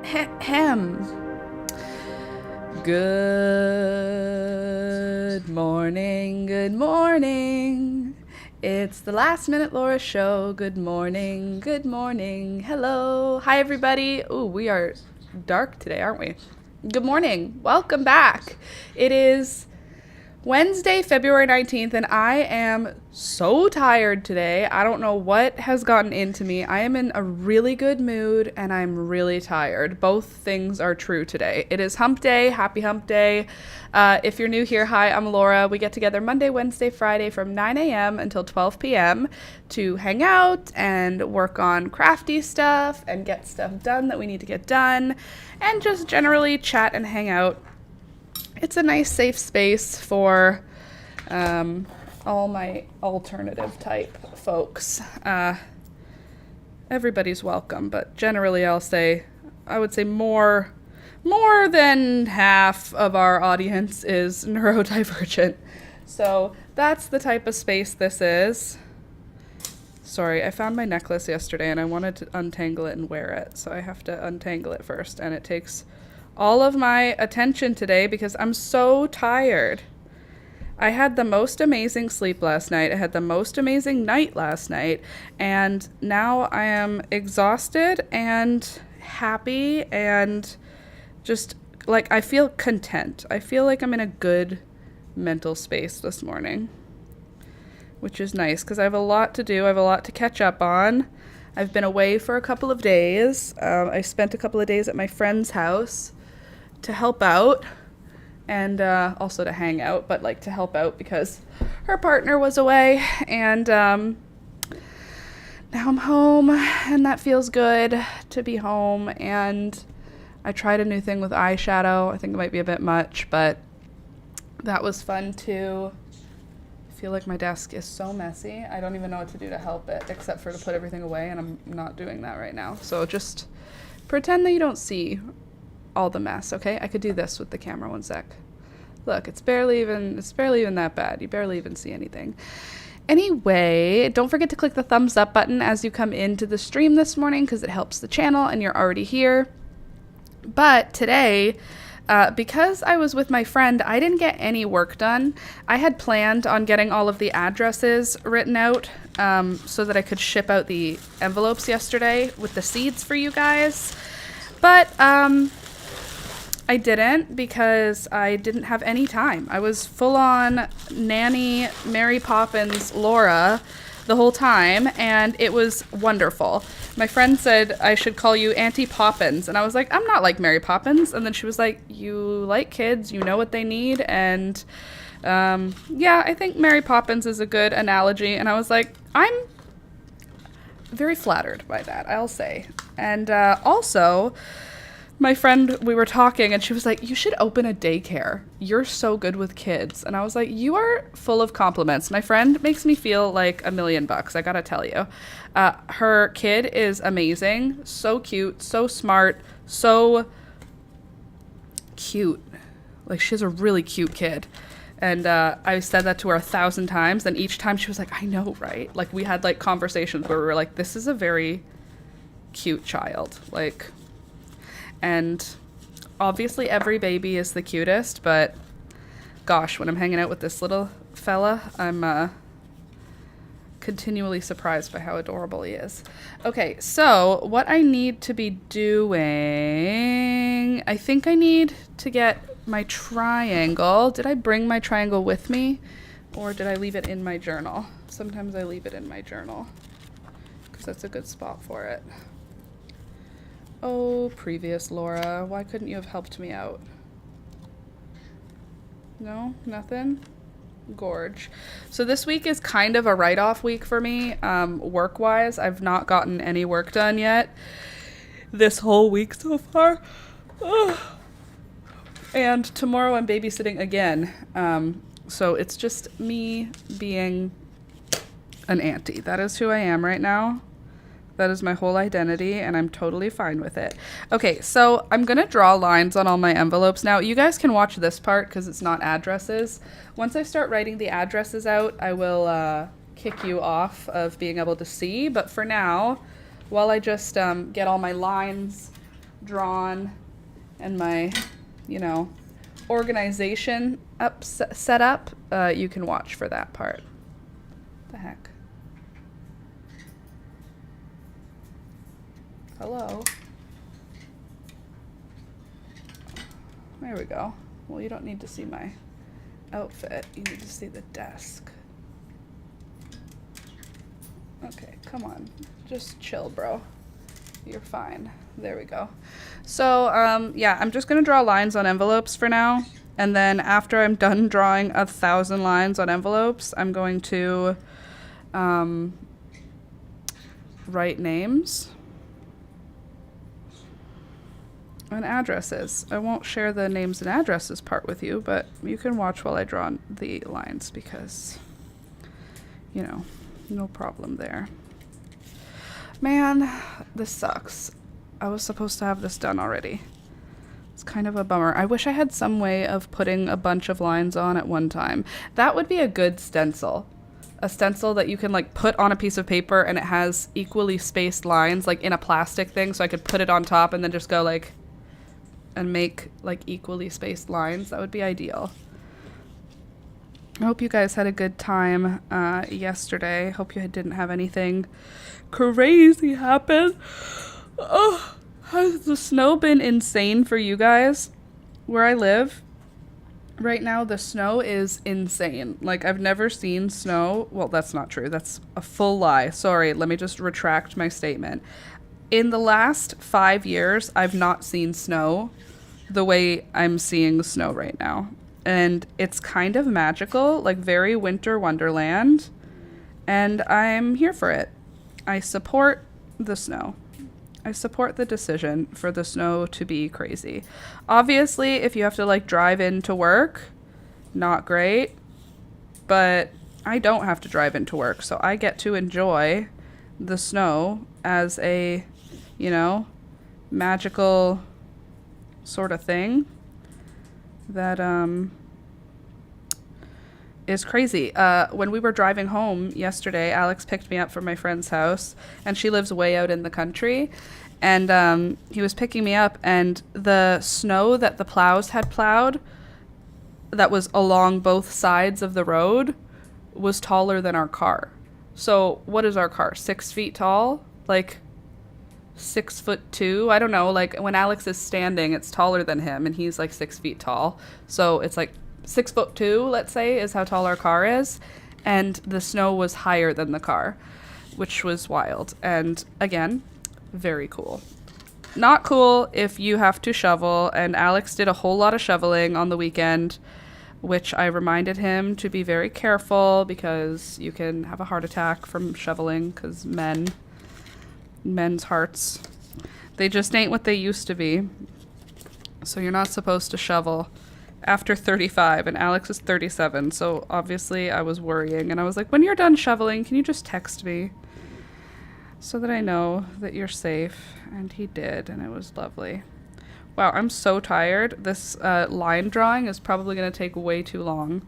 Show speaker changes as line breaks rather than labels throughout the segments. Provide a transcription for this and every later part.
Ahem. Good morning, good morning. It's the Last Minute Laura Show. Good morning, good morning. Hello. Hi, everybody. Ooh, we are dark today, aren't we? Good morning. Welcome back. It is Wednesday, February 19th, and I am so tired today. I don't know what has gotten into me. I am in a really good mood, and I'm really tired. Both things are true today. It is hump day. Happy hump day. If you're new here, hi, I'm Laura. We get together Monday, Wednesday, Friday from 9 a.m. until 12 p.m. to hang out and work on crafty stuff and get stuff done that we need to get done, and just generally chat and hang out. It's a nice, safe space for all my alternative type folks. Everybody's welcome, but generally I would say more than half of our audience is neurodivergent. So that's the type of space this is. Sorry, I found my necklace yesterday and I wanted to untangle it and wear it. So I have to untangle it first, and it takes all of my attention today because I'm so tired. I had the most amazing sleep last night. I had the most amazing night last night. And now I am exhausted and happy and just like I feel content. I feel like I'm in a good mental space this morning, which is nice because I have a lot to do. I have a lot to catch up on. I've been away for a couple of days. I spent a couple of days at my friend's house to help out and also to hang out, but like to help out because her partner was away, and now I'm home and that feels good to be home. And I tried a new thing with eyeshadow. I think it might be a bit much, but that was fun too. I feel like my desk is so messy. I don't even know what to do to help it except for to put everything away, and I'm not doing that right now. So just pretend that you don't see all the mess, okay? I could do this with the camera. One sec. Look, it's barely even that bad. You barely even see anything. Anyway, don't forget to click the thumbs up button as you come into the stream this morning because it helps the channel and you're already here. But today, because I was with my friend, I didn't get any work done. I had planned on getting all of the addresses written out so that I could ship out the envelopes yesterday with the seeds for you guys. But I didn't because I didn't have any time. I was full on nanny Mary Poppins Laura the whole time, and it was wonderful. My friend said I should call you Auntie Poppins, and I was like, I'm not like Mary Poppins. And then she was like, you like kids, you know what they need, and yeah, I think Mary Poppins is a good analogy. And I was like, I'm very flattered by that, I'll say. And also, my friend, we were talking, and she was like, you should open a daycare. You're so good with kids. And I was like, you are full of compliments. My friend makes me feel like $1 million, I gotta tell you. Her kid is amazing, so cute, so smart, so cute. Like, she has a really cute kid. And I said that to her 1,000 times, and each time she was like, I know, right? Like, we had, like, conversations where we were like, this is a very cute child. Like, and obviously every baby is the cutest, but gosh, when I'm hanging out with this little fella, I'm continually surprised by how adorable he is. Okay, so what I need to be doing, I think I need to get my triangle. Did I bring my triangle with me, or did I leave it in my journal? Sometimes I leave it in my journal because that's a good spot for it. Oh, previous Laura, why couldn't you have helped me out? No, nothing? Gorge. So this week is kind of a write-off week for me, work-wise. I've not gotten any work done yet this whole week so far. Ugh. And tomorrow I'm babysitting again. So it's just me being an auntie. That is who I am right now. That is my whole identity, and I'm totally fine with it. Okay, so I'm going to draw lines on all my envelopes now. You guys can watch this part because it's not addresses. Once I start writing the addresses out, I will kick you off of being able to see. But for now, while I just get all my lines drawn and my, organization set up, you can watch for that part. The heck? Hello? There we go. Well, you don't need to see my outfit. You need to see the desk. Okay, come on. Just chill, bro. You're fine. There we go. So, yeah, I'm just going to draw lines on envelopes for now. And then after I'm done drawing 1,000 lines on envelopes, I'm going to write names and addresses. I won't share the names and addresses part with you, but you can watch while I draw the lines because, no problem there. Man, this sucks. I was supposed to have this done already. It's kind of a bummer. I wish I had some way of putting a bunch of lines on at one time. That would be a good stencil. A stencil that you can put on a piece of paper and it has equally spaced lines in a plastic thing, so I could put it on top and then just go and make equally spaced lines. That would be ideal. I hope you guys had a good time yesterday. Hope you didn't have anything crazy happen. Oh, has the snow been insane for you guys? Where I live right now, the snow is insane. I've never seen snow. Well, that's not true. That's a full lie. Sorry, let me just retract my statement. In the last 5 years, I've not seen snow the way I'm seeing snow right now. And it's kind of magical, very winter wonderland. And I'm here for it. I support the snow. I support the decision for the snow to be crazy. Obviously, if you have to drive into work, not great. But I don't have to drive into work, so I get to enjoy the snow as a, magical sort of thing that is crazy. When we were driving home yesterday, Alex picked me up from my friend's house, and she lives way out in the country. And he was picking me up, and the snow that the plows had plowed that was along both sides of the road was taller than our car. So what is our car? 6 feet tall? 6'2". I don't know. When Alex is standing, it's taller than him, and he's 6 feet tall. So it's 6'2", let's say, is how tall our car is. And the snow was higher than the car, which was wild. And again, very cool. Not cool if you have to shovel. And Alex did a whole lot of shoveling on the weekend, which I reminded him to be very careful because you can have a heart attack from shoveling because men's hearts, they just ain't what they used to be. So you're not supposed to shovel after 35, and Alex is 37, so obviously I was worrying, and I was like, when you're done shoveling, can you just text me so that I know that you're safe? And he did, and it was lovely. Wow, I'm so tired. This line drawing is probably going to take way too long.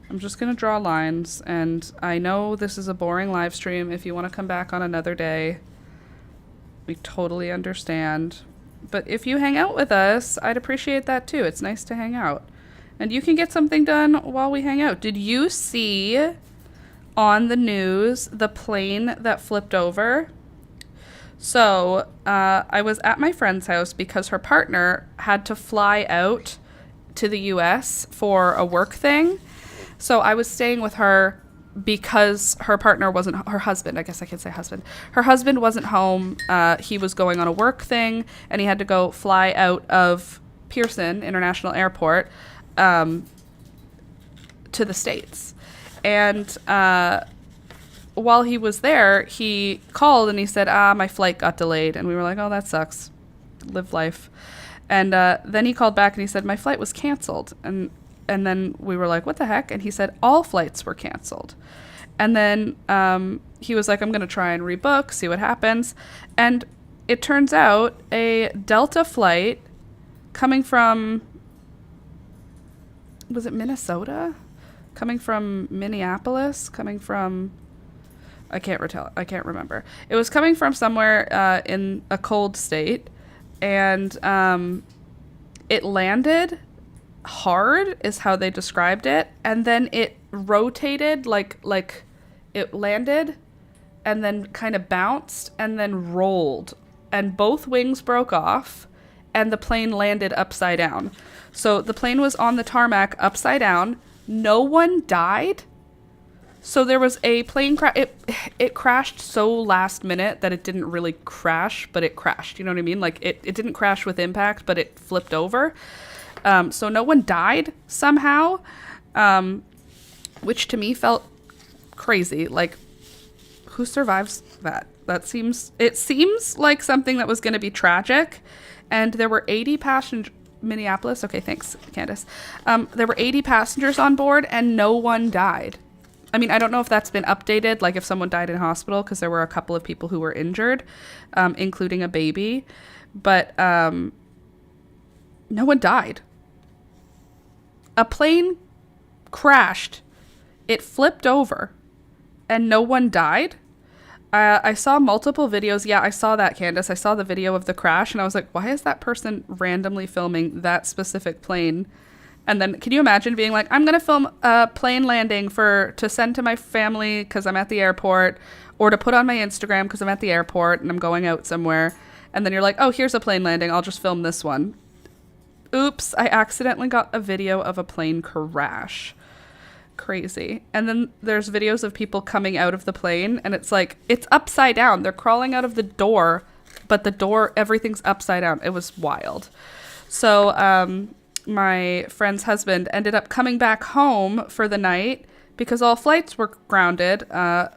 I'm just going to draw lines, and I know this is a boring live stream. If you want to come back on another day, we totally understand. But if you hang out with us, I'd appreciate that too. It's nice to hang out. And you can get something done while we hang out. Did you see on the news the plane that flipped over? So I was at my friend's house because her partner had to fly out to the US for a work thing. So I was staying with her because her partner wasn't, her husband, I guess I can say husband. Her husband wasn't home. He was going on a work thing, and he had to go fly out of Pearson International Airport to the States. And while he was there, he called and he said, my flight got delayed. And we were like, oh, that sucks. Live life. And then he called back and he said, my flight was canceled. And then we were like, what the heck? And he said, all flights were canceled. And then he was like, I'm going to try and rebook, see what happens. And it turns out a Delta flight coming from, was it Minnesota? Coming from Minneapolis? Coming from, I can't remember. It was coming from somewhere in a cold state. and it landed hard is how they described it, and then it rotated like it landed and then kind of bounced and then rolled, and both wings broke off and the plane landed upside down. So the plane was on the tarmac upside down. No one died. So there was a plane crash. It crashed so last minute that it didn't really crash, but it crashed. You know what I mean? Like it didn't crash with impact, but it flipped over. So no one died somehow, which to me felt crazy. Like, who survives that? It seems like something that was going to be tragic. And there were 80 passengers. Minneapolis. Okay, thanks, Candace. There were 80 passengers on board and no one died. I mean, I don't know if that's been updated, like if someone died in hospital, because there were a couple of people who were injured, including a baby. But no one died. A plane crashed. It flipped over and no one died. I saw multiple videos. Yeah, I saw that, Candace. I saw the video of the crash and I was like, why is that person randomly filming that specific plane? And then can you imagine being like, I'm going to film a plane landing to send to my family because I'm at the airport, or to put on my Instagram because I'm at the airport and I'm going out somewhere. And then you're like, oh, here's a plane landing. I'll just film this one. Oops, I accidentally got a video of a plane crash. Crazy. And then there's videos of people coming out of the plane and it's like, it's upside down. They're crawling out of the door, but the door, everything's upside down. It was wild. So my friend's husband ended up coming back home for the night because all flights were grounded,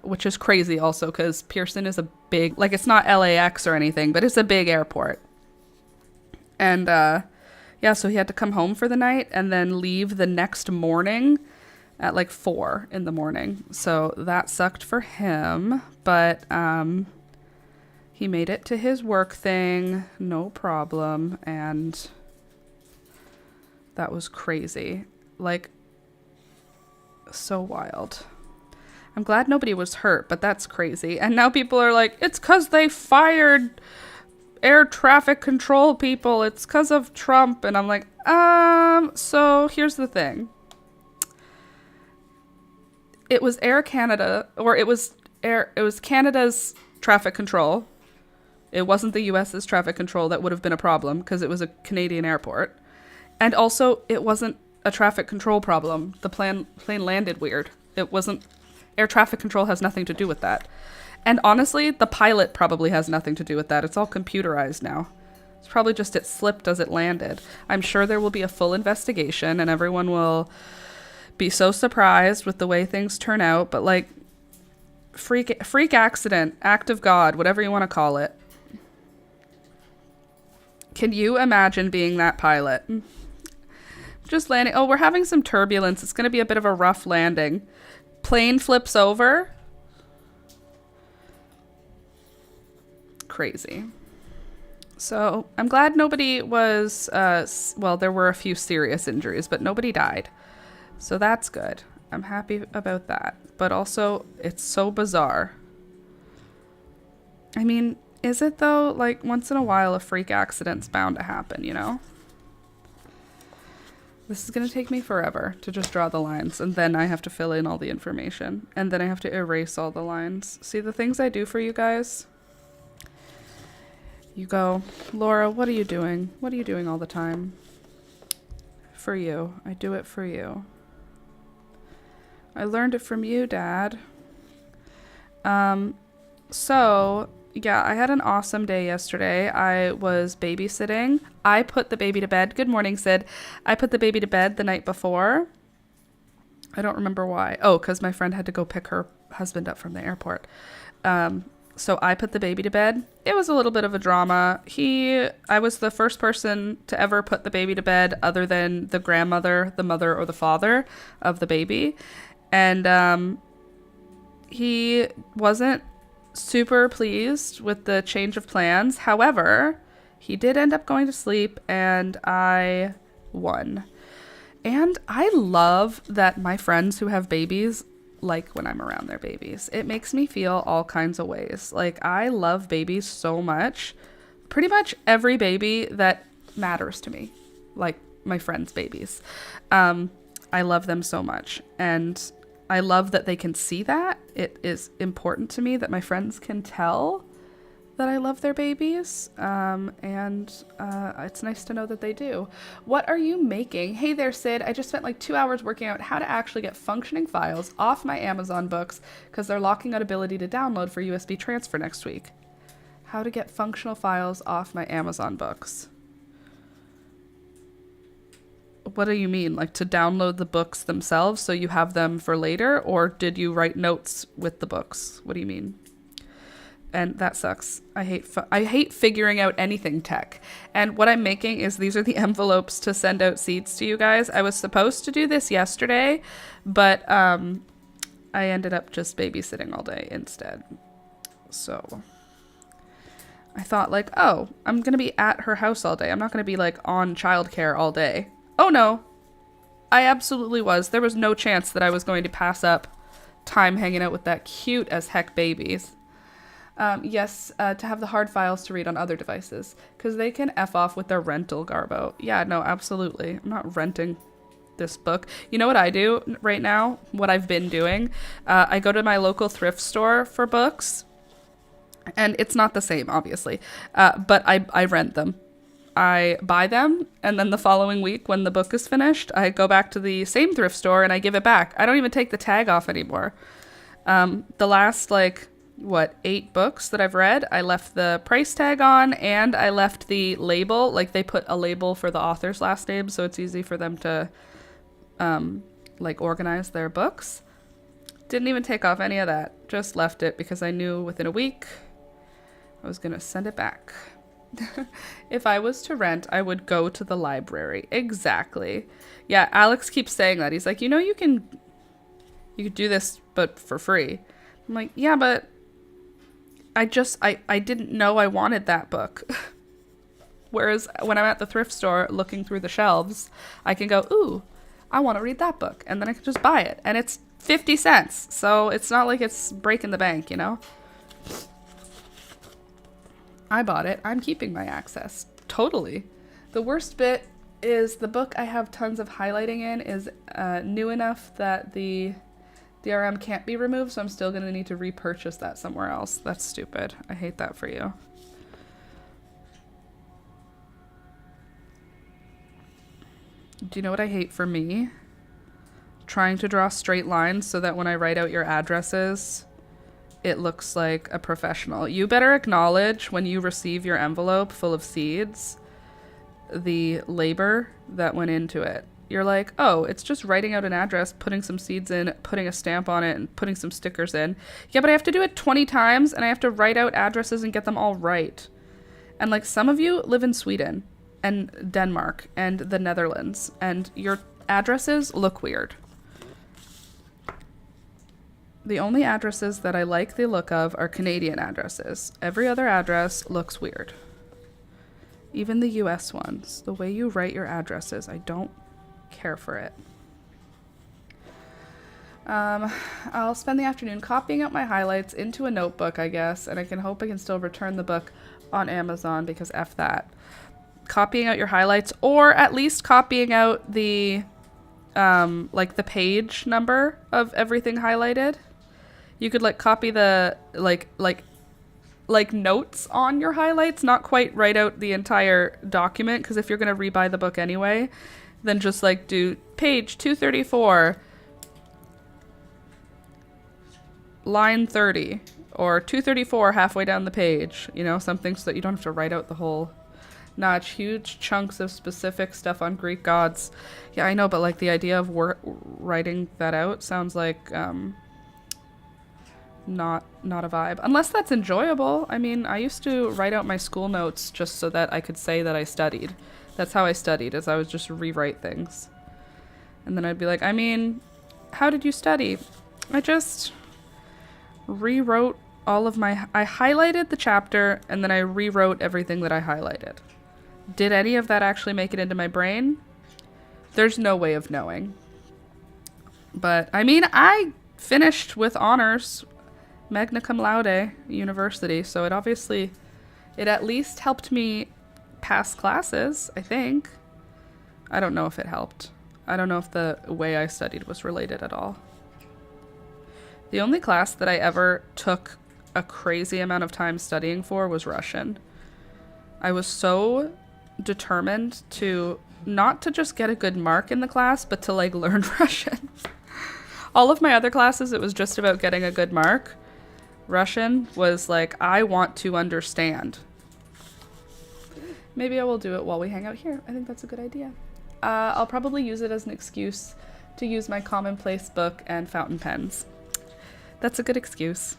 which is crazy also because Pearson is a big, like it's not LAX or anything, but it's a big airport. And yeah, so he had to come home for the night and then leave the next morning at like 4 a.m. So that sucked for him, but he made it to his work thing, no problem, and that was crazy. Like, so wild. I'm glad nobody was hurt, but that's crazy. And now people are like, it's 'cause they fired air traffic control people. It's 'cause of Trump. And I'm like, so here's the thing. It was Air Canada, or it was Canada's traffic control. It wasn't the US's traffic control that would have been a problem because it was a Canadian airport. And also, it wasn't a traffic control problem. The plane landed weird. It wasn't. Air traffic control has nothing to do with that. And honestly, the pilot probably has nothing to do with that. It's all computerized now. It's probably just it slipped as it landed. I'm sure there will be a full investigation and everyone will be so surprised with the way things turn out. But like, freak accident, act of God, whatever you want to call it. Can you imagine being that pilot? Just landing. Oh, we're having some turbulence. It's going to be a bit of a rough landing. Plane flips over. Crazy. So I'm glad nobody was, well, there were a few serious injuries, but nobody died. So that's good. I'm happy about that. But also, it's so bizarre. I mean, is it though? Like, once in a while, a freak accident's bound to happen, you know? This is going to take me forever to just draw the lines, and then I have to fill in all the information, and then I have to erase all the lines. See the things I do for you guys? You go, Laura, what are you doing? What are you doing all the time? For you. I do it for you. I learned it from you, Dad. So, yeah, I had an awesome day yesterday. I was babysitting. I put the baby to bed. Good morning, Sid. I put the baby to bed the night before. I don't remember why. Oh, because my friend had to go pick her husband up from the airport. So I put the baby to bed. It was a little bit of a drama. I was the first person to ever put the baby to bed other than the grandmother, the mother, or the father of the baby. And he wasn't super pleased with the change of plans. However, he did end up going to sleep and I won. And I love that my friends who have babies like when I'm around their babies. It makes me feel all kinds of ways. Like, I love babies so much pretty much every baby that matters to me, like my friends' babies. I love them so much, and I love that they can see that. It is important to me that my friends can tell that I love their babies, and it's nice to know that they do. What are you making? Hey there, Sid. I just spent like 2 hours working out how to actually get functioning files off my Amazon books because they're locking out ability to download for USB transfer next week. How to get functional files off my Amazon books. What do you mean? Like to download the books themselves so you have them for later? Or did you write notes with the books? What do you mean? And that sucks. I hate figuring out anything tech. And what I'm making is these are the envelopes to send out seeds to you guys. I was supposed to do this yesterday, but I ended up just babysitting all day instead. So I thought like, oh, I'm going to be at her house all day. I'm not going to be like on childcare all day. Oh no, I absolutely was. There was no chance that I was going to pass up time hanging out with that cute as heck babies. Yes, to have the hard files to read on other devices, because they can F off with their rental garbo. Yeah, no, absolutely. I'm not renting this book. You know what I do right now? What I've been doing? I go to my local thrift store for books, and it's not the same, obviously, but I rent them. I buy them, and then the following week when the book is finished, I go back to the same thrift store and I give it back. I don't even take the tag off anymore. The last, 8 books that I've read, I left the price tag on, and I left the label. Like, they put a label for the author's last name, so it's easy for them to, organize their books. Didn't even take off any of that. Just left it because I knew within a week I was going to send it back. If I was to rent, I would go to the library. Exactly. Yeah, Alex keeps saying that. He's like, you could do this, but for free. I'm like, yeah, but I didn't know I wanted that book. Whereas when I'm at the thrift store looking through the shelves, I can go, ooh, I want to read that book. And then I can just buy it. And it's 50 cents. So it's not like it's breaking the bank, I bought it. I'm keeping my access. Totally. The worst bit is the book I have tons of highlighting in is new enough that the DRM can't be removed, so I'm still going to need to repurchase that somewhere else. That's stupid. I hate that for you. Do you know what I hate for me? Trying to draw straight lines so that when I write out your addresses, it looks like a professional. You better acknowledge when you receive your envelope full of seeds, the labor that went into it. You're like, oh, it's just writing out an address, putting some seeds in, putting a stamp on it, and putting some stickers in. Yeah, but I have to do it 20 times, and I have to write out addresses and get them all right. And some of you live in Sweden and Denmark and the Netherlands, and your addresses look weird. The only addresses that I like the look of are Canadian addresses. Every other address looks weird. Even the US ones. The way you write your addresses, I don't care for it. I'll spend the afternoon copying out my highlights into a notebook, I guess, and I can hope I can still return the book on Amazon because F that. Copying out your highlights, or at least copying out the the page number of everything highlighted. You could copy the notes on your highlights, not quite write out the entire document, because if you're going to rebuy the book anyway, then just do page 234 line 30 or 234 halfway down the page, something so that you don't have to write out the whole notch. Huge chunks of specific stuff on Greek gods. Yeah, I know, but the idea of writing that out sounds like not a vibe, unless that's enjoyable. I mean, I used to write out my school notes just so that I could say that I studied. That's how I studied, is I would just rewrite things. And then I'd be like, I mean, how did you study? I just rewrote all of I highlighted the chapter and then I rewrote everything that I highlighted. Did any of that actually make it into my brain? There's no way of knowing. But I mean, I finished with honors, magna cum laude, university, so it obviously It at least helped me pass classes, I think. I don't know if it helped. I don't know if the way I studied was related at all. The only class that I ever took a crazy amount of time studying for was Russian. I was so determined to not to just get a good mark in the class, but to like learn Russian. All of my other classes, it was just about getting a good mark. Russian was like, I want to understand. Maybe I will do it while we hang out here. I think that's a good idea. I'll probably use it as an excuse to use my commonplace book and fountain pens. That's a good excuse.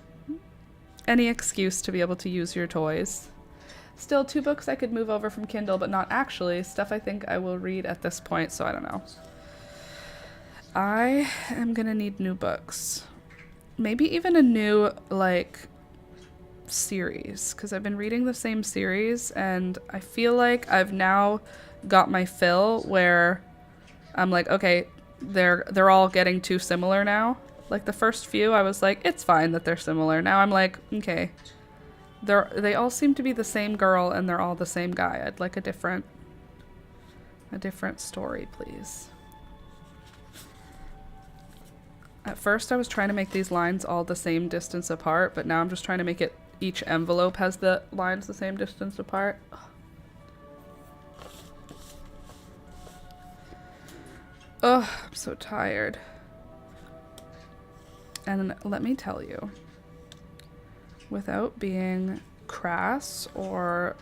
Any excuse to be able to use your toys. Still, 2 books I could move over from Kindle, but not actually. Stuff I think I will read at this point, so I don't know. I am gonna need new books. Maybe even a new, like, series, because I've been reading the same series, and I feel like I've now got my fill where I'm like, okay, they're all getting too similar now. Like, the first few, I was like, it's fine that they're similar. Now I'm like, okay, they all seem to be the same girl, and they're all the same guy. I'd like a different story, please. At first, I was trying to make these lines all the same distance apart, but now I'm just trying to make it each envelope has the lines the same distance apart. Ugh, I'm so tired. And let me tell you, without being crass or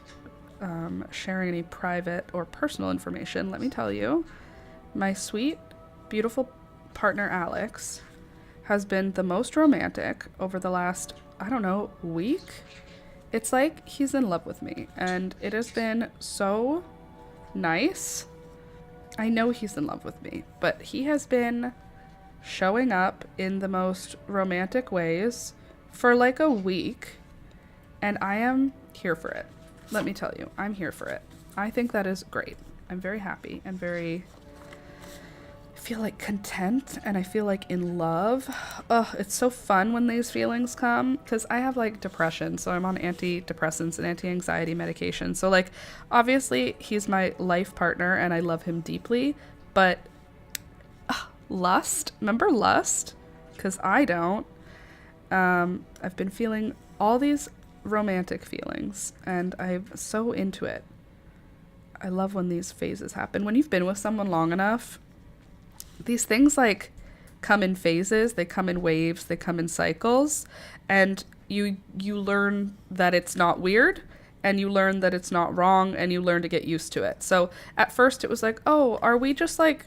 sharing any private or personal information, let me tell you, my sweet, beautiful partner Alex has been the most romantic over the last, I don't know, week. It's like he's in love with me, and it has been so nice. I know he's in love with me, but he has been showing up in the most romantic ways for like a week, and I am here for it. Let me tell you, I'm here for it. I think that is great. I'm very happy and I feel like content, and I feel like in love. Ugh, it's so fun when these feelings come, because I have like depression, so I'm on antidepressants and anti-anxiety medication. So like, obviously he's my life partner and I love him deeply, but lust, remember lust? Because I don't. I've been feeling all these romantic feelings, and I'm so into it. I love when these phases happen. When you've been with someone long enough, these things like come in phases, they come in waves, they come in cycles, and you learn that it's not weird, and you learn that it's not wrong, and you learn to get used to it. So at first it was like, oh, are we just like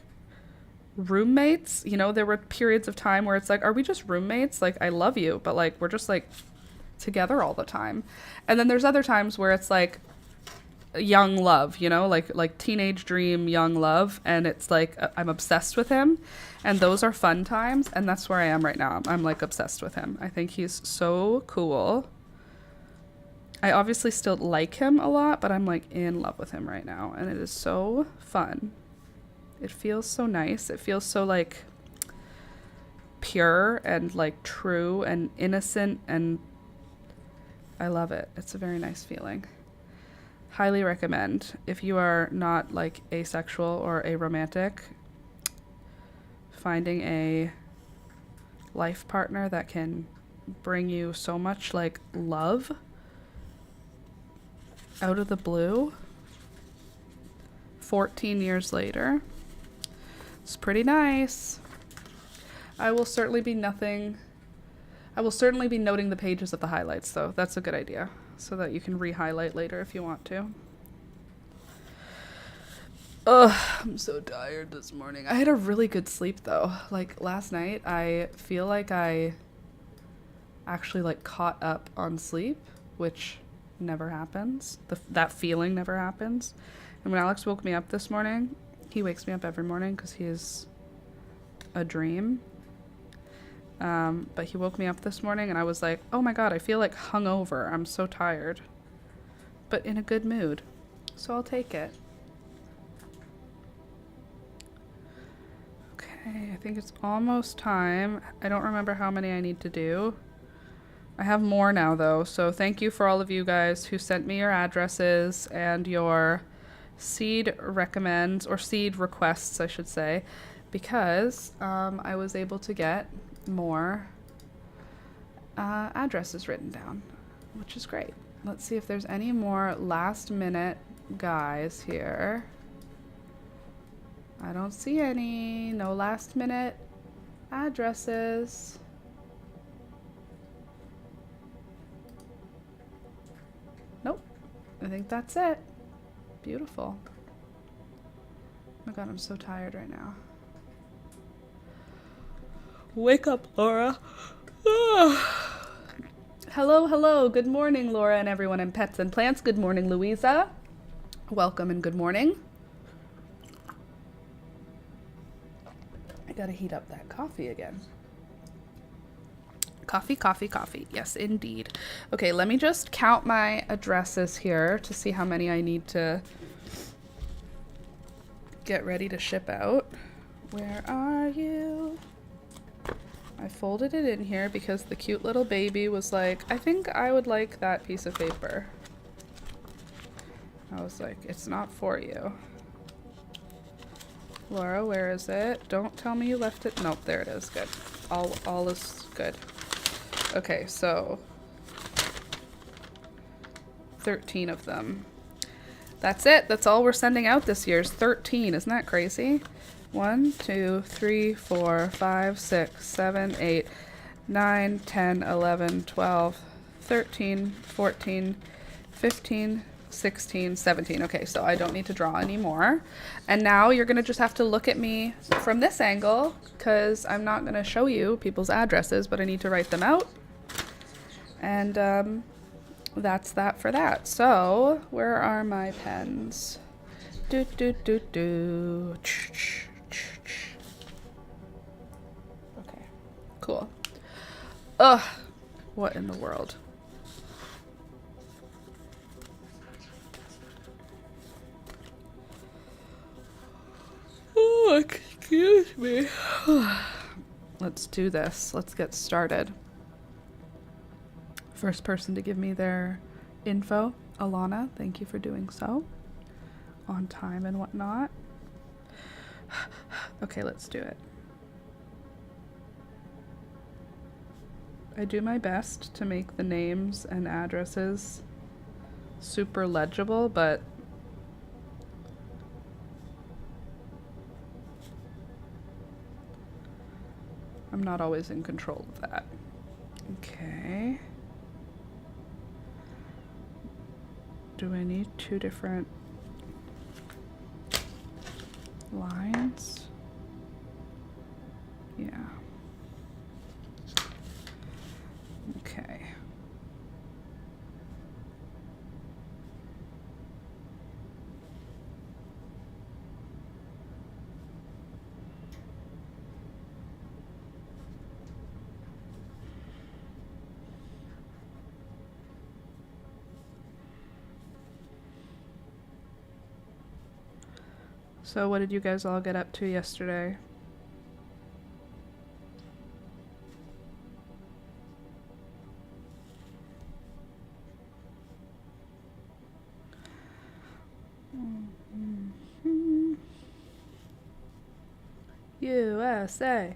roommates? You know, there were periods of time where it's like, are we just roommates? Like, I love you, but like we're just like together all the time. And then there's other times where it's like young love, you know, like teenage dream, young love, and it's like I'm obsessed with him, and those are fun times, and that's where I am right now. I'm like obsessed with him. I think he's so cool. I obviously still like him a lot, but I'm like in love with him right now, and it is so fun. It feels so nice. It feels so like pure and like true and innocent, and I love it. It's a very nice feeling. Highly recommend, if you are not like asexual or aromantic, finding a life partner that can bring you so much like love out of the blue 14 years later. It's pretty nice. I will certainly be noting the pages of the highlights, though. That's a good idea, so that you can re-highlight later if you want to. Ugh, I'm so tired this morning. I had a really good sleep, though. Like, last night, I feel like I actually, like, caught up on sleep, which never happens. That feeling never happens. And when Alex woke me up this morning, he wakes me up every morning because he is a dream. But he woke me up this morning and I was like, oh my God, I feel like hungover. I'm so tired, but in a good mood. So I'll take it. Okay, I think it's almost time. I don't remember how many I need to do. I have more now, though, so thank you for all of you guys who sent me your addresses and your seed recommends, or seed requests, I should say, because I was able to get more addresses written down, which is great. Let's see if there's any more last minute guys here. I don't see any. No last minute addresses. Nope. I think that's it. Beautiful. Oh my god, I'm so tired right now. Wake up, Laura. Hello, hello. Good morning, Laura and everyone in Pets and Plants. Good morning, Louisa. Welcome and good morning. I gotta heat up that coffee again. Coffee, coffee, coffee. Yes, indeed. Okay, let me just count my addresses here to see how many I need to get ready to ship out. Where are you? I folded it in here because the cute little baby was like, I think I would like that piece of paper. I was like, it's not for you. Laura, where is it? Don't tell me you left it. Nope, there it is. Good. All is good. Okay, so 13 of them. That's it. That's all we're sending out this year is 13. Isn't that crazy? 1, 2, 3, 4, 5, 6, 7, 8, 9, 10, 11, 12, 13, 14, 15, 16, 17. Okay, so I don't need to draw anymore. And now you're going to just have to look at me from this angle because I'm not going to show you people's addresses, but I need to write them out. And that's that for that. So where are my pens? Do, do, do, do. Okay, cool. Ugh, what in the world? Oh, excuse me. Let's do this. Let's get started. First person to give me their info, Alana, thank you for doing so. On time and whatnot. Okay, let's do it. I do my best to make the names and addresses super legible, but I'm not always in control of that. Okay. Do I need 2 different lines? Yeah. Okay. So what did you guys all get up to yesterday? USA.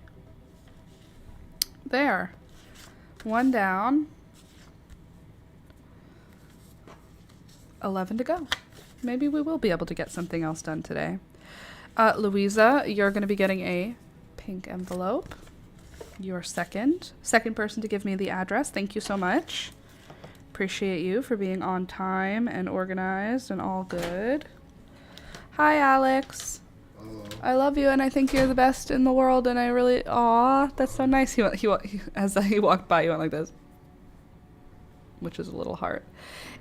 There. 1 down. 11 to go. Maybe we will be able to get something else done today. Louisa, you're going to be getting a pink envelope. You're second person to give me the address. Thank you so much. Appreciate you for being on time and organized and all good. Hi, Alex.
Hello.
I love you and I think you're the best in the world and I really, aw, that's so nice. As he walked by, he went like this, which is a little heart.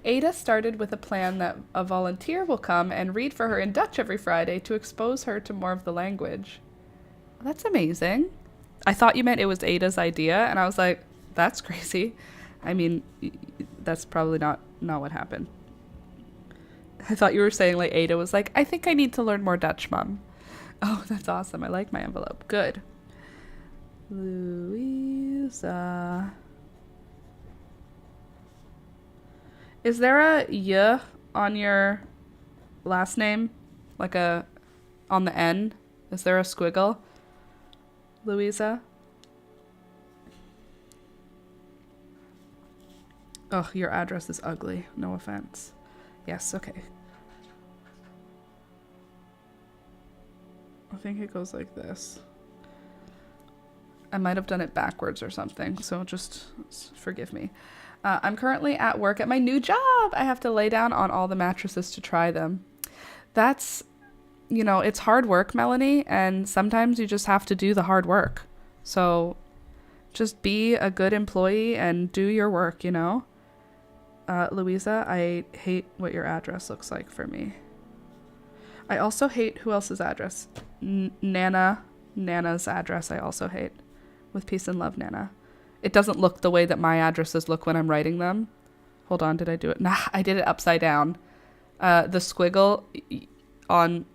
Ada started with a plan that a volunteer will come and read for her in Dutch every Friday to expose her to more of the language. That's amazing. I thought you meant it was Ada's idea, and I was like, that's crazy. I mean, that's probably not what happened. I thought you were saying like Ada was like, I think I need to learn more Dutch, Mom. Oh, that's awesome. I like my envelope. Good. Louisa. Is there a y on your last name? Like on the N? Is there a squiggle? Louisa? Oh, your address is ugly. No offense. Yes, okay. I think it goes like this. I might have done it backwards or something, so just forgive me. I'm currently at work at my new job. I have to lay down on all the mattresses to try them. That's, it's hard work, Melanie, and sometimes you just have to do the hard work. So just be a good employee and do your work, Louisa, I hate what your address looks like for me. I also hate who else's address? Nana's address I also hate. With peace and love, Nana. It doesn't look the way that my addresses look when I'm writing them. Hold on, did I do it? Nah, I did it upside down. The squiggle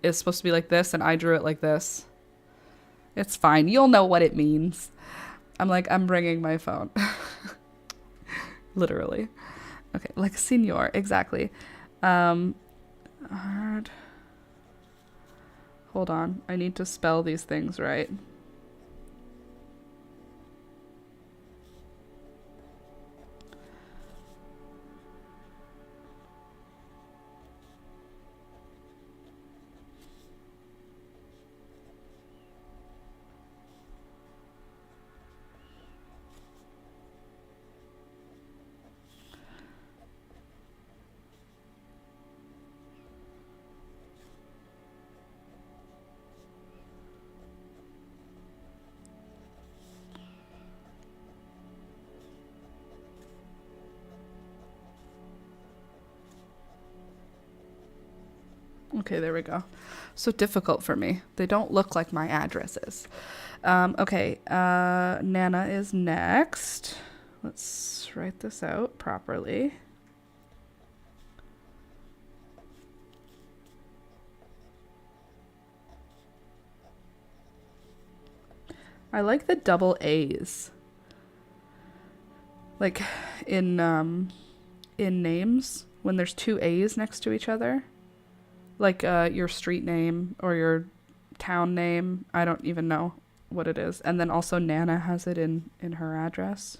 is supposed to be like this, and I drew it like this. It's fine. You'll know what it means. I'm bringing my phone. Literally. Okay, like senior, exactly. Hard. Hold on, I need to spell these things right. Okay, there we go. So difficult for me. They don't look like my addresses. Okay, Nana is next. Let's write this out properly. I like the double A's. Like in names, when there's two A's next to each other. Like your street name or your town name. I don't even know what it is. And then also Nana has it in her address.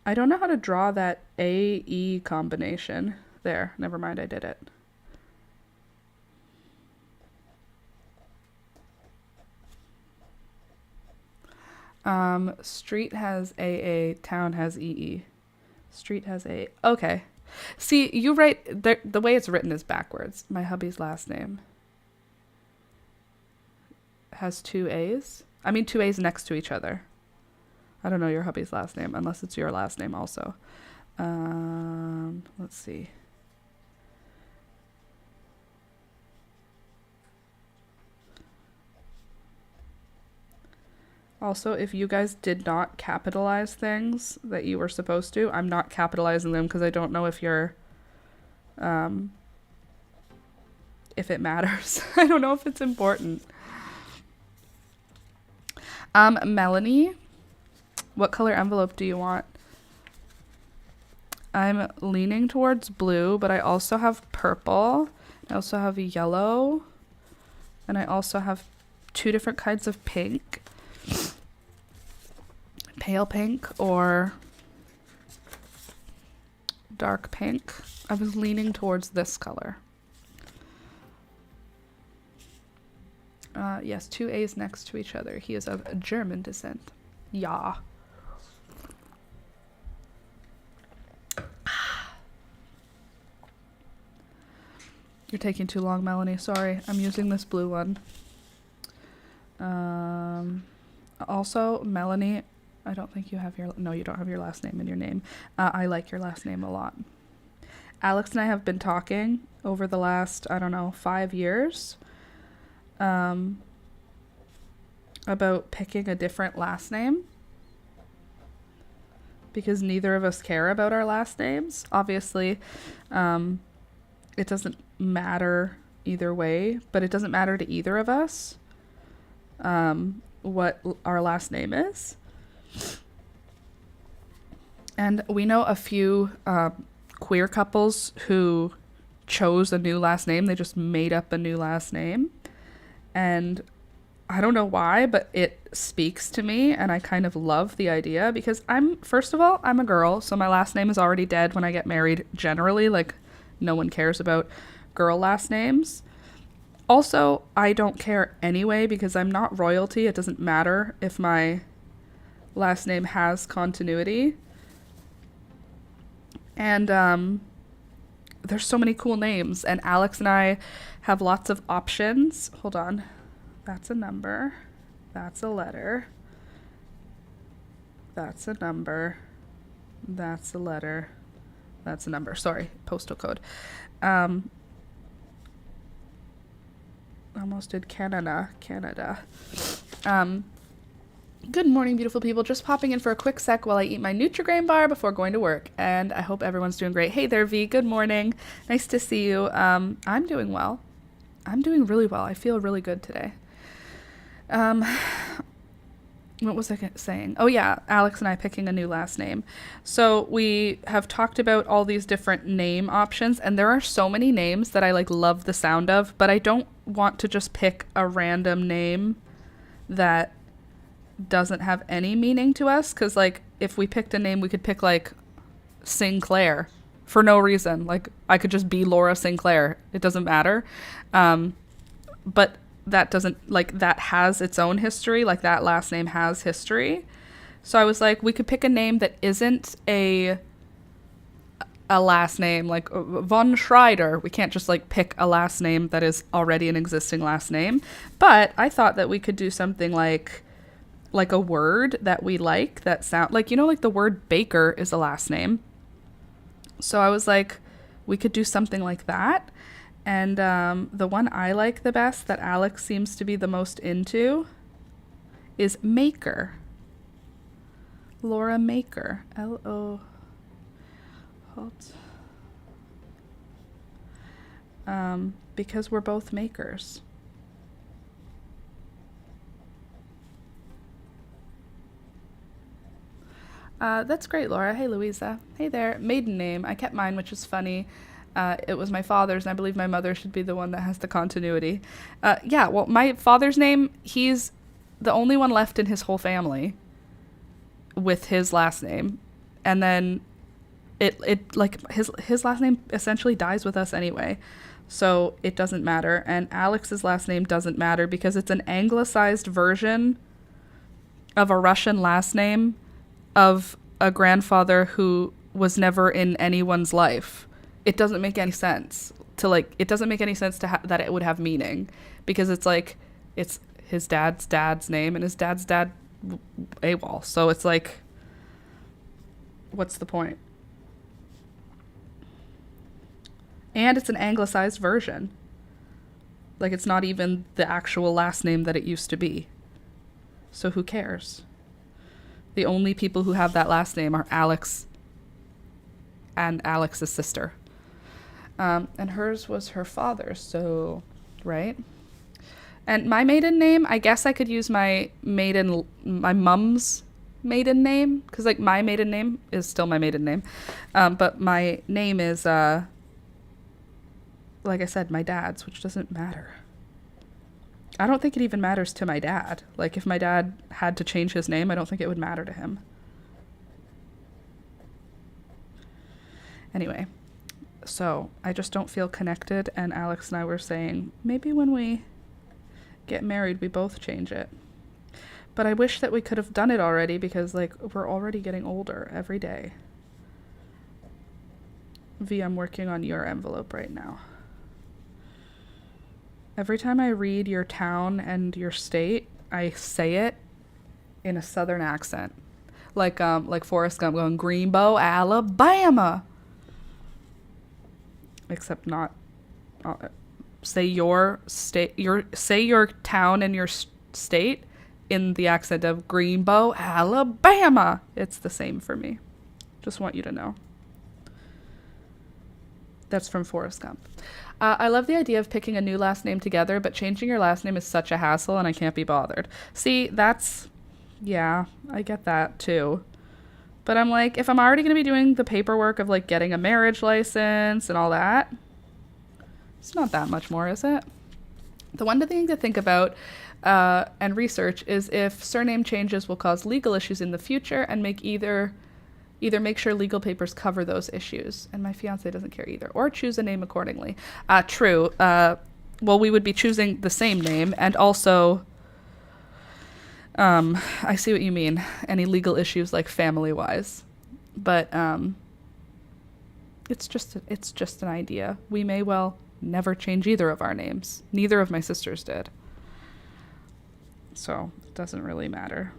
I don't know how to draw that A-E combination. There, never mind, I did it. Street has AA, town has EE. Street has A. Okay. See, you write, the way it's written is backwards. My hubby's last name has two A's. I mean, two A's next to each other. I don't know your hubby's last name, unless it's your last name also. Let's see. Also, if you guys did not capitalize things that you were supposed to, I'm not capitalizing them because I don't know if you're, if it matters. I don't know if it's important. Melanie, what color envelope do you want? I'm leaning towards blue, but I also have purple. I also have yellow. And I also have two different kinds of pink. Pale pink or dark pink. I was leaning towards this color. Yes, two A's next to each other. He is of German descent. Yeah. You're taking too long, Melanie. Sorry. I'm using this blue one. Also, Melanie, I don't think you have no, you don't have your last name in your name. I like your last name a lot. Alex and I have been talking over the last, 5 years, about picking a different last name. because neither of us care about our last names. Obviously, it doesn't matter either way, but it doesn't matter to either of us what our last name is. And we know a few queer couples who chose a new last name. They just made up a new last name. And I don't know why, but it speaks to me, and I kind of love the idea because first of all, I'm a girl, so my last name is already dead when I get married generally. Like, no one cares about girl last names. Also, I don't care anyway because I'm not royalty. It doesn't matter if my last name has continuity. And there's so many cool names, and Alex and I have lots of options. Hold on. That's a number. That's a letter. That's a number. That's a letter. That's a number. Sorry, postal code. Almost did Canada. Good morning, beautiful people. Just popping in for a quick sec while I eat my Nutri-Grain bar before going to work. And I hope everyone's doing great. Hey there, V. Good morning. Nice to see you. I'm doing well. I'm doing really well. I feel really good today. What was I saying? Oh yeah, Alex and I picking a new last name. So we have talked about all these different name options, and there are so many names that I love the sound of, but I don't want to just pick a random name that doesn't have any meaning to us, because if we picked a name, we could pick Sinclair for no reason. I could just be Laura Sinclair. It doesn't matter. But that doesn't, that has its own history. That last name has history. So I was we could pick a name that isn't a last name, von Schreider. We can't just pick a last name that is already an existing last name. But I thought that we could do something like a word that we that sound the word baker is a last name. So I was we could do something like that. And the one I like the best that Alex seems to be the most into is Maker. Laura Maker. L-O. Because we're both makers. That's great, Laura. Hey, Louisa. Hey there. Maiden name. I kept mine, which is funny. It was my father's, and I believe my mother should be the one that has the continuity. Yeah, well, my father's name, he's the only one left in his whole family with his last name. And then his last name essentially dies with us anyway. So it doesn't matter. And Alex's last name doesn't matter because it's an anglicized version of a Russian last name of a grandfather who was never in anyone's life. It doesn't make any sense it doesn't make any sense that it would have meaning, because it's it's his dad's name and his dad's dad AWOL. So it's what's the point? And it's an anglicized version. It's not even the actual last name that it used to be. So who cares? The only people who have that last name are Alex and Alex's sister. And hers was her father's, so, right? And my maiden name, I guess I could use my mom's maiden name, because my maiden name is still my maiden name. But my name is, like I said, my dad's, which doesn't matter. I don't think it even matters to my dad. If my dad had to change his name, I don't think it would matter to him. Anyway, so I just don't feel connected, and Alex and I were saying, maybe when we get married, we both change it. But I wish that we could have done it already, because, we're already getting older every day. V, I'm working on your envelope right now. Every time I read your town and your state, I say it in a southern accent. Like Forrest Gump going, Greenbow, Alabama. Except not, say your state, say your town and your state in the accent of Greenbow, Alabama. It's the same for me. Just want you to know. That's from Forrest Gump. I love the idea of picking a new last name together, but changing your last name is such a hassle and I can't be bothered. See, yeah, I get that too. But I'm like, if I'm already going to be doing the paperwork of like getting a marriage license and all that, it's not that much more, is it? The one thing to think about and research is if surname changes will cause legal issues in the future and make either make sure legal papers cover those issues. And my fiance doesn't care either. Or choose a name accordingly. True. Well, we would be choosing the same name. And also, I see what you mean. Any legal issues like family-wise. But it's just an idea. We may well never change either of our names. Neither of my sisters did. So it doesn't really matter.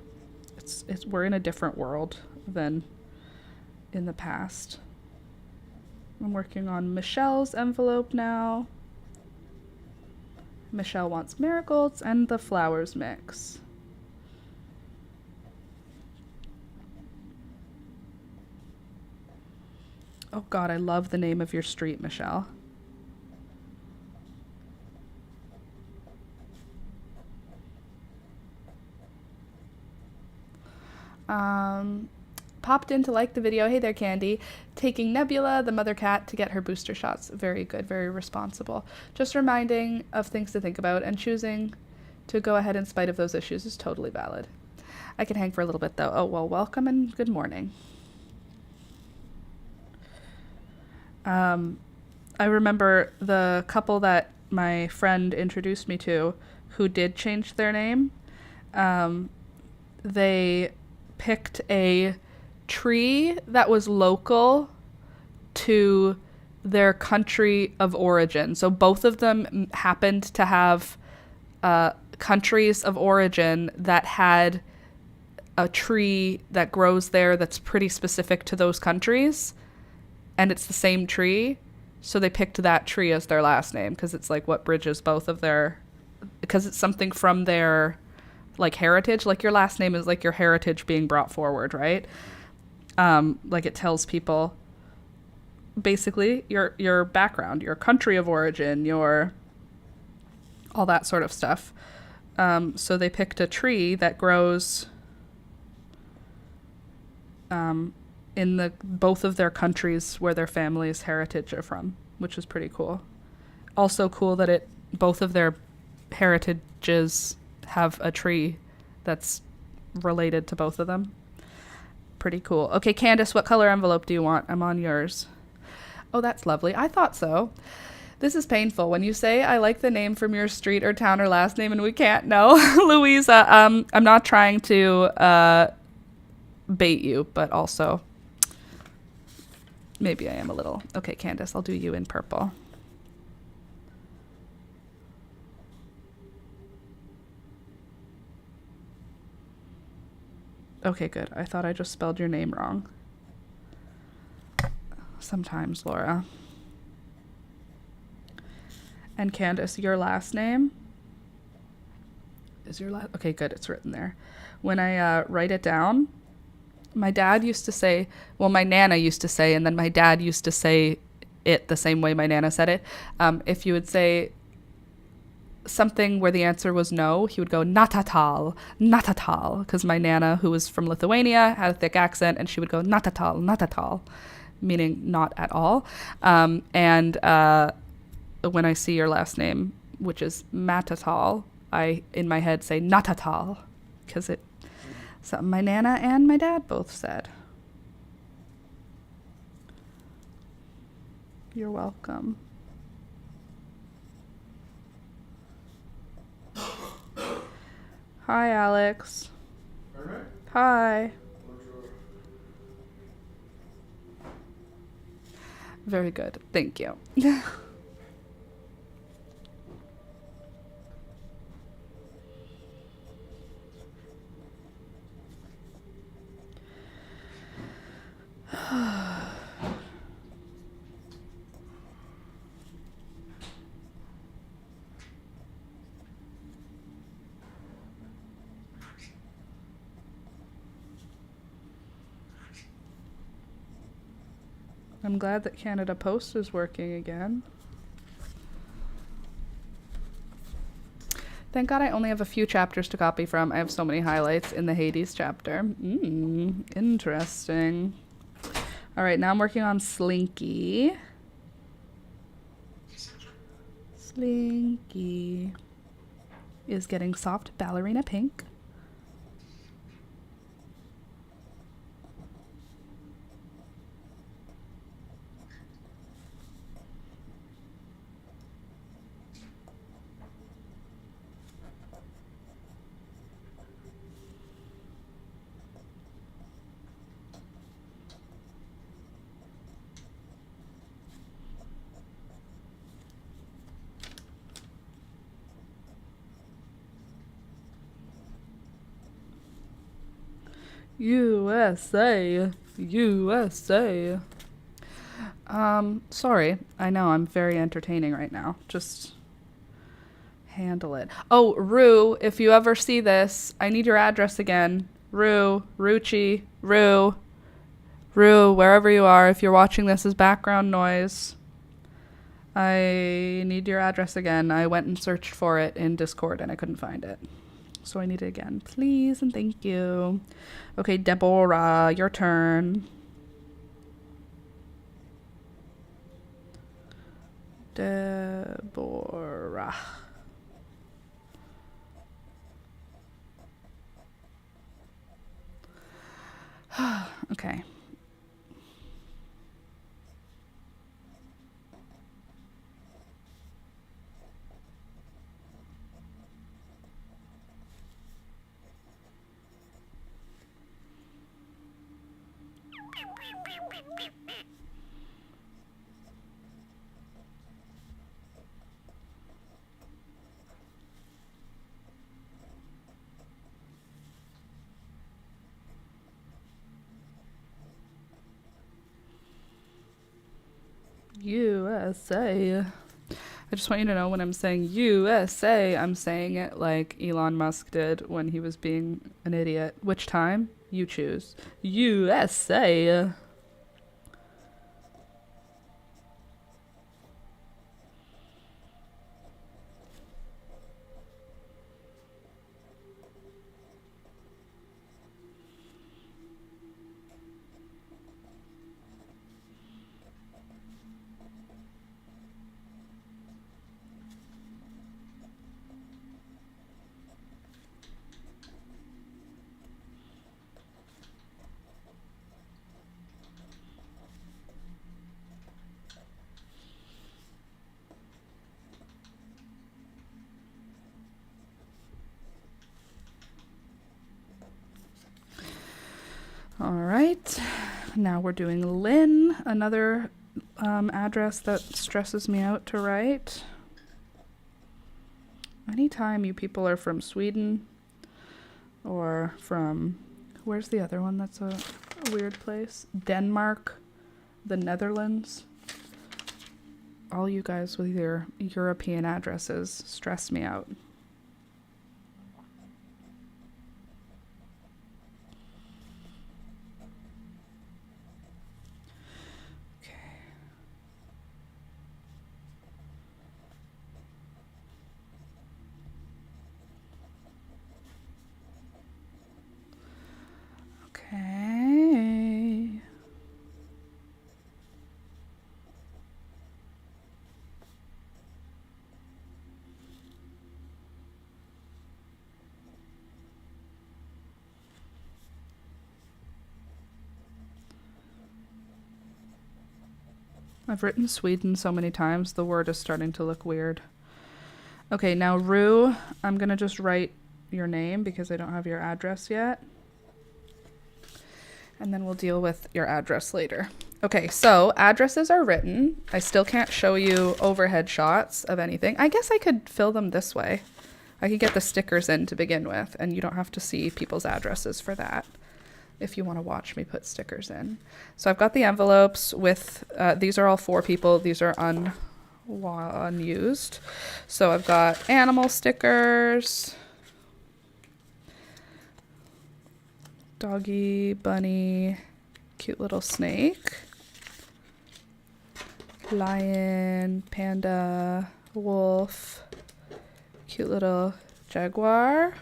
We're in a different world than in the past. I'm working on Michelle's envelope now. Michelle wants marigolds and the flowers mix. Oh God, I love the name of your street, Michelle. Popped in to like the video. Hey there, Candy. Taking Nebula, the mother cat, to get her booster shots. Very good, very responsible. Just reminding of things to think about, and choosing to go ahead in spite of those issues is totally valid. I can hang for a little bit, though. Oh, well, welcome and good morning. I remember the couple that my friend introduced me to who did change their name. They picked a tree that was local to their country of origin. So both of them happened to have countries of origin that had a tree that grows there that's pretty specific to those countries, and it's the same tree. So they picked that tree as their last name because it's like what bridges both of their, because it's something from their like heritage. Like your last name is like your heritage being brought forward, right? Like it tells people basically your background, your country of origin, your all that sort of stuff. So they picked a tree that grows in the both of their countries where their family's heritage are from, which is pretty cool. Also cool that both of their heritages have a tree that's related to both of them. Pretty cool. Okay, Candace, what color envelope do you want? I'm on yours. Oh, that's lovely. I thought so. This is painful. When you say I like the name from your street or town or last name and we can't know. Louisa, I'm not trying to bait you, but also maybe I am a little. Okay, Candace, I'll do you in purple. Okay, good. I thought I just spelled your name wrong. Sometimes, Laura. And Candace, your last name? Is your last... Okay, good. It's written there. When I write it down, my dad used to say... Well, my Nana used to say, and then my dad used to say it the same way my Nana said it. If you would say something where the answer was no, he would go not at all, because my Nana, who was from Lithuania, had a thick accent, and she would go not at all, meaning not at all. And when I see your last name, which is Matatal, I in my head say not at all, because it's something my Nana and my dad both said. You're welcome. Hi, Alex. Hi. Very good. Thank you. I'm glad that Canada Post is working again. Thank God I only have a few chapters to copy from. I have so many highlights in the Hades chapter. Interesting. All right, now I'm working on Slinky. Slinky is getting soft ballerina pink. USA. USA. Sorry. I know I'm very entertaining right now. Just handle it. Oh, Rue, if you ever see this, I need your address again. Rue, Ruchi, Rue, wherever you are, if you're watching this as background noise, I need your address again. I went and searched for it in Discord and I couldn't find it. So I need it again. Please and thank you. Okay, Deborah, your turn. Deborah. Okay. USA. I just want you to know when I'm saying USA, I'm saying it like Elon Musk did when he was being an idiot. Which time? You choose. USA. All right, now we're doing Lynn, another address that stresses me out to write. Anytime you people are from Sweden or from, where's the other one that's a weird place? Denmark, the Netherlands. All you guys with your European addresses stress me out. Okay. I've written Sweden so many times, the word is starting to look weird. Okay, now Rue, I'm gonna just write your name because I don't have your address yet. And then we'll deal with your address later. Okay, so addresses are written. I still can't show you overhead shots of anything. I guess I could fill them this way. I could get the stickers in to begin with, and you don't have to see people's addresses for that if you want to watch me put stickers in. So I've got the envelopes with, these are all 4 people. These are unused. So I've got animal stickers, doggy, bunny, cute little snake. lion, panda, wolf, cute little jaguar.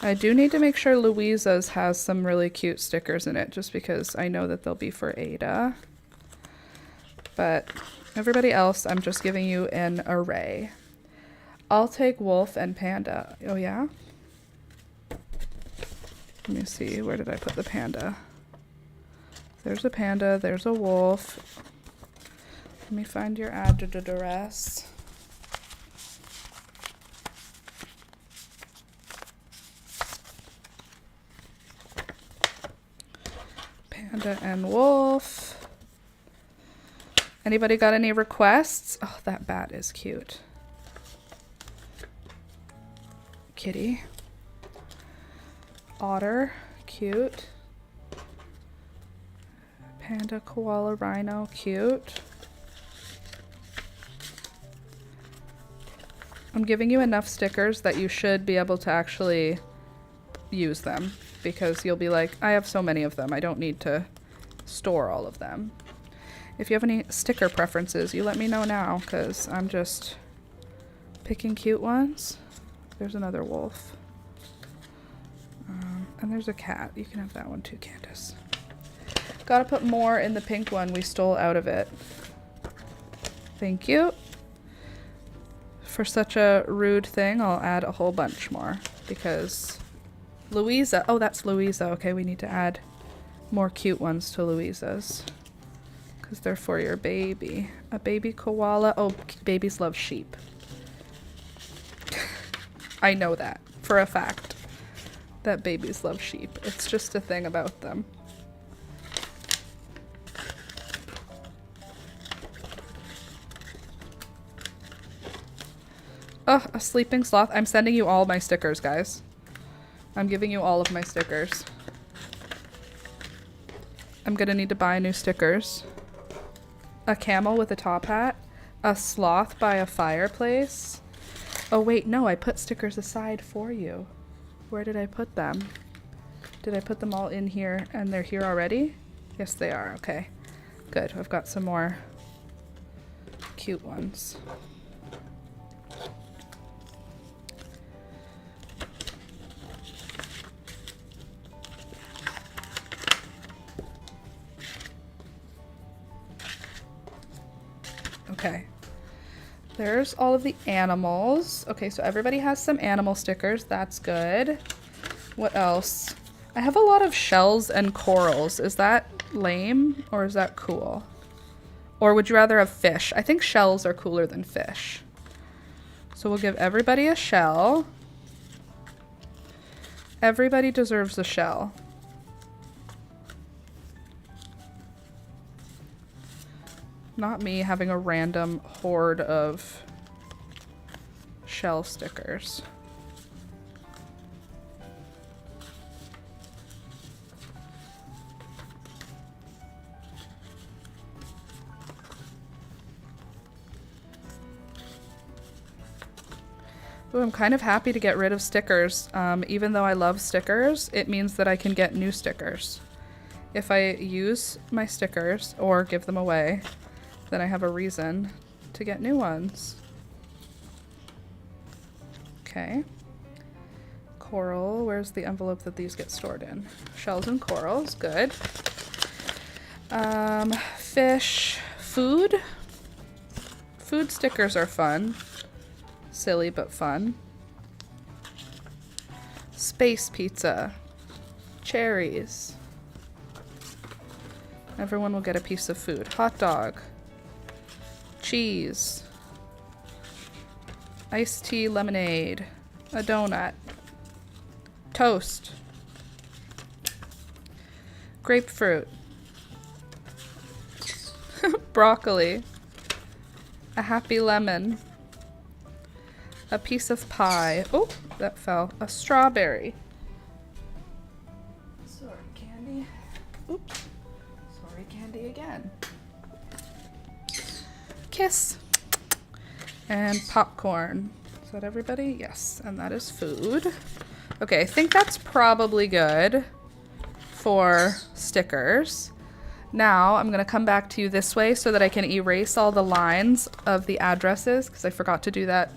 I do need to make sure Louisa's has some really cute stickers in it, just because I know that they'll be for Ada. But everybody else, I'm just giving you an array. I'll take wolf and panda. Oh yeah? Let me see, where did I put the panda? There's a panda, there's a wolf. Let me find your address. Panda and wolf. Anybody got any requests? Oh, that bat is cute. Kitty. Otter, cute. Panda, koala, rhino, cute. I'm giving you enough stickers that you should be able to actually use them, because you'll be like, I have so many of them, I don't need to store all of them. If you have any sticker preferences, you let me know now, because I'm just picking cute ones. There's another wolf. And there's a cat. You can have that one too, Candace. Gotta put more in the pink one we stole out of it. Thank you. For such a rude thing, I'll add a whole bunch more, because Louisa, oh, that's Louisa. Okay, we need to add more cute ones to Louisa's, because they're for your baby. A baby koala. Oh, babies love sheep. I know that for a fact, that babies love sheep. It's just a thing about them. Oh, a sleeping sloth. I'm sending you all my stickers, guys. I'm giving you all of my stickers. I'm gonna need to buy new stickers. A camel with a top hat. A sloth by a fireplace. Oh wait, no, I put stickers aside for you. Where did I put them? Did I put them all in here and they're here already? Yes, they are. Okay, good. I've got some more cute ones. Okay, there's all of the animals. Okay, so everybody has some animal stickers. That's good. What else? I have a lot of shells and corals. Is that lame or is that cool? Or would you rather have fish? I think shells are cooler than fish. So we'll give everybody a shell. Everybody deserves a shell. Not me having a random horde of shell stickers. Ooh, I'm kind of happy to get rid of stickers. Even though I love stickers, it means that I can get new stickers. If I use my stickers or give them away, then I have a reason to get new ones. Okay. Coral, where's the envelope that these get stored in? Shells and corals, good. Fish, food. Food stickers are fun. Silly but fun. Space pizza. Cherries. Everyone will get a piece of food. Hot dog. Cheese. Iced tea, lemonade. A donut. Toast. Grapefruit. Broccoli. A happy lemon. A piece of pie. Oh, that fell. A strawberry. Sorry, Candy. Oops. Sorry, Candy again. Kiss. And popcorn. Is that everybody? Yes, and that is food. Okay, I think that's probably good for stickers. Now I'm going to come back to you this way so that I can erase all the lines of the addresses, because I forgot to do that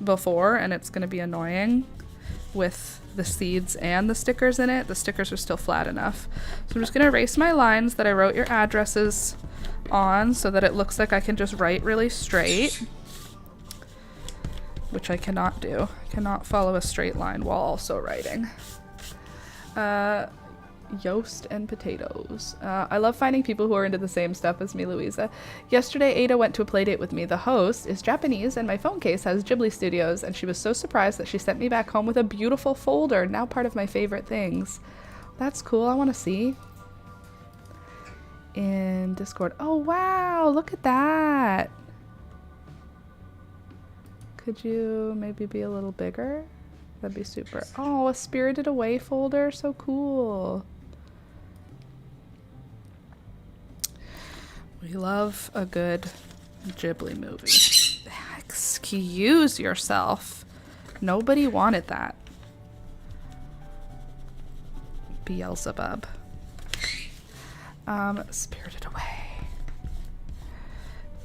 before and it's going to be annoying with the seeds and the stickers in it. The stickers are still flat enough. So I'm just going to erase my lines that I wrote your addresses on so that it looks like I can just write really straight, which I cannot do. I cannot follow a straight line while also writing. Yoast and potatoes. I love finding people who are into the same stuff as me, Louisa. Yesterday, Ada went to a playdate with me. The host is Japanese, and my phone case has Ghibli Studios, and she was so surprised that she sent me back home with a beautiful folder, now part of my favorite things. That's cool. I want to see. In Discord. Oh, wow. Look at that. Could you maybe be a little bigger? That'd be super. Oh, a Spirited Away folder. So cool. We love a good Ghibli movie. Excuse yourself. Nobody wanted that. Beelzebub. Spirited Away.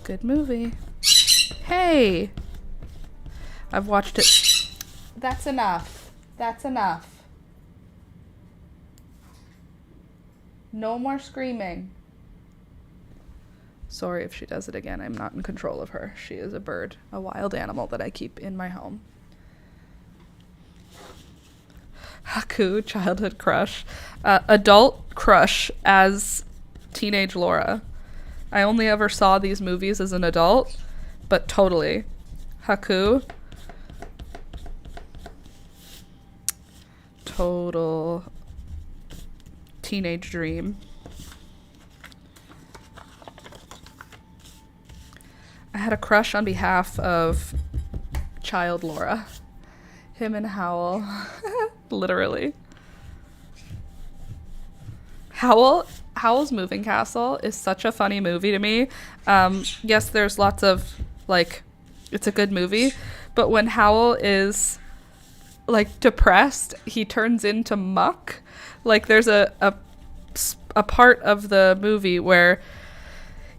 Good movie. Hey! I've watched it. That's enough. That's enough. No more screaming. Sorry if she does it again. I'm not in control of her. She is a bird, a wild animal that I keep in my home. Haku, childhood crush. Adult crush as teenage Laura. I only ever saw these movies as an adult, but totally. Haku. Total teenage dream. I had a crush on behalf of child Laura. Him and Howl. Literally. Howl's Moving Castle is such a funny movie to me. Yes, there's lots of, like, it's a good movie, but when Howl is, like, depressed, he turns into muck. Like, there's a part of the movie where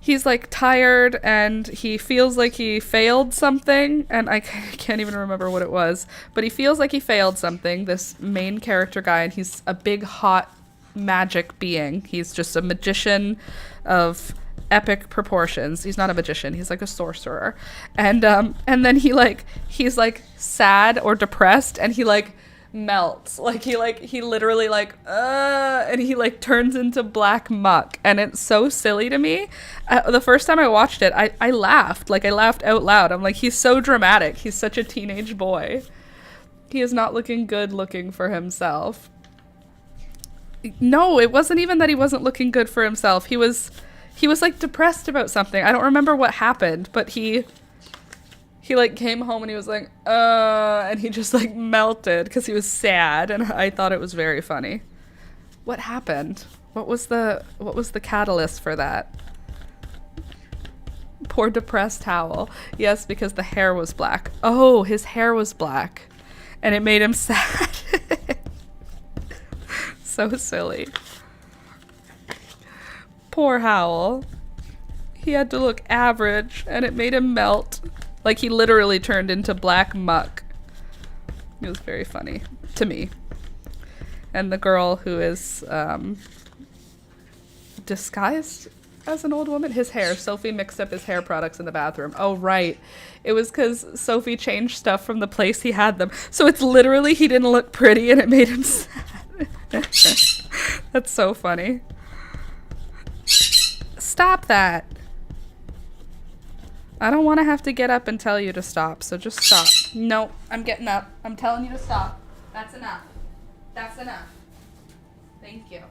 he's, like, tired and he feels like he failed something, and I can't even remember what it was, but he feels like he failed something, this main character guy, and he's a big, hot, magic being. He's just a magician of epic proportions. He's not a magician, he's like a sorcerer. And then he's like sad or depressed, and he like melts. Like he literally and he like turns into black muck, and it's so silly to me. The first time I watched it, I laughed. Like, I laughed out loud. I'm like, he's so dramatic. He's such a teenage boy. He is not looking good looking for himself. No, it wasn't even that he wasn't looking good for himself. He was like depressed about something. I don't remember what happened, but he like came home and he was like, and he just like melted because he was sad, and I thought it was very funny. What happened? What was the catalyst for that? Poor depressed Howl. Yes, because the hair was black. Oh, his hair was black, and it made him sad. So silly. Poor Howl. He had to look average, and it made him melt. Like, he literally turned into black muck. It was very funny to me. And the girl who is disguised as an old woman, his hair. Sophie mixed up his hair products in the bathroom. Oh, right. It was because Sophie changed stuff from the place he had them. So it's literally he didn't look pretty, and it made him sad. That's so funny. Stop that. I don't want to have to get up and tell you to stop, so just stop. No, I'm getting up. I'm telling you to stop. That's enough. That's enough. Thank you.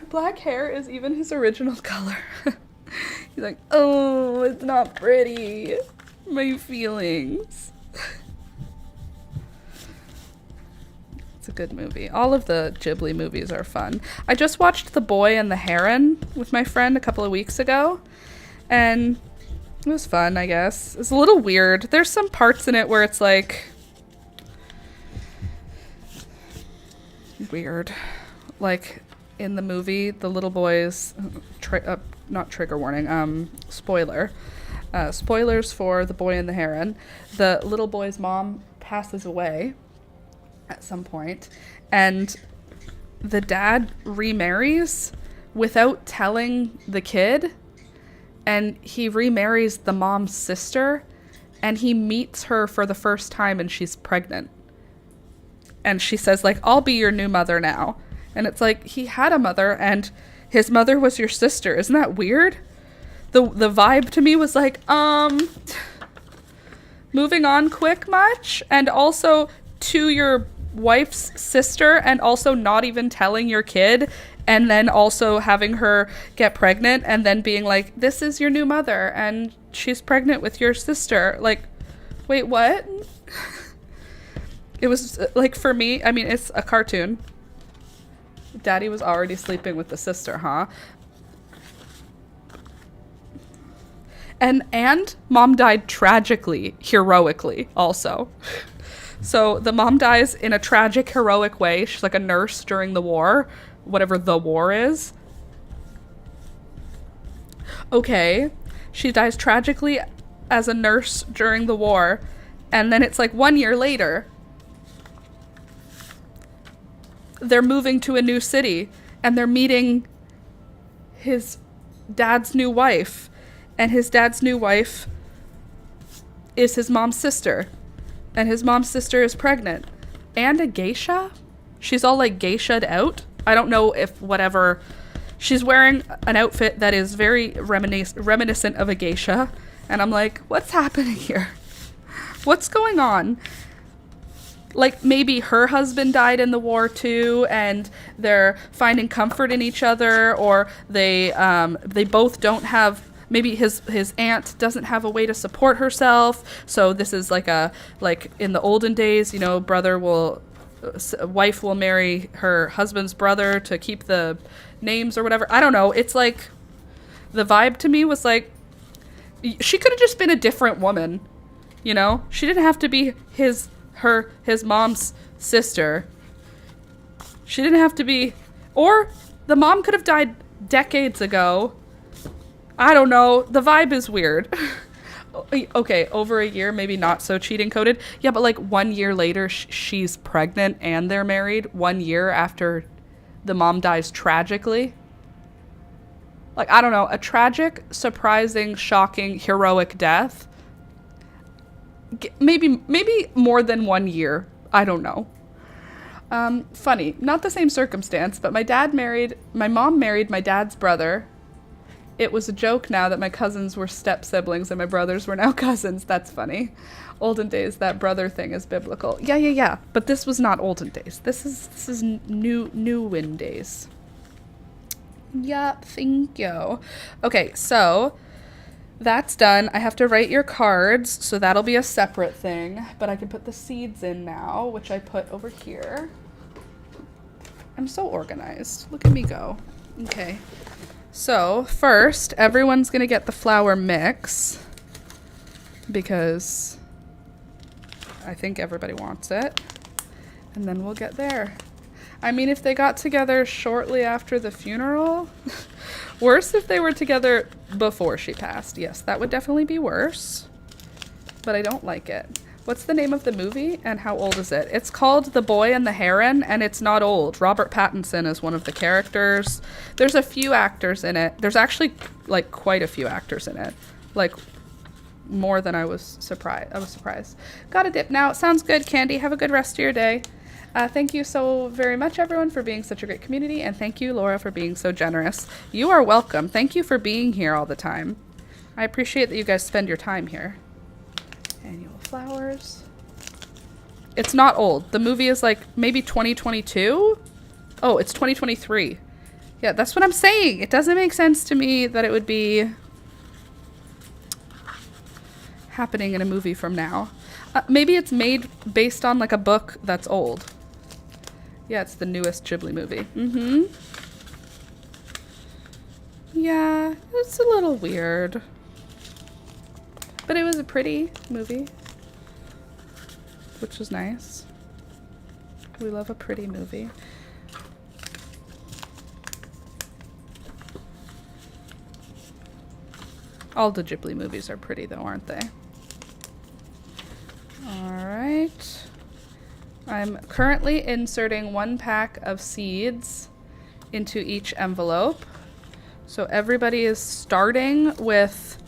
Black hair is even his original color. He's like, oh, it's not pretty. My feelings. It's a good movie. All of the Ghibli movies are fun. I just watched The Boy and the Heron with my friend a couple of weeks ago, and it was fun, I guess. It's a little weird. There's some parts in it where it's like weird. Like, in the movie, the little boys, not trigger warning, spoiler. Spoilers for The Boy and the Heron. The little boy's mom passes away at some point, and the dad remarries without telling the kid, and he remarries the mom's sister, and he meets her for the first time, and she's pregnant. And she says, like, I'll be your new mother now. And it's like, he had a mother, and his mother was your sister. Isn't that weird? The vibe to me was like, moving on quick much? And also to your wife's sister, and also not even telling your kid, and then also having her get pregnant, and then being like, this is your new mother, and she's pregnant with your sister. Like, wait, what? It was, like, for me, I mean, it's a cartoon. Daddy was already sleeping with the sister, huh? And mom died tragically, heroically, also. So the mom dies in a tragic, heroic way. She's like a nurse during the war, whatever the war is. Okay. She dies tragically as a nurse during the war. And then it's like 1 year later, they're moving to a new city, and they're meeting his dad's new wife. And his dad's new wife is his mom's sister. And his mom's sister is pregnant. And a geisha? She's all like geisha'd out. I don't know if whatever. She's wearing an outfit that is very reminiscent of a geisha. And I'm like, what's happening here? What's going on? Like, maybe her husband died in the war too, and they're finding comfort in each other, or they both don't have. Maybe his aunt doesn't have a way to support herself, so this is like in the olden days, you know, wife will marry her husband's brother to keep the names or whatever. I don't know. It's like, the vibe to me was like, she could have just been a different woman, you know? She didn't have to be his mom's sister. She didn't have to be, or the mom could have died decades ago. I don't know. The vibe is weird. Okay, over a year, maybe not so cheating coded. Yeah, but like 1 year later, she's pregnant and they're married 1 year after the mom dies tragically. Like, I don't know. A tragic, surprising, shocking, heroic death. Maybe more than 1 year. I don't know. Funny. Not the same circumstance, but my mom married my dad's brother. It was a joke now that my cousins were step siblings and my brothers were now cousins. That's funny. Olden days, that brother thing is biblical. Yeah. But this was not olden days. This is new days. Yeah, thank you. Okay, so that's done. I have to write your cards, so that'll be a separate thing. But I can put the seeds in now, which I put over here. I'm so organized. Look at me go. Okay. So first, everyone's going to get the flour mix because I think everybody wants it. And then we'll get there. I mean, if they got together shortly after the funeral, worse if they were together before she passed. Yes, that would definitely be worse, but I don't like it. What's the name of the movie and how old is it? It's called The Boy and the Heron, and it's not old. Robert Pattinson is one of the characters. There's a few actors in it. There's actually like quite a few actors in it. Like more than I was surprised. Gotta dip now. Sounds good, Candy. Have a good rest of your day. Thank you so very much, everyone, for being such a great community, and thank you, Laura, for being so generous. You are welcome. Thank you for being here all the time. I appreciate that you guys spend your time here. Annual flowers. It's not old. The movie is like maybe 2022. Oh, it's 2023. Yeah, that's what I'm saying. It doesn't make sense to me that it would be happening in a movie from now. Maybe it's made based on like a book that's old. Yeah, it's the newest Ghibli movie. Yeah, it's a little weird. But it was a pretty movie, which was nice. We love a pretty movie. All the Ghibli movies are pretty though, aren't they? All right. I'm currently inserting 1 pack of seeds into each envelope. So everybody is starting with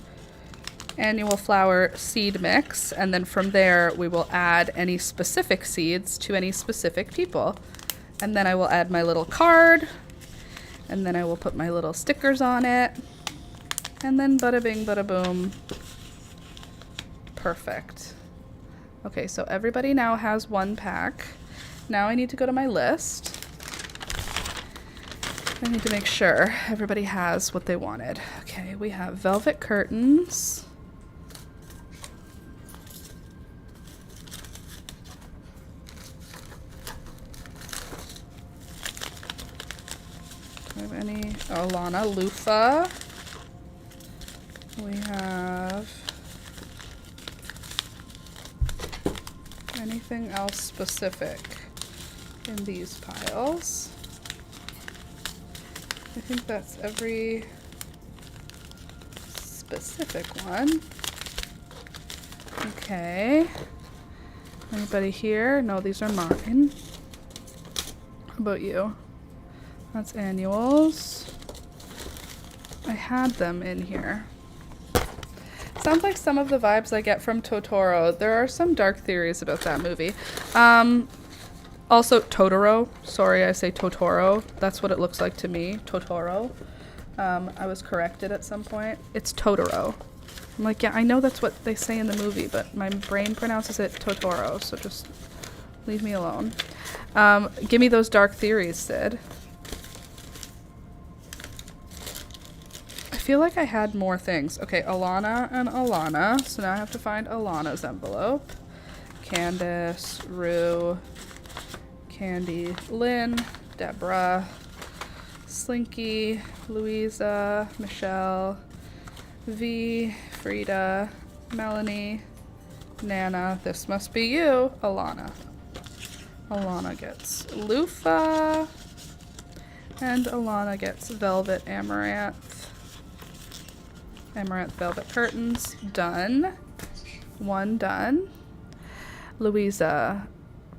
annual flower seed mix, and then from there we will add any specific seeds to any specific people. And then I will add my little card, and then I will put my little stickers on it, and then bada bing, bada boom. Perfect. Okay, so everybody now has 1 pack. Now I need to go to my list. I need to make sure everybody has what they wanted. Okay, we have velvet curtains. Do we have any? Oh, Lana, loofah. We have anything else specific in these piles? I think that's every specific one. Okay. Anybody here? No, these are mine. How about you? That's annuals. I had them in here. Sounds like some of the vibes I get from Totoro. There are some dark theories about that movie. Also, Totoro. Sorry, I say Totoro. That's what it looks like to me. Totoro. I was corrected at some point. It's Totoro. I'm like, yeah, I know that's what they say in the movie, but my brain pronounces it Totoro, so just leave me alone. Give me those dark theories, Sid. I feel like I had more things. Okay, Alana and Alana. So now I have to find Alana's envelope. Candace, Rue, Candy, Lynn, Deborah, Slinky, Louisa, Michelle, V, Frida, Melanie, Nana. This must be you, Alana. Alana gets loofah, and Alana gets velvet amaranth. Amaranth velvet curtains. Done. 1 done. Louisa,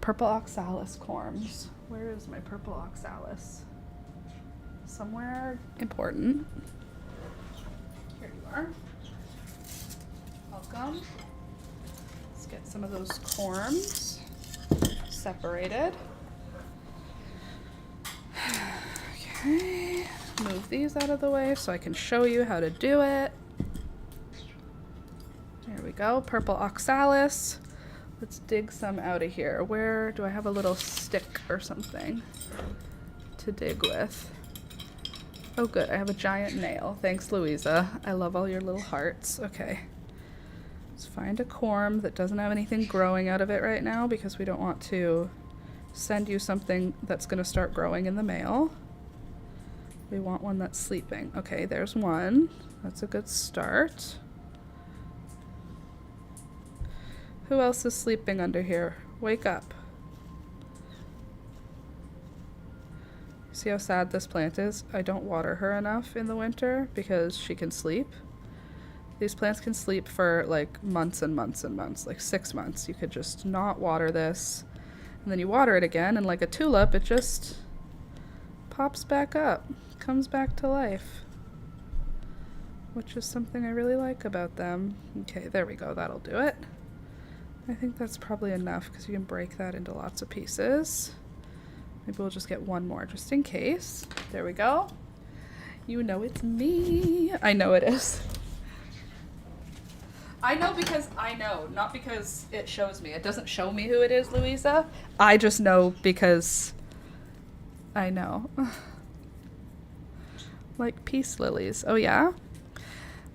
purple oxalis corms. Where is my purple oxalis? Somewhere important. Here you are. Welcome. Let's get some of those corms separated. Okay. Move these out of the way so I can show you how to do it. There we go. Purple oxalis. Let's dig some out of here. Where do I have a little stick or something to dig with? Oh good, I have a giant nail. Thanks, Louisa. I love all your little hearts. Okay. Let's find a corm that doesn't have anything growing out of it right now because we don't want to send you something that's going to start growing in the mail. We want one that's sleeping. Okay, there's one. That's a good start. Who else is sleeping under here? Wake up. See how sad this plant is? I don't water her enough in the winter because she can sleep. These plants can sleep for like months and months and months, like 6 months. You could just not water this, and then you water it again, and like a tulip, it just pops back up, comes back to life, which is something I really like about them. Okay, there we go. That'll do it. I think that's probably enough because you can break that into lots of pieces. Maybe we'll just get one more just in case. There we go. You know it's me. I know it is. I know because I know, not because it shows me. It doesn't show me who it is, Louisa. I just know because I know. Like peace lilies. Oh yeah?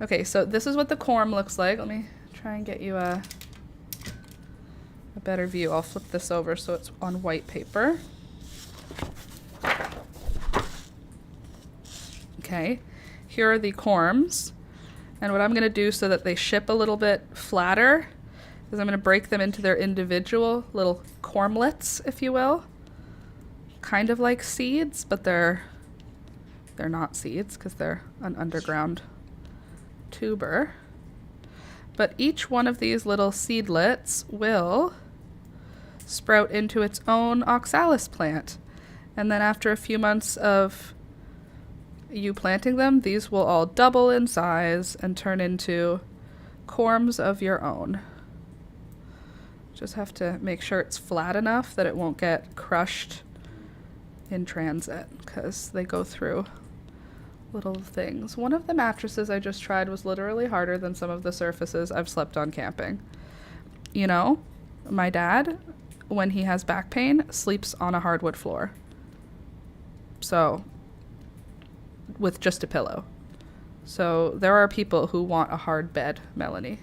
Okay, so this is what the corm looks like. Let me try and get you a better view. I'll flip this over so it's on white paper. Okay, here are the corms. And what I'm going to do so that they ship a little bit flatter is I'm going to break them into their individual little cormlets, if you will. Kind of like seeds, but they're not seeds because they're an underground tuber. But each one of these little seedlets will sprout into its own oxalis plant. And then after a few months of you planting them, these will all double in size and turn into corms of your own. Just have to make sure it's flat enough that it won't get crushed in transit, because they go through little things. One of the mattresses I just tried was literally harder than some of the surfaces I've slept on camping. You know, my dad, when he has back pain, sleeps on a hardwood floor. So, with just a pillow. So there are people who want a hard bed, Melanie.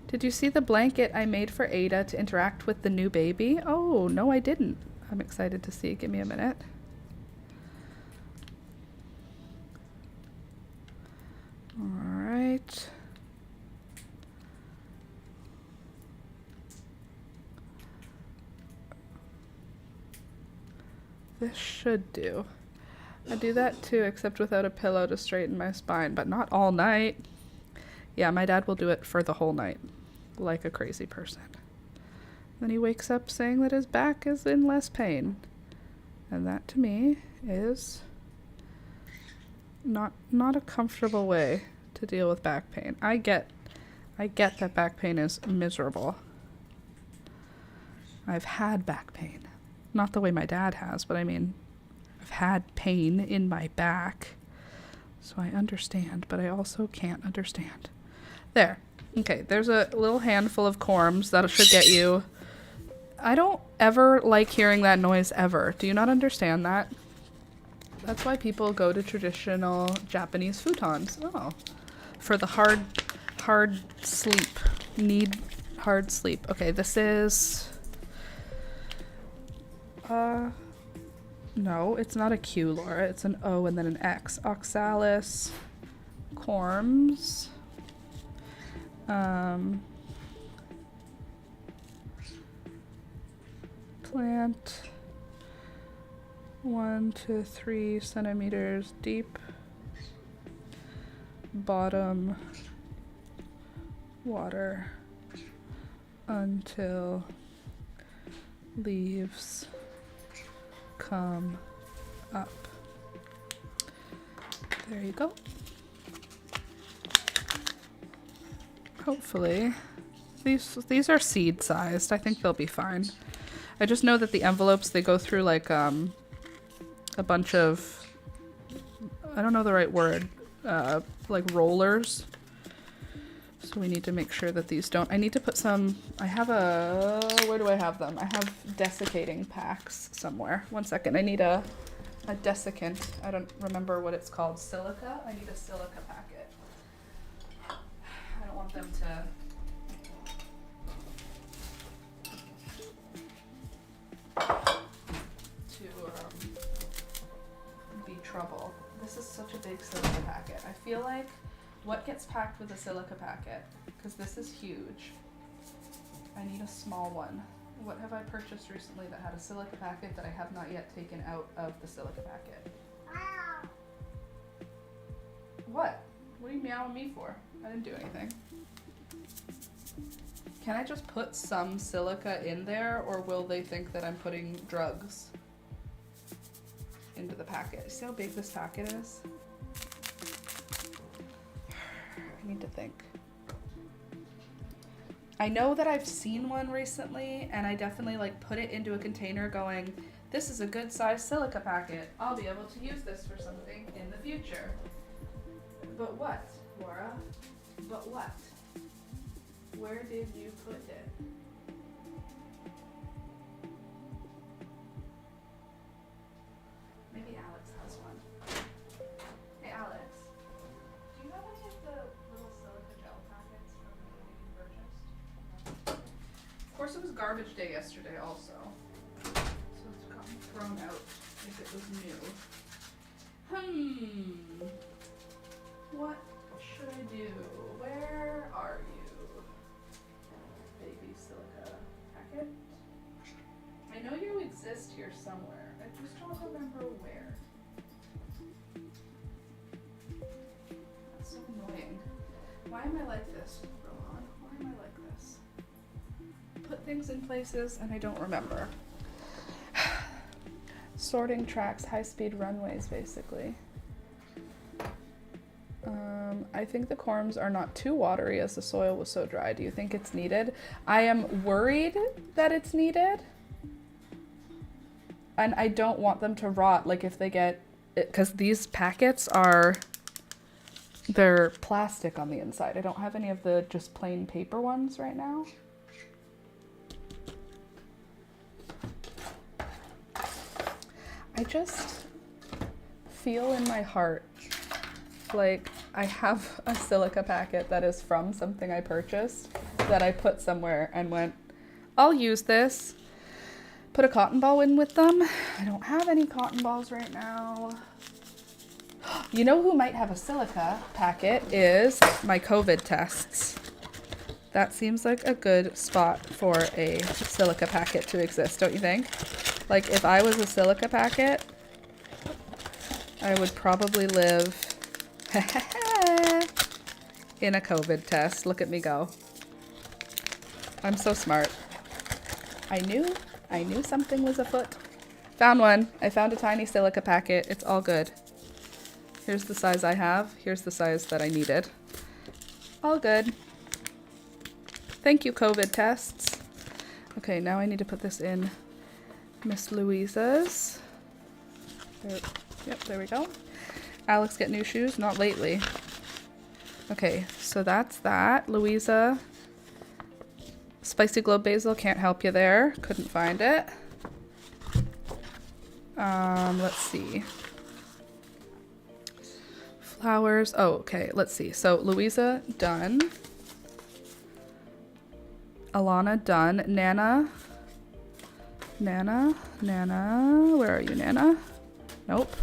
Did you see the blanket I made for Ada to interact with the new baby? Oh, no, I didn't. I'm excited to see. Give me a minute. All right. This should do. I do that too, except without a pillow to straighten my spine, but not all night. Yeah, my dad will do it for the whole night, like a crazy person. Then he wakes up saying that his back is in less pain. And that to me is not a comfortable way to deal with back pain. I get that back pain is miserable. I've had back pain. Not the way my dad has, but I mean, I've had pain in my back. So I understand, but I also can't understand. There. Okay, there's a little handful of corms that should get you. I don't ever like hearing that noise ever. Do you not understand that? That's why people go to traditional Japanese futons. Oh. For the hard sleep. Need hard sleep. Okay, this is... No, it's not a Q, Laura. It's an O and then an X. Oxalis corms. Plant 1 to 3 centimeters deep. Bottom water until leaves come up. There you go. Hopefully. These are seed sized. I think they'll be fine. I just know that the envelopes, they go through like a bunch of, I don't know the right word, like rollers. So we need to make sure that these don't. I need to put some, where do I have them? I have desiccating packs somewhere. One second, I need a desiccant. I don't remember what it's called. Silica? I need a silica packet. I don't want them to be trouble. This is such a big silica packet. I feel like what gets packed with a silica packet? Because this is huge. I need a small one. What have I purchased recently that had a silica packet that I have not yet taken out of the silica packet? What? What are you meowing at me for? I didn't do anything. Can I just put some silica in there, or will they think that I'm putting drugs into the packet? See how big this packet is? I need to think. I know that I've seen one recently, and I definitely like put it into a container going, this is a good size silica packet. I'll be able to use this for something in the future. But what, Laura? But what? Where did you put it? Maybe Alex has one. Hey Alex, do you have any of the little silica gel packets from the you purchased? Of course it was garbage day yesterday also. So it's gotten thrown out if it was new. What should I do? Where are you? Baby silica packet. I know you exist here somewhere. I just don't remember where. That's so annoying. Why am I like this, Rohan? Why am I like this? Put things in places and I don't remember. Sorting tracks, high-speed runways, basically. I think the corms are not too watery as the soil was so dry. Do you think it's needed? I am worried that it's needed. And I don't want them to rot, like if they get, because these packets they're plastic on the inside. I don't have any of the just plain paper ones right now. I just feel in my heart like I have a silica packet that is from something I purchased that I put somewhere and went, I'll use this. Put a cotton ball in with them. I don't have any cotton balls right now. You know who might have a silica packet is my COVID tests. That seems like a good spot for a silica packet to exist, don't you think? Like if I was a silica packet, I would probably live in a COVID test. Look at me go. I'm so smart. I knew something was afoot. Found one. I found a tiny silica packet. It's all good. Here's the size I have. Here's the size that I needed. All good. Thank you, COVID tests. Okay, now I need to put this in Miss Louisa's. Yep, there we go. Alex get new shoes? Not lately. Okay, so that's that. Louisa. Spicy globe basil, can't help you there. Couldn't find it. Let's see. Flowers. Oh, okay, let's see. So Louisa, done. Alana, done. Nana. Where are you, Nana? Nope.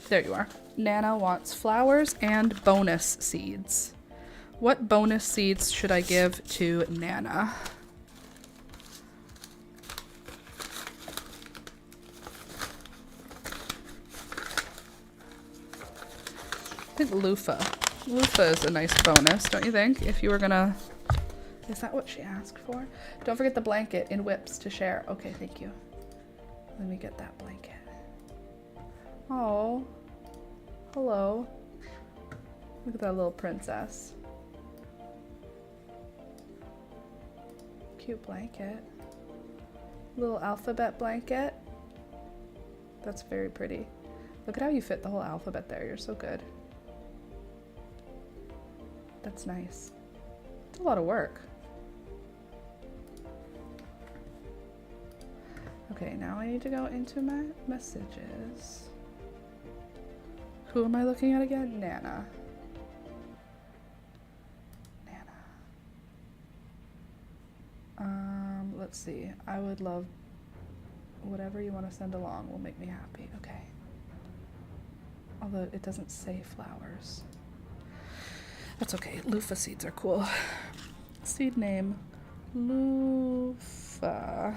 There you are. Nana wants flowers and bonus seeds. What bonus seeds should I give to Nana? I think loofah. Loofah is a nice bonus, don't you think? If you were gonna... Is that what she asked for? Don't forget the blanket in whips to share. Okay, thank you. Let me get that blanket. Oh, hello. Look at that little princess. Cute blanket. Little alphabet blanket. That's very pretty. Look at how you fit the whole alphabet there. You're so good. That's nice. It's a lot of work. Okay, now I need to go into my messages. Who am I looking at again? Nana. Let's see. I would love whatever you want to send along will make me happy. Okay. Although it doesn't say flowers. That's okay. Loofah seeds are cool. Seed name. Loofah.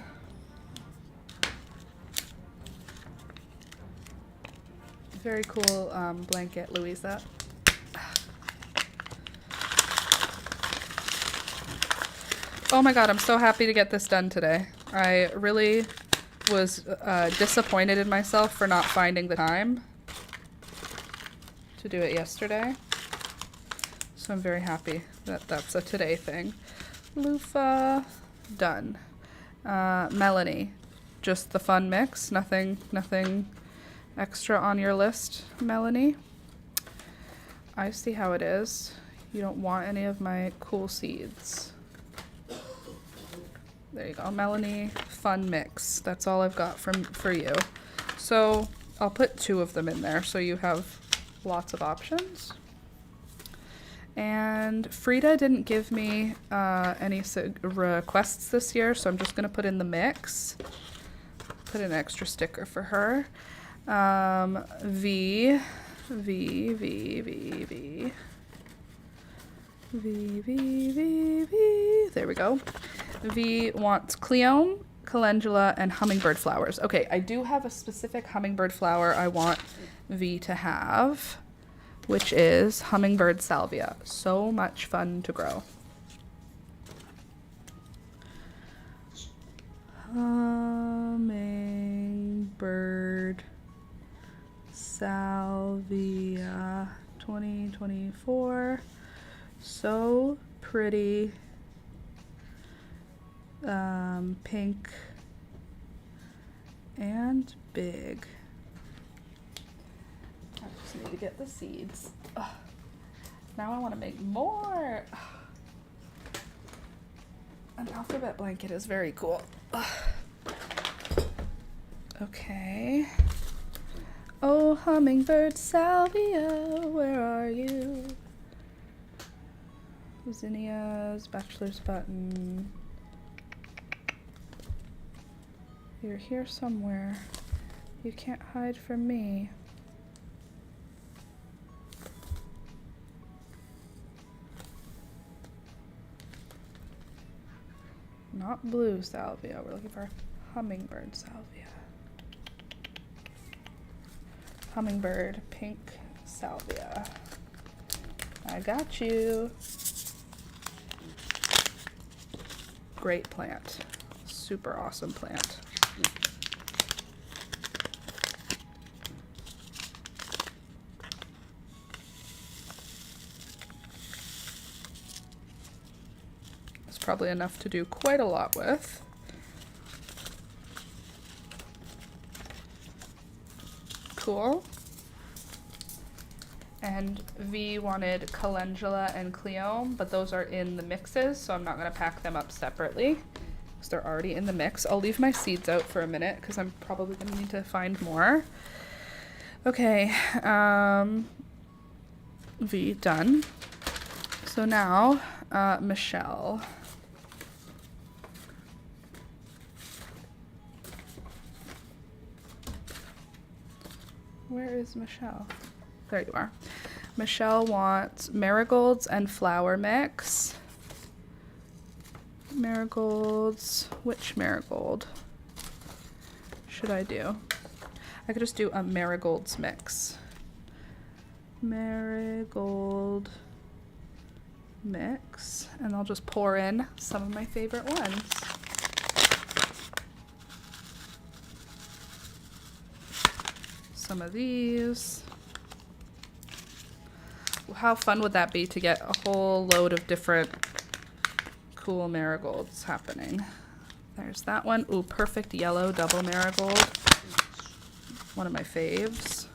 Very cool blanket, Louisa. Oh my god, I'm so happy to get this done today. I really was disappointed in myself for not finding the time to do it yesterday. So I'm very happy that that's a today thing. Loofah, done. Melanie, just the fun mix. Nothing extra on your list, Melanie. I see how it is. You don't want any of my cool seeds. There you go, Melanie, fun mix. That's all I've got for you. So I'll put 2 of them in there so you have lots of options. And Frida didn't give me any requests this year, so I'm just gonna put in the mix. Put an extra sticker for her. V. There we go. V wants Cleone calendula, and hummingbird flowers. Okay, I do have a specific hummingbird flower I want V to have, which is hummingbird salvia. So much fun to grow. Hummingbird salvia 2024. So pretty. Pink and big. I just need to get the seeds. Ugh. Now I want to make more. Ugh. An alphabet blanket is very cool. Ugh. Okay. Oh, hummingbird salvia, where are you? Zinnias, bachelor's button. You're here somewhere. You can't hide from me. Not blue salvia. We're looking for hummingbird salvia. Hummingbird pink salvia. I got you. Great plant. Super awesome plant. It's probably enough to do quite a lot with. Cool. And V wanted calendula and cleome, but those are in the mixes, so I'm not going to pack them up separately because they're already in the mix. I'll leave my seeds out for a minute because I'm probably going to need to find more. Okay, V done. So now, Michelle. Where is Michelle? There you are. Michelle wants marigolds and flower mix. Marigolds. Which marigold should I do? I could just do a marigolds mix. Marigold mix. And I'll just pour in some of my favorite ones. Some of these. How fun would that be to get a whole load of different cool marigolds happening? There's that one. Ooh, perfect yellow double marigold. One of my faves.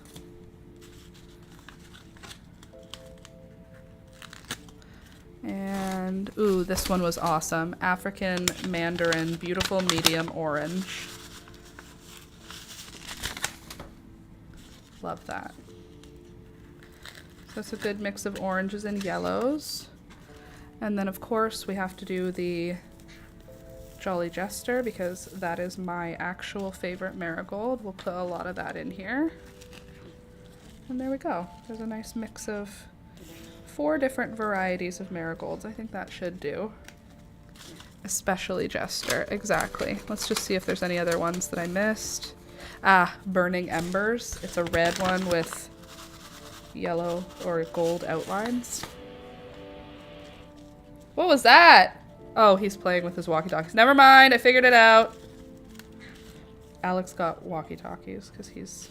And ooh, this one was awesome. African Mandarin, beautiful medium orange. Love that. So that's a good mix of oranges and yellows. And then of course we have to do the Jolly Jester because that is my actual favorite marigold. We'll put a lot of that in here. And there we go. There's a nice mix of 4 different varieties of marigolds. I think that should do. Especially Jester, exactly. Let's just see if there's any other ones that I missed. Ah, Burning Embers. It's a red one with yellow or gold outlines. What was that? Oh, he's playing with his walkie-talkies. Never mind, I figured it out. Alex got walkie-talkies because he's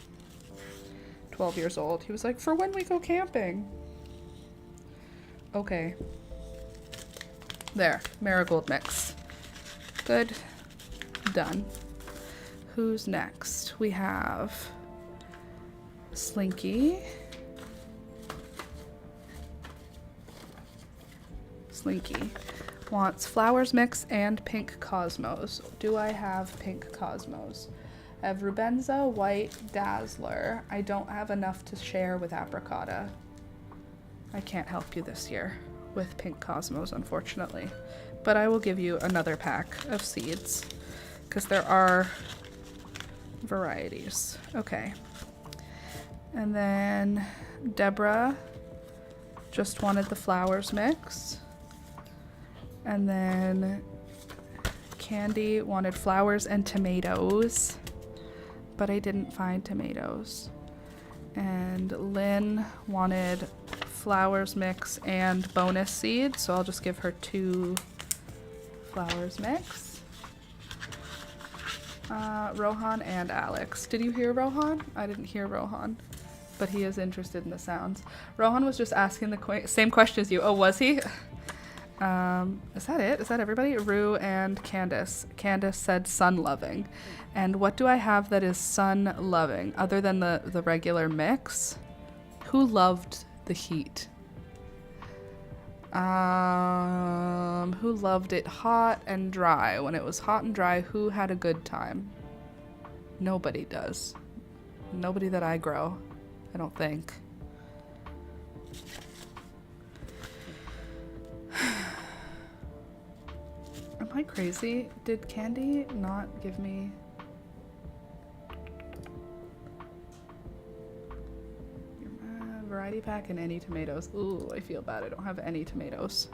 12 years old. He was like, for when we go camping. Okay. There, marigold mix. Good. Done. Who's next? We have Slinky. Slinky wants flowers mix and pink cosmos. Do I have pink cosmos? I have Rubenza, white, dazzler. I don't have enough to share with apricota. I can't help you this year with pink cosmos, unfortunately. But I will give you another pack of seeds because there are varieties. Okay. And then Deborah just wanted the flowers mix. And then Candy wanted flowers and tomatoes, but I didn't find tomatoes. And Lynn wanted flowers mix and bonus seeds, so I'll just give her 2 flowers mix. Rohan and Alex. Did you hear Rohan? I didn't hear Rohan, but he is interested in the sounds. Rohan was just asking the same question as you. Oh, was he? Is that it? Is that everybody? Rue and Candace. Candace said sun-loving. And what do I have that is sun-loving, other than the regular mix? Who loved the heat? Who loved it hot and dry? When it was hot and dry, who had a good time? Nobody does. Nobody that I grow, I don't think. Am I crazy? Did Candy not give me... variety pack and any tomatoes? Ooh, I feel bad. I don't have any tomatoes.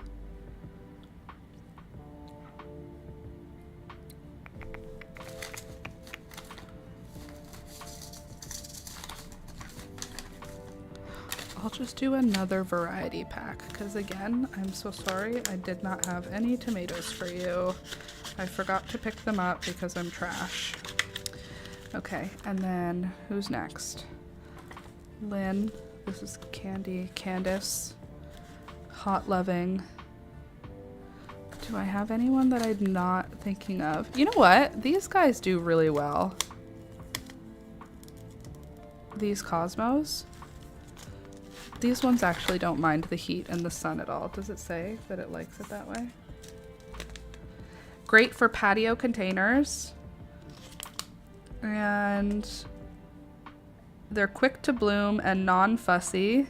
I'll just do another variety pack because again, I'm so sorry I did not have any tomatoes for you. I forgot to pick them up because I'm trash. Okay, and then who's next? Lynn. This is Candy. Candace. Hot loving. Do I have anyone that I'm not thinking of? You know what? These guys do really well. These Cosmos. These ones actually don't mind the heat and the sun at all. Does it say that it likes it that way? Great for patio containers. And they're quick to bloom and non-fussy.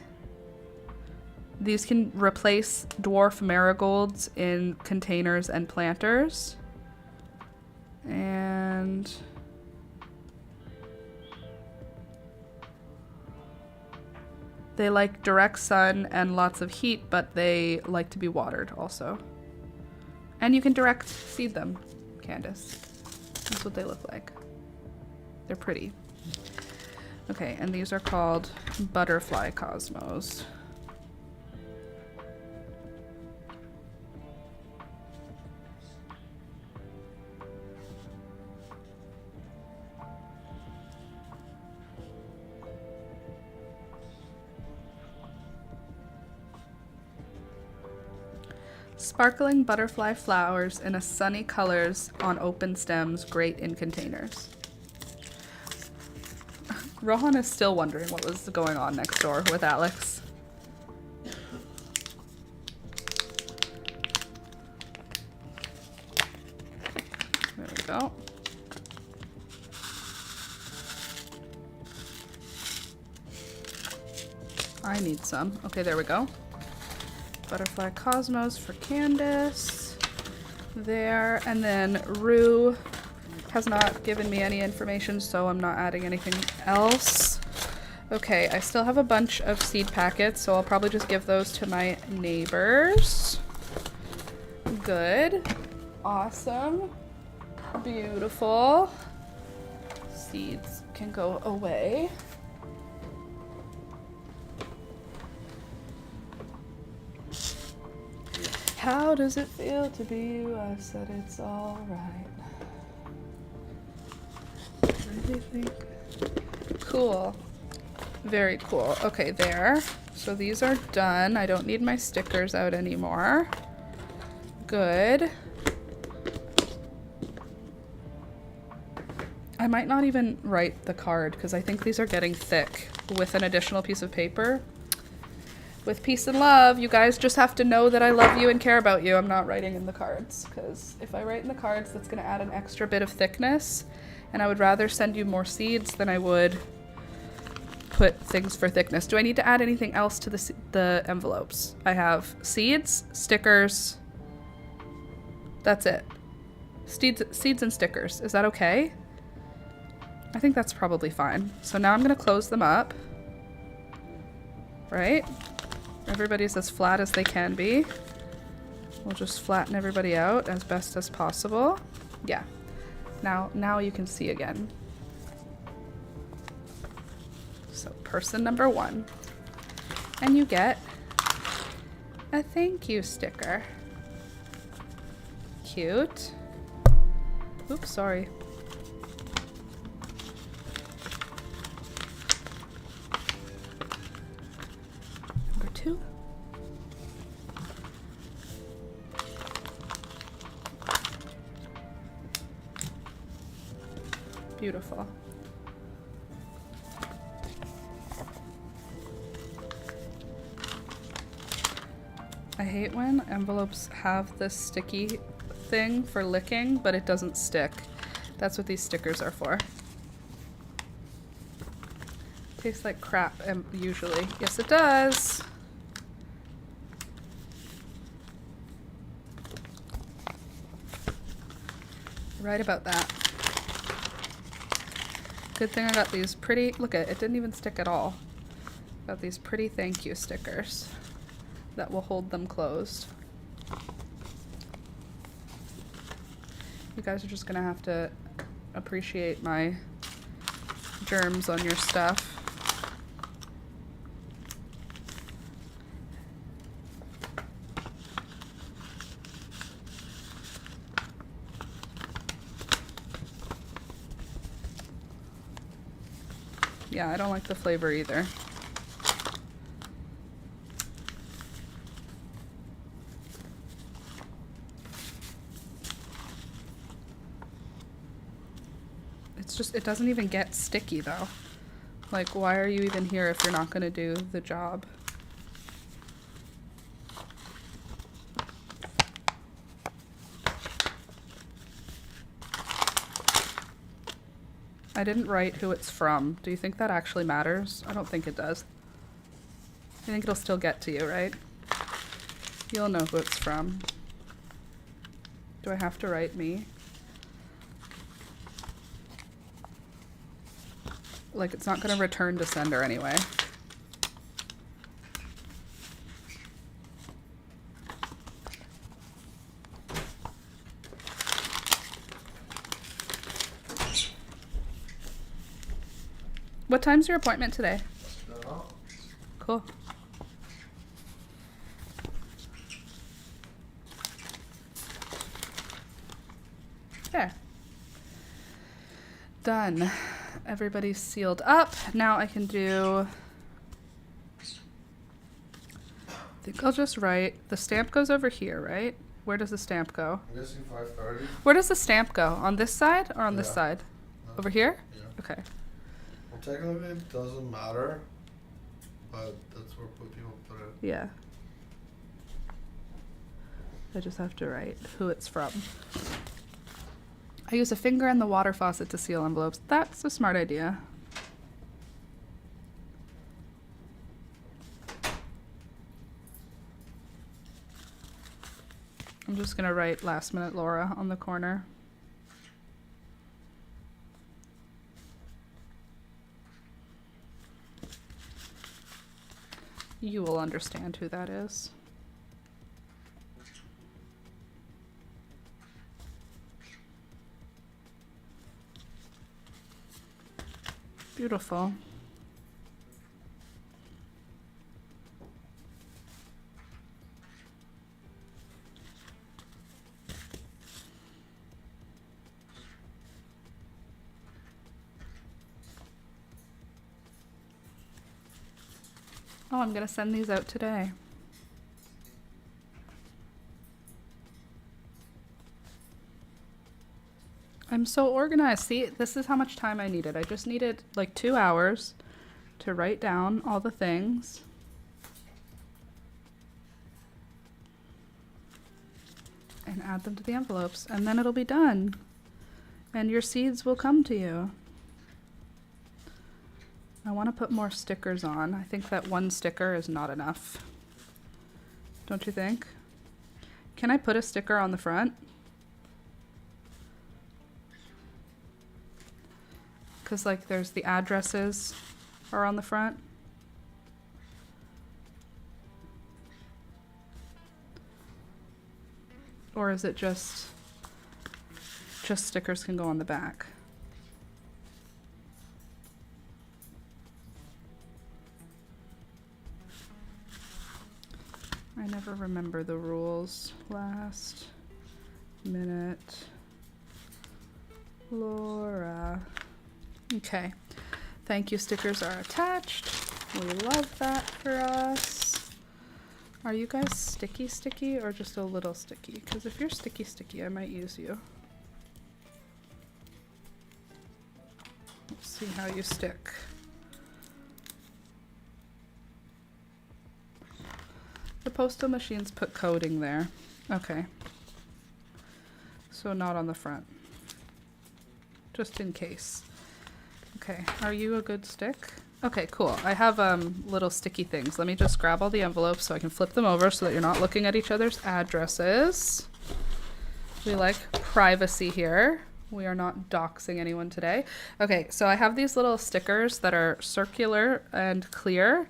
These can replace dwarf marigolds in containers and planters. And they like direct sun and lots of heat, but they like to be watered also. And you can direct seed them, Candace. That's what they look like. They're pretty. Okay, and these are called butterfly cosmos. Sparkling butterfly flowers in a sunny colors on open stems, great in containers. Rohan is still wondering what was going on next door with Alex. There we go. I need some. Okay, there we go. Butterfly Cosmos for Candace. There. And then Rue has not given me any information, so I'm not adding anything else. Okay, I still have a bunch of seed packets, so I'll probably just give those to my neighbors. Good. Awesome. Beautiful. Seeds can go away. How does it feel to be you? I said it's all right. What do you think? Cool. Very cool. Okay, there. So these are done. I don't need my stickers out anymore. Good. I might not even write the card because I think these are getting thick with an additional piece of paper. With peace and love, you guys just have to know that I love you and care about you. I'm not writing in the cards because if I write in the cards, that's going to add an extra bit of thickness. And I would rather send you more seeds than I would put things for thickness. Do I need to add anything else to the envelopes? I have seeds, stickers. That's it. Seeds and stickers. Is that okay? I think that's probably fine. So now I'm going to close them up. Right? Everybody's as flat as they can be. We'll just flatten everybody out as best as possible. Yeah. Now you can see again. So person number 1. And you get a thank you sticker. Cute. Oops, sorry. Number 2. Beautiful. I hate when envelopes have this sticky thing for licking, but it doesn't stick. That's what these stickers are for. Tastes like crap, usually. Yes, it does. Right about that. Good thing I got these pretty, look at it, it didn't even stick at all. Got these pretty thank you stickers that will hold them closed. You guys are just gonna have to appreciate my germs on your stuff. Yeah, I don't like the flavor either. It's just, it doesn't even get sticky though. Like, why are you even here if you're not gonna do the job? I didn't write who it's from. Do you think that actually matters? I don't think it does. I think it'll still get to you, right? You'll know who it's from. Do I have to write me? Like, it's not gonna return to sender anyway. What time's your appointment today? Cool. There. Done. Everybody's sealed up. Now I can do... I think I'll just write... The stamp goes over here, right? Where does the stamp go?
I'm guessing 5:30.
Where does the stamp go? On this side or on this side?
No.
Over here?
Yeah.
Okay.
Well, technically it doesn't matter, but that's where people put it.
Yeah. I just have to write who it's from. I use a finger and the water faucet to seal envelopes. That's a smart idea. I'm just gonna write last minute Laura on the corner. You will understand who that is. Beautiful. Oh, I'm gonna send these out today. I'm so organized. See, this is how much time I needed. I just needed like 2 hours to write down all the things. And add them to the envelopes. And then it'll be done. And your seeds will come to you. I want to put more stickers on. I think that one sticker is not enough. Don't you think? Can I put a sticker on the front? Because like there's the addresses are on the front. Or is it just just stickers can go on the back. I never remember the rules. Last minute. Laura. Okay. Thank you stickers are attached. We love that for us. Are you guys sticky or just a little sticky? Because if you're sticky, I might use you. Let's see how you stick. The postal machines put coding there. Okay. So not on the front. Just in case. Okay, are you a good stick? Okay, cool. I have little sticky things. Let me just grab all the envelopes so I can flip them over so that you're not looking at each other's addresses. We like privacy here. We are not doxing anyone today. Okay, so I have these little stickers that are circular and clear,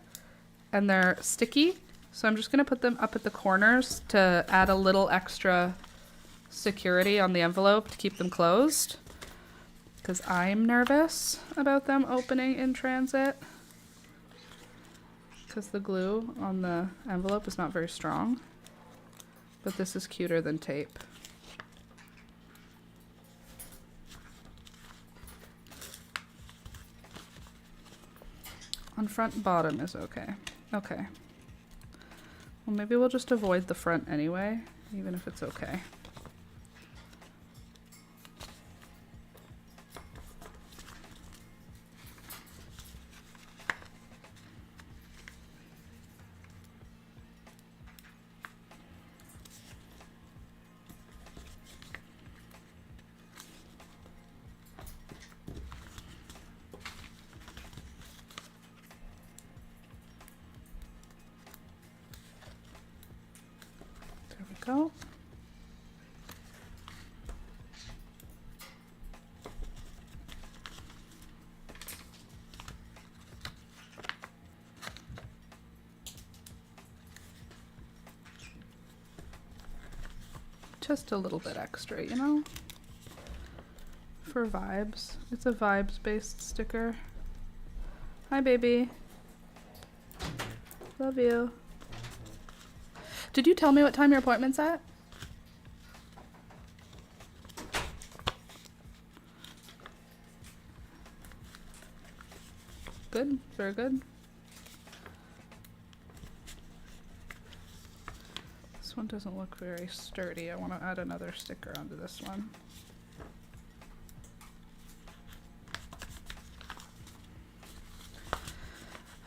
and they're sticky. So I'm just gonna put them up at the corners to add a little extra security on the envelope to keep them closed. Because I'm nervous about them opening in transit. Because the glue on the envelope is not very strong. But this is cuter than tape. On front and bottom is okay. Okay. Well, maybe we'll just avoid the front anyway, even if it's okay. Go. Just a little bit extra, you know? For vibes. It's a vibes-based sticker. Hi, baby. Love you. Did you tell me what time your appointment's at? Good, very good. This one doesn't look very sturdy. I want to add another sticker onto this one.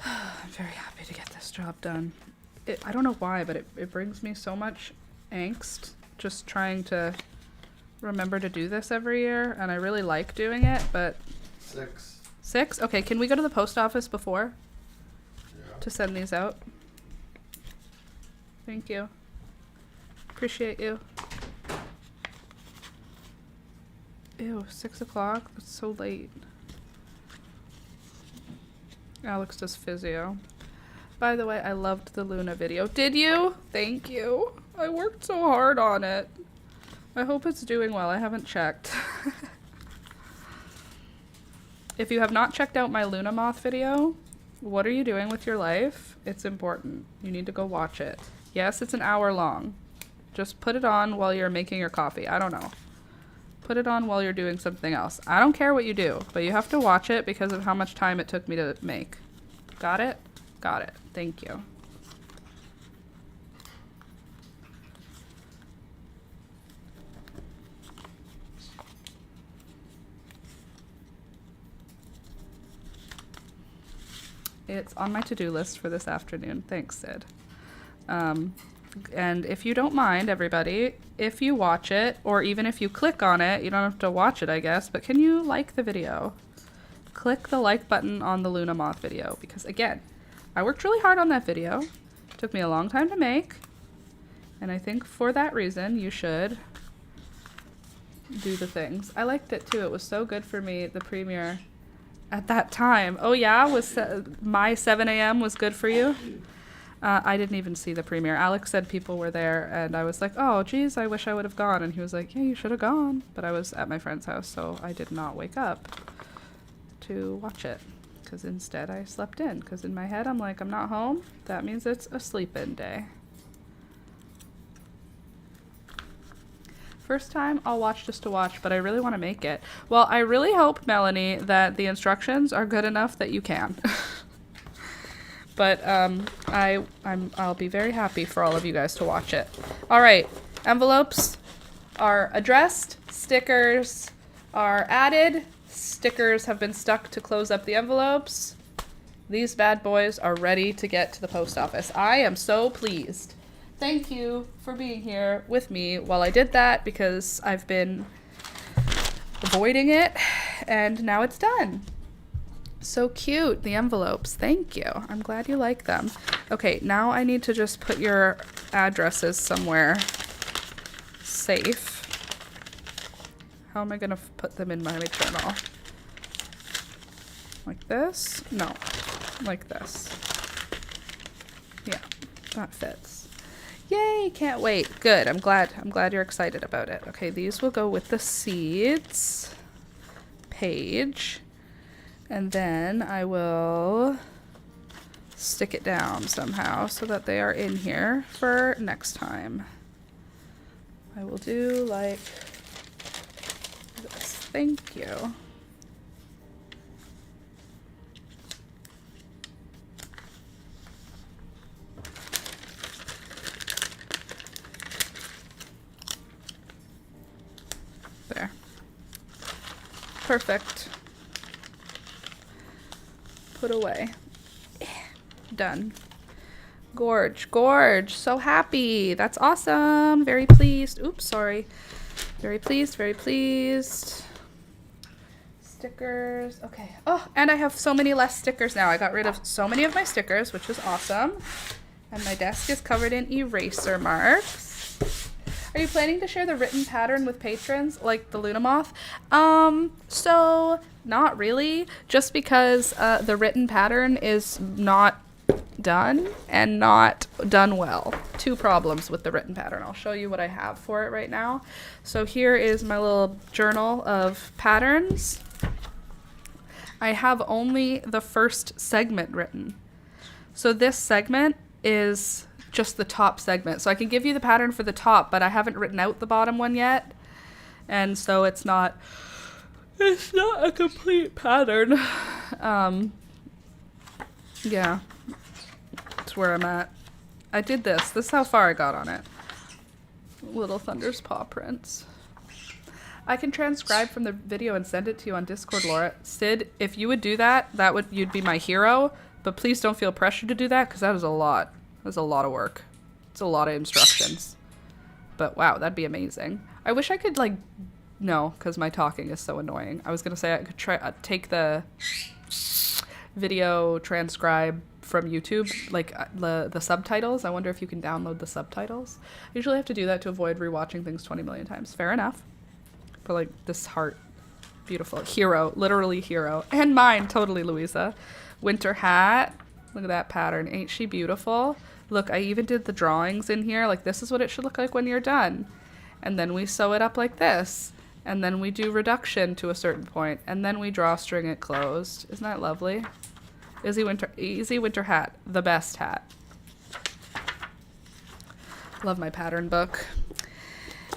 I'm very happy to get this job done. I don't know why, but it brings me so much angst just trying to remember to do this every year, and I really like doing it, but...
6.
6? Okay, can we go to the post office before?
Yeah.
To send these out? Thank you. Appreciate you. Ew, 6 o'clock? That's so late. Alex does physio. By the way, I loved the Luna video. Did you? Thank you. I worked so hard on it. I hope it's doing well. I haven't checked. If you have not checked out my Luna Moth video, what are you doing with your life? It's important. You need to go watch it. Yes, it's an hour long. Just put it on while you're making your coffee. I don't know. Put it on while you're doing something else. I don't care what you do, but you have to watch it because of how much time it took me to make. Got it? Got it. Thank you. It's on my to-do list for this afternoon. Thanks, Sid. And if you don't mind, everybody, if you watch it, or even if you click on it, you don't have to watch it, I guess, but can you like the video? Click the like button on the Luna Moth video, because again, I worked really hard on that video. It took me a long time to make, and I think for that reason, you should do the things. I liked it too. It was so good for me, the premiere at that time. Oh yeah? Was my 7 a.m. was good for you? I didn't even see the premiere. Alex said people were there, and I was like, oh, geez, I wish I would have gone. And he was like, yeah, you should have gone. But I was at my friend's house, so I did not wake up to watch it. Because instead I slept in. Because in my head, I'm like, I'm not home. That means it's a sleep-in day. First time I'll watch just to watch, but I really want to make it. Well, I really hope, Melanie, that the instructions are good enough that you can. But I'll be very happy for all of you guys to watch it. All right, envelopes are addressed, stickers are added, stickers have been stuck to close up the envelopes. These bad boys are ready to get to the post office. I am so pleased. Thank you for being here with me while I did that, because I've been avoiding it and now it's done. So cute, the envelopes. Thank you. I'm glad you like them. Okay, now I need to just put your addresses somewhere safe. How am I gonna put them in my journal? Like this? No, like this. Yeah, that fits. Yay, can't wait. Good, I'm glad you're excited about it. Okay, these will go with the seeds page. And then I will stick it down somehow so that they are in here for next time. I will do like this. Thank you. There. Perfect. Put away. Done. Gorge, so happy. That's awesome. Very pleased. Oops, sorry. Very pleased. Stickers. Okay. Oh, and I have so many less stickers now. I got rid of so many of my stickers, which is awesome. And my desk is covered in eraser marks. Are you planning to share the written pattern with patrons like the Luna Moth? So not really, just because the written pattern is not done and not done well. Two problems with the written pattern. I'll show you what I have for it right now. So here is my little journal of patterns. I have only the first segment written. So this segment is just the top segment. So I can give you the pattern for the top, but I haven't written out the bottom one yet. And so it's not a complete pattern. Yeah, that's where I'm at. I did this. This is how far I got on it. Little Thunder's paw prints. I can transcribe from the video and send it to you on Discord, Laura. Sid, if you would do that, you'd be my hero. But please don't feel pressured to do that, because that is a lot. That's a lot of work. It's a lot of instructions. But wow, that'd be amazing. I wish I could no, because my talking is so annoying. I was gonna say I could try take the video transcribe from YouTube, the subtitles. I wonder if you can download the subtitles. I usually have to do that to avoid rewatching things 20 million times. Fair enough. But this heart, beautiful hero, literally hero, and mine, totally Louisa. Winter hat. Look at that pattern. Ain't she beautiful? Look, I even did the drawings in here. This is what it should look like when you're done. And then we sew it up like this. And then we do reduction to a certain point. And then we drawstring it closed. Isn't that lovely? Easy winter hat. The best hat. Love my pattern book.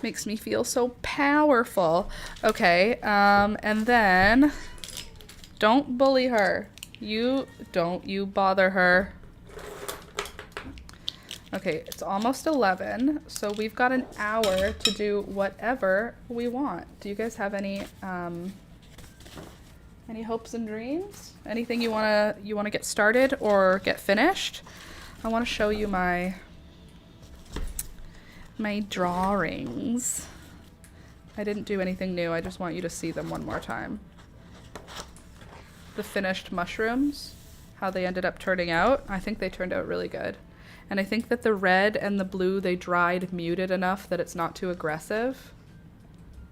Makes me feel so powerful. Okay, and then don't bully her. You bother her. Okay, it's almost 11, so we've got an hour to do whatever we want. Do you guys have any hopes and dreams? Anything you wanna get started or get finished? I want to show you my drawings. I didn't do anything new. I just want you to see them one more time. The finished mushrooms, how they ended up turning out. I think they turned out really good. And I think that the red and the blue, they dried muted enough that it's not too aggressive.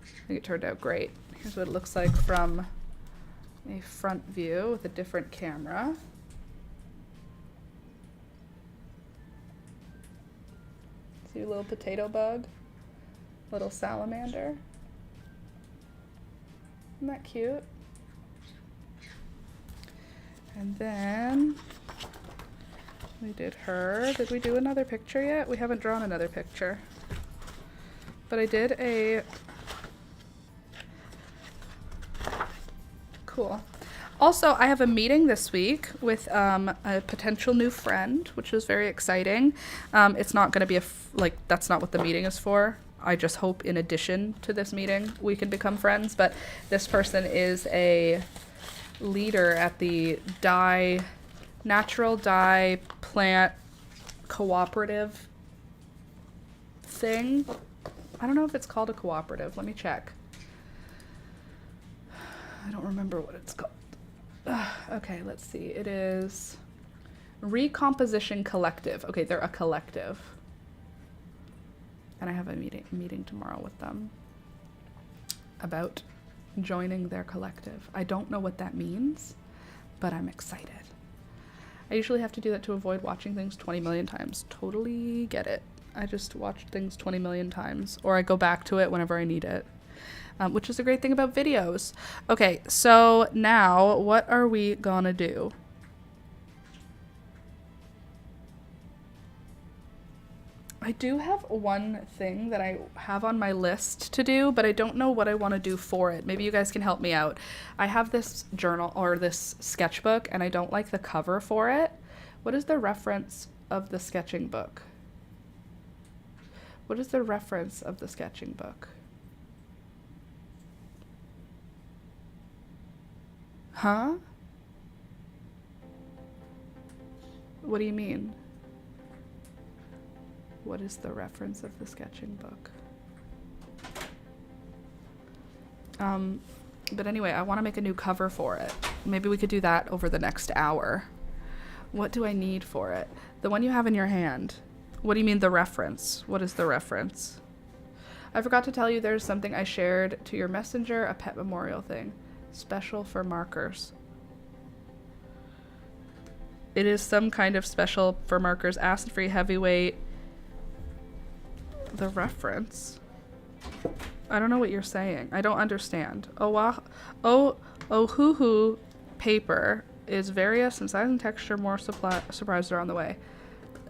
I think it turned out great. Here's what it looks like from a front view with a different camera. See a little potato bug. Little salamander. Isn't that cute? And then we did her. Did we do another picture yet? We haven't drawn another picture. But I did a... Cool. Also, I have a meeting this week with a potential new friend, which is very exciting. It's not going to be that's not what the meeting is for. I just hope in addition to this meeting, we can become friends. But this person is a leader at the natural dye plant cooperative thing. I don't know if it's called a cooperative. Let me check. I don't remember what it's called. Okay, let's see. It is Recomposition Collective. Okay, they're a collective. And I have a meeting tomorrow with them about joining their collective. I don't know what that means, but I'm excited. I usually have to do that to avoid watching things 20 million times. Totally get it. I just watch things 20 million times, or I go back to it whenever I need it. Which is a great thing about videos. Okay, so now what are we gonna do? I do have one thing that I have on my list to do, but I don't know what I want to do for it. Maybe you guys can help me out. I have this journal or this sketchbook, and I don't like the cover for it. What is the reference of the sketching book? What is the reference of the sketching book? Huh? What do you mean? What is the reference of the sketching book? But anyway, I want to make a new cover for it. Maybe we could do that over the next hour. What do I need for it? The one you have in your hand. What do you mean the reference? What is the reference? I forgot to tell you there's something I shared to your messenger, a pet memorial thing. Special for markers. It is some kind of special for markers, acid-free, heavyweight. The reference? I don't know what you're saying. I don't understand. Hoo paper is various in size and texture. More surprises are on the way.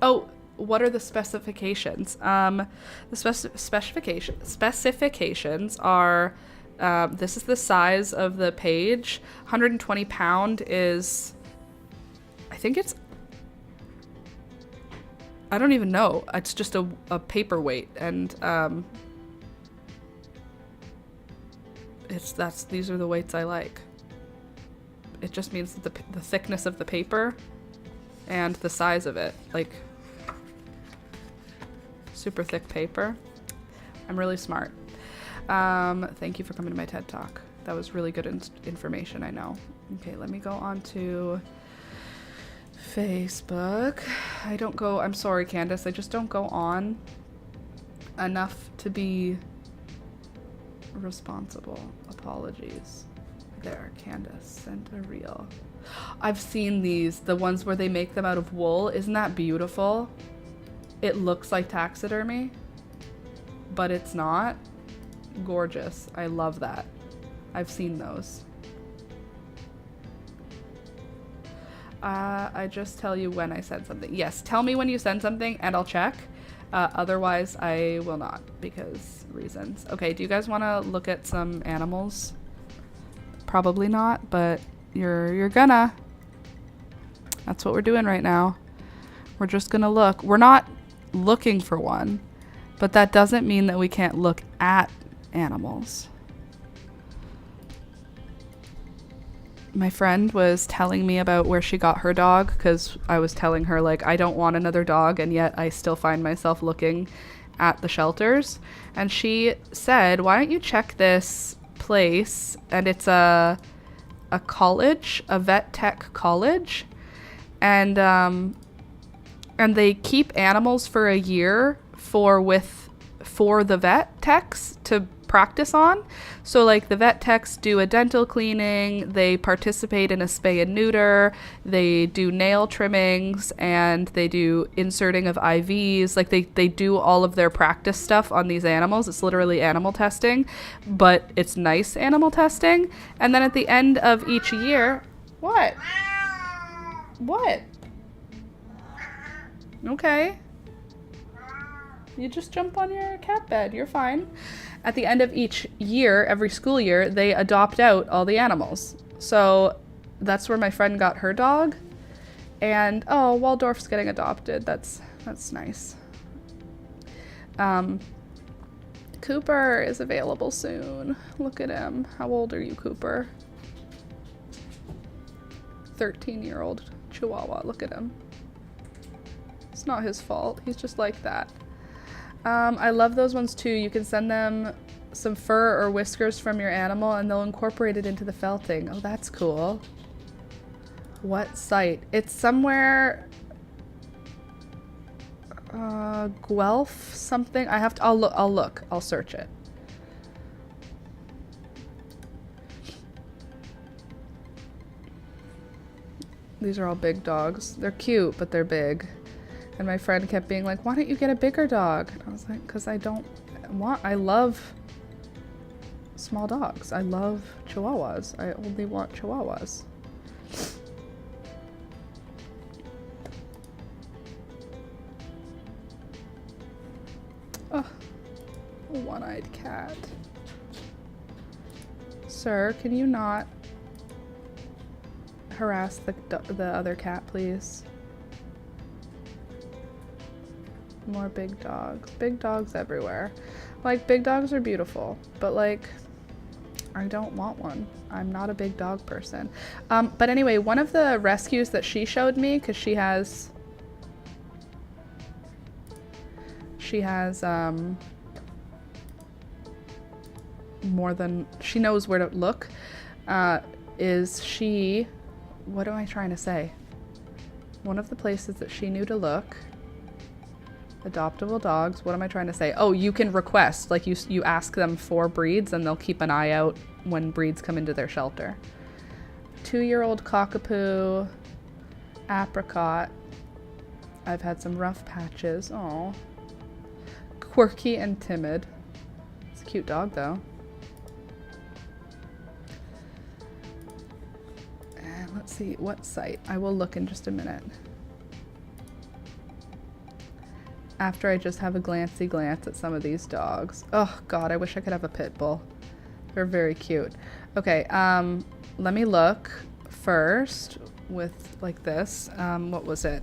Oh, what are the specifications? The specifications are, this is the size of the page. 120 pound is, I think it's, I don't even know. It's just a paperweight, and these are the weights I like. It just means the thickness of the paper and the size of it, like super thick paper. I'm really smart. Thank you for coming to my TED Talk. That was really good information, I know. Okay, let me go on to Facebook. I'm sorry, Candace, I just don't go on enough to be responsible. Apologies. There, Candace sent a reel. I've seen these, the ones where they make them out of wool. Isn't that beautiful? It looks like taxidermy, but it's not. Gorgeous. I love that. I've seen those. I just tell you when I send something. Yes, tell me when you send something and I'll check. Otherwise, I will not, because reasons. Okay, do you guys want to look at some animals? Probably not, but you're gonna. That's what we're doing right now. We're just gonna look. We're not looking for one, but that doesn't mean that we can't look at animals. My friend was telling me about where she got her dog, because I was telling her, like, I don't want another dog, and yet I still find myself looking at the shelters. And she said, why don't you check this place? And it's a college, a vet tech college, and they keep animals for a year for the vet techs to practice on. So like the vet techs do a dental cleaning, they participate in a spay and neuter, they do nail trimmings, and they do inserting of IVs. Like they do all of their practice stuff on these animals. It's literally animal testing, but it's nice animal testing. And then at the end of each year, what? Okay. You just jump on your cat bed. You're fine. At the end of each year, every school year, they adopt out all the animals. So that's where my friend got her dog. And, oh, Waldorf's getting adopted. That's nice. Cooper is available soon. Look at him. How old are you, Cooper? 13-year-old Chihuahua. Look at him. It's not his fault. He's just like that. I love those ones too. You can send them some fur or whiskers from your animal and they'll incorporate it into the felting. Oh, that's cool. What site? It's somewhere... Guelph something. I'll look. I'll search it. These are all big dogs. They're cute, but they're big. And my friend kept being like, why don't you get a bigger dog? And I was like, because I love small dogs. I love Chihuahuas. I only want Chihuahuas. Oh, a one-eyed cat. Sir, can you not harass the other cat, please? More big dogs. Big dogs everywhere. Like, big dogs are beautiful, but like, I don't want one. I'm not a big dog person. But anyway, one of the rescues that she showed me, because she has more than, she knows where to look, what am I trying to say? One of the places that she knew to look, adoptable dogs, what am I trying to say? Oh, you can request, like you ask them for breeds and they'll keep an eye out when breeds come into their shelter. 2-year-old cockapoo, apricot. I've had some rough patches. Oh, quirky and timid. It's a cute dog though. And let's see, what site? I will look in just a minute. After I just have a glancey glance at some of these dogs. Oh God, I wish I could have a pit bull. They're very cute. Okay, let me look first with like this. What was it?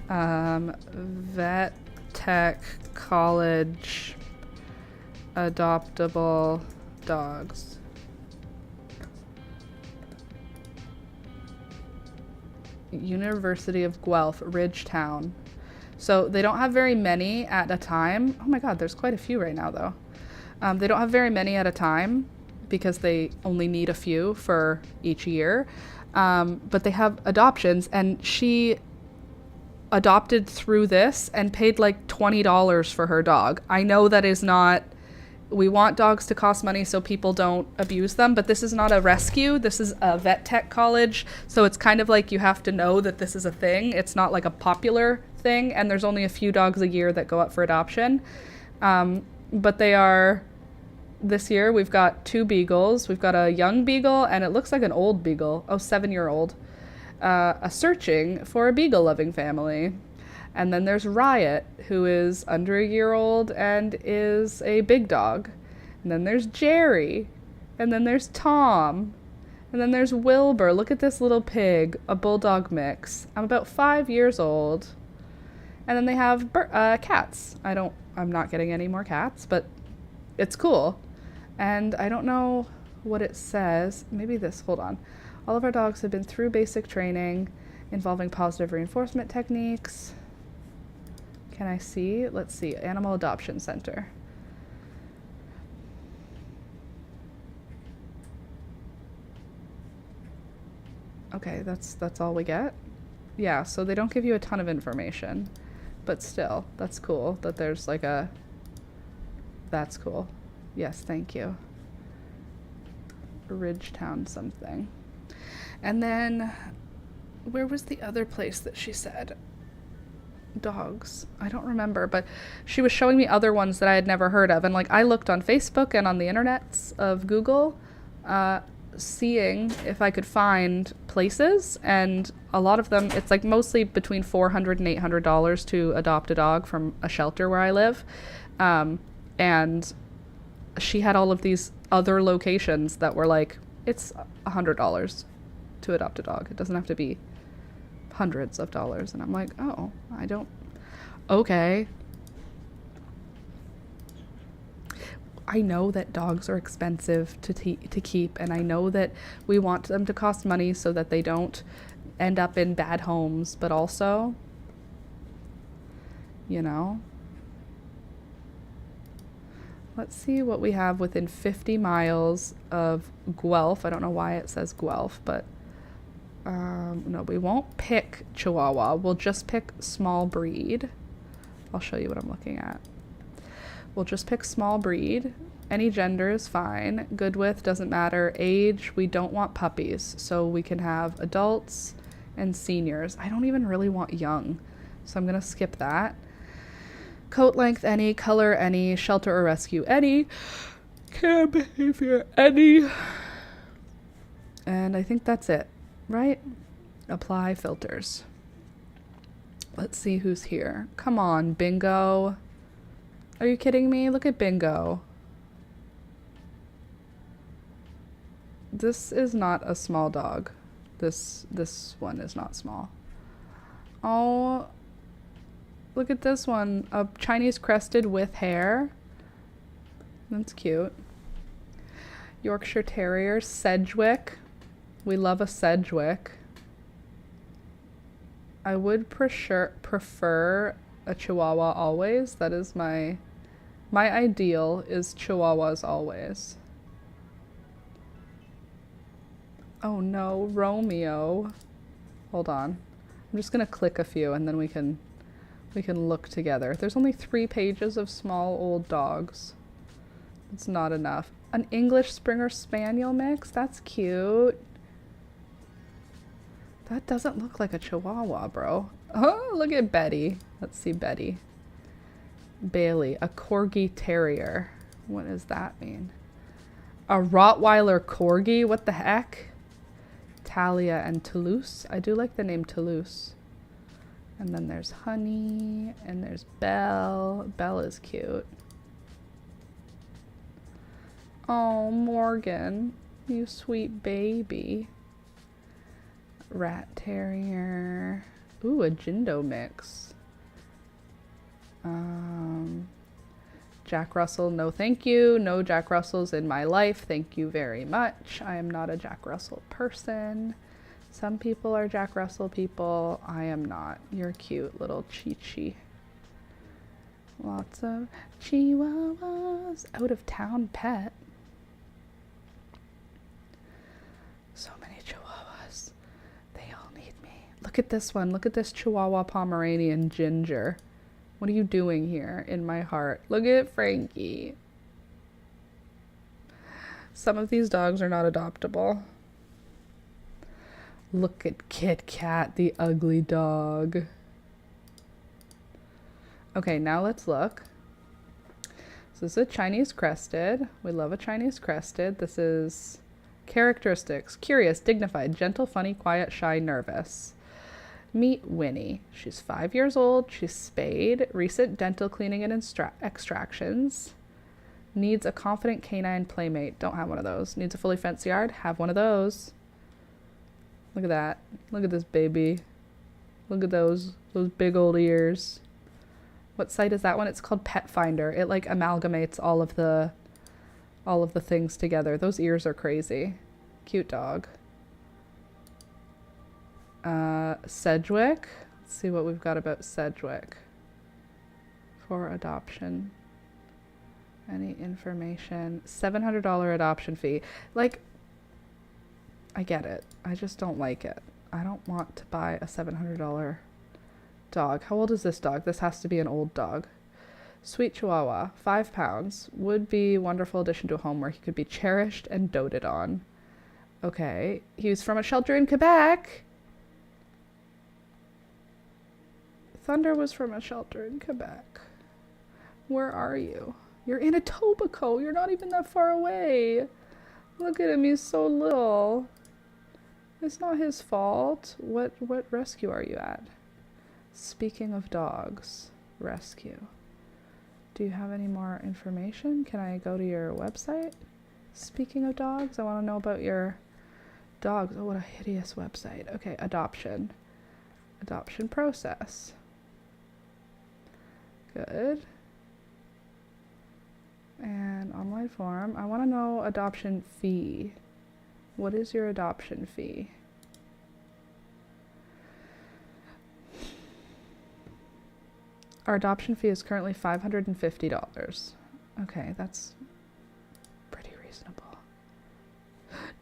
Vet Tech College adoptable dogs. University of Guelph, Ridgetown. So they don't have very many at a time. Oh my God, there's quite a few right now though. They don't have very many at a time because they only need a few for each year. But they have adoptions, and she adopted through this and paid like $20 for her dog. I know that is not, we want dogs to cost money so people don't abuse them, but this is not a rescue. This is a vet tech college. So it's kind of like you have to know that this is a thing. It's not like a popular thing, and there's only a few dogs a year that go up for adoption. But they are, this year we've got 2 beagles. We've got a young beagle and it looks like an old beagle. Oh, 7-year-old. Searching for a beagle-loving family. And then there's Riot, who is under a year old and is a big dog. And then there's Jerry. And then there's Tom. And then there's Wilbur. Look at this little pig, a bulldog mix. I'm about 5 years old. And then they have cats. I'm not getting any more cats, but it's cool. And I don't know what it says. Maybe this, hold on. All of our dogs have been through basic training involving positive reinforcement techniques. Can I see? Let's see. Animal Adoption Center. Okay, that's all we get. Yeah, so they don't give you a ton of information, but still, that's cool that there's like that's cool. Yes, thank you. Ridgetown something. And then, where was the other place that she said? Dogs. I don't remember, but she was showing me other ones that I had never heard of. And like, I looked on Facebook and on the internets of Google, seeing if I could find places, and a lot of them, it's like mostly between $400 and $800 to adopt a dog from a shelter where I live. And she had all of these other locations that were like, it's $100 to adopt a dog. It doesn't have to be hundreds of dollars. And I'm like, oh, I don't, okay. I know that dogs are expensive to keep, and I know that we want them to cost money so that they don't end up in bad homes, but also, you know, let's see what we have within 50 miles of Guelph. I don't know why it says Guelph, but no, we won't pick Chihuahua. We'll just pick small breed. I'll show you what I'm looking at. We'll just pick small breed. Any gender is fine. Good with, doesn't matter. Age, we don't want puppies. So we can have adults and seniors. I don't even really want young, so I'm going to skip that. Coat length, any. Color, any. Shelter or rescue, any. Care behavior, any. And I think that's it, right? Apply filters. Let's see who's here. Come on, Bingo. Are you kidding me? Look at Bingo. This is not a small dog. This one is not small. Oh, look at this one. A Chinese crested with hair. That's cute. Yorkshire Terrier, Sedgwick. We love a Sedgwick. I would prefer a Chihuahua always. That is my ideal is Chihuahuas always. Oh no, Romeo. Hold on. I'm just gonna click a few and then we can look together. There's only 3 pages of small old dogs. It's not enough. An English Springer Spaniel mix? That's cute. That doesn't look like a Chihuahua, bro. Oh, look at Betty. Let's see Betty. Bailey, a Corgi Terrier. What does that mean? A Rottweiler Corgi? What the heck? Talia and Toulouse. I do like the name Toulouse. And then there's Honey, and there's Belle. Belle is cute. Oh, Morgan, you sweet baby. Rat Terrier. Ooh, a Jindo mix. Jack Russell, no thank you. No Jack Russells in my life. Thank you very much. I am not a Jack Russell person. Some people are Jack Russell people. I am not. You're cute, little Chi-Chi. Lots of Chihuahuas. Out of town pet. So many Chihuahuas. They all need me. Look at this one. Look at this Chihuahua Pomeranian Ginger. What are you doing here in my heart? Look at Frankie. Some of these dogs are not adoptable. Look at Kit Kat, the ugly dog. Okay, now let's look. So this is a Chinese crested. We love a Chinese crested. This is characteristics. Curious, dignified, gentle, funny, quiet, shy, nervous. Meet Winnie. She's 5 years old. She's spayed. Recent dental cleaning and extractions. Needs a confident canine playmate. Don't have one of those. Needs a fully fenced yard. Have one of those. Look at that. Look at this baby. Look at those big old ears. What site is that one? It's called Pet Finder. It like amalgamates all of the things together. Those ears are crazy. Cute dog. Sedgwick. Let's see what we've got about Sedgwick for adoption. Any information? $700 adoption fee. Like, I get it. I just don't like it. I don't want to buy a $700 dog. How old is this dog? This has to be an old dog. Sweet Chihuahua, 5 pounds. Would be a wonderful addition to a home where he could be cherished and doted on. Okay. He was from a shelter in Quebec. Thunder was from a shelter in Quebec. Where are you? You're in Etobicoke. You're not even that far away. Look at him. He's so little. It's not his fault. What rescue are you at? Speaking of dogs, rescue. Do you have any more information? Can I go to your website? Speaking of dogs, I want to know about your dogs. Oh, what a hideous website. Okay, adoption. Adoption process. Good. And online form. I want to know adoption fee. What is your adoption fee? Our adoption fee is currently $550. Okay, that's pretty reasonable.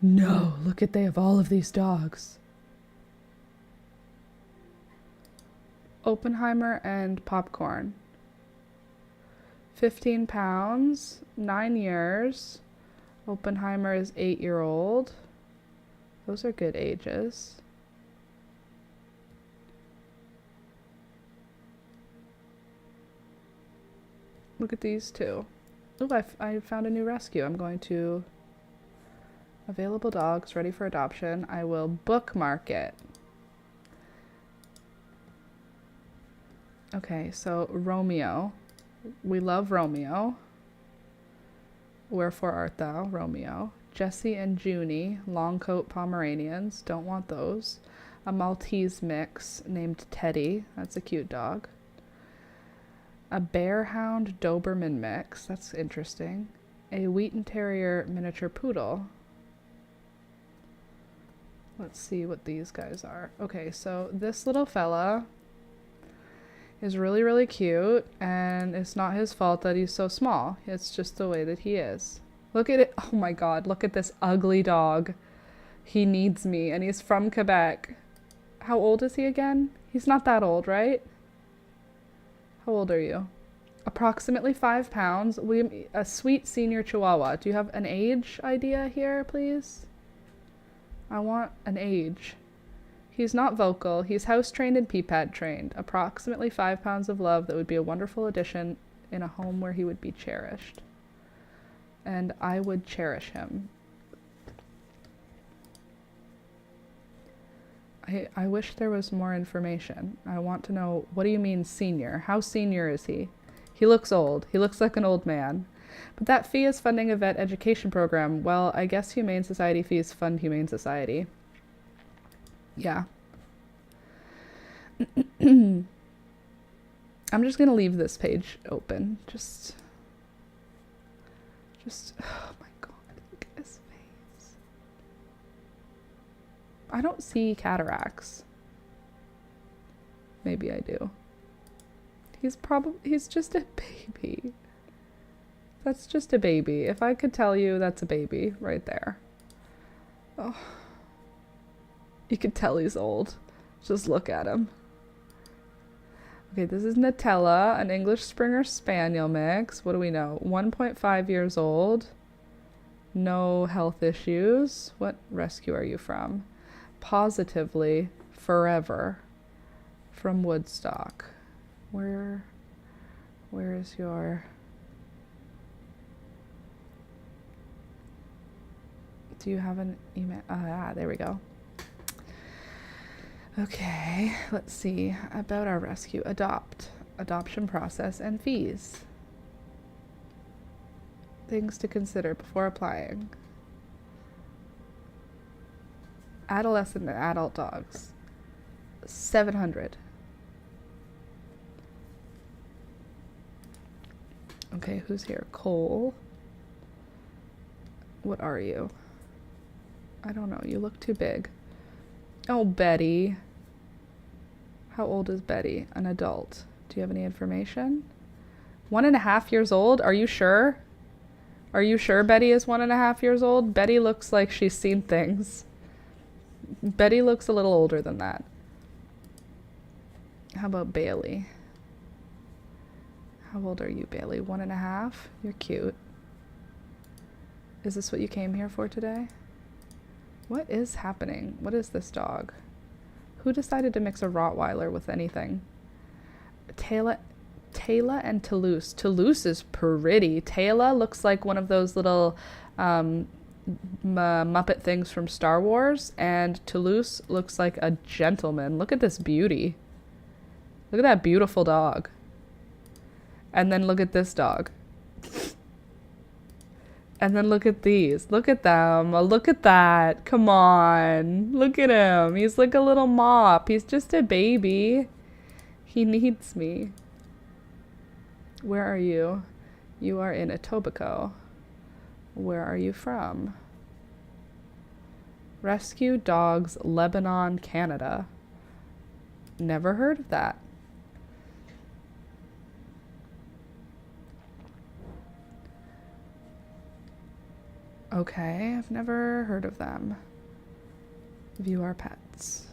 No, look at, they have all of these dogs. Oppenheimer and Popcorn. 15 pounds, 9 years. Oppenheimer is 8-year-old. Those are good ages. Look at these two. Oh, I found a new rescue. I'm going to available dogs ready for adoption. I will bookmark it. Okay, so Romeo. We love Romeo. Wherefore art thou, Romeo? Jessie and Junie, long coat Pomeranians. Don't want those. A Maltese mix named Teddy. That's a cute dog. A Bearhound Doberman mix. That's interesting. A Wheaten Terrier miniature poodle. Let's see what these guys are. Okay, so this little fella is really, really cute, and it's not his fault that he's so small. It's just the way that he is. Look at it. Oh my god, look at this ugly dog. He needs me, and he's from Quebec. How old is he again? He's not that old, right? How old are you? Approximately 5 pounds. A sweet senior Chihuahua. Do you have an age idea here, please? I want an age. He's not vocal. He's house trained and pee-pad trained. Approximately 5 pounds of love that would be a wonderful addition in a home where he would be cherished. And I would cherish him. I wish there was more information. I want to know, what do you mean senior? How senior is he? He looks old. He looks like an old man. But that fee is funding a vet education program. Well, I guess Humane Society fees fund Humane Society. Yeah. I'm just going to leave this page open. Just, oh my god, look at his face. I don't see cataracts. Maybe I do. He's just a baby. That's just a baby. If I could tell you, that's a baby right there. Oh. You could tell he's old. Just look at him. Okay, this is Nutella, an English Springer Spaniel mix. What do we know? 1.5 years old. No health issues. What rescue are you from? Positively Forever from Woodstock. Where is your... Do you have an email? There we go. Okay, let's see about our rescue. Adoption process and fees. Things to consider before applying. Adolescent and adult dogs. $700. Okay, who's here? Cole. What are you? I don't know. You look too big. Oh, Betty. How old is Betty? An adult. Do you have any information? 1.5 years old? Are you sure? Are you sure Betty is 1.5 years old? Betty looks like she's seen things. Betty looks a little older than that. How about Bailey? How old are you, Bailey? 1.5? You're cute. Is this what you came here for today? What is happening? What is this dog? Who decided to mix a Rottweiler with anything? Taylor and Toulouse. Toulouse is pretty. Taylor looks like one of those little Muppet things from Star Wars, and Toulouse looks like a gentleman. Look at this beauty. Look at that beautiful dog. And then look at this dog. And then look at these. Look at them. Look at that. Come on. Look at him. He's like a little mop. He's just a baby. He needs me. Where are you? You are in Etobicoke. Where are you from? Rescue Dogs Lebanon, Canada. Never heard of that. Okay, I've never heard of them. View our pets.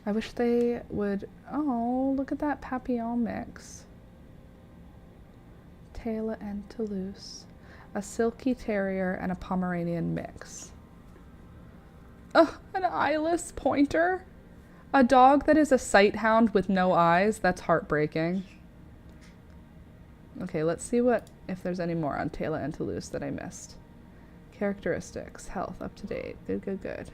I wish they would... Oh, look at that Papillon mix. Taylor and Toulouse. A Silky Terrier and a Pomeranian mix. Oh, an eyeless pointer. A dog that is a sight hound with no eyes. That's heartbreaking. Okay, let's see if there's any more on Taylor and Toulouse that I missed. Characteristics, health, up to date. Good.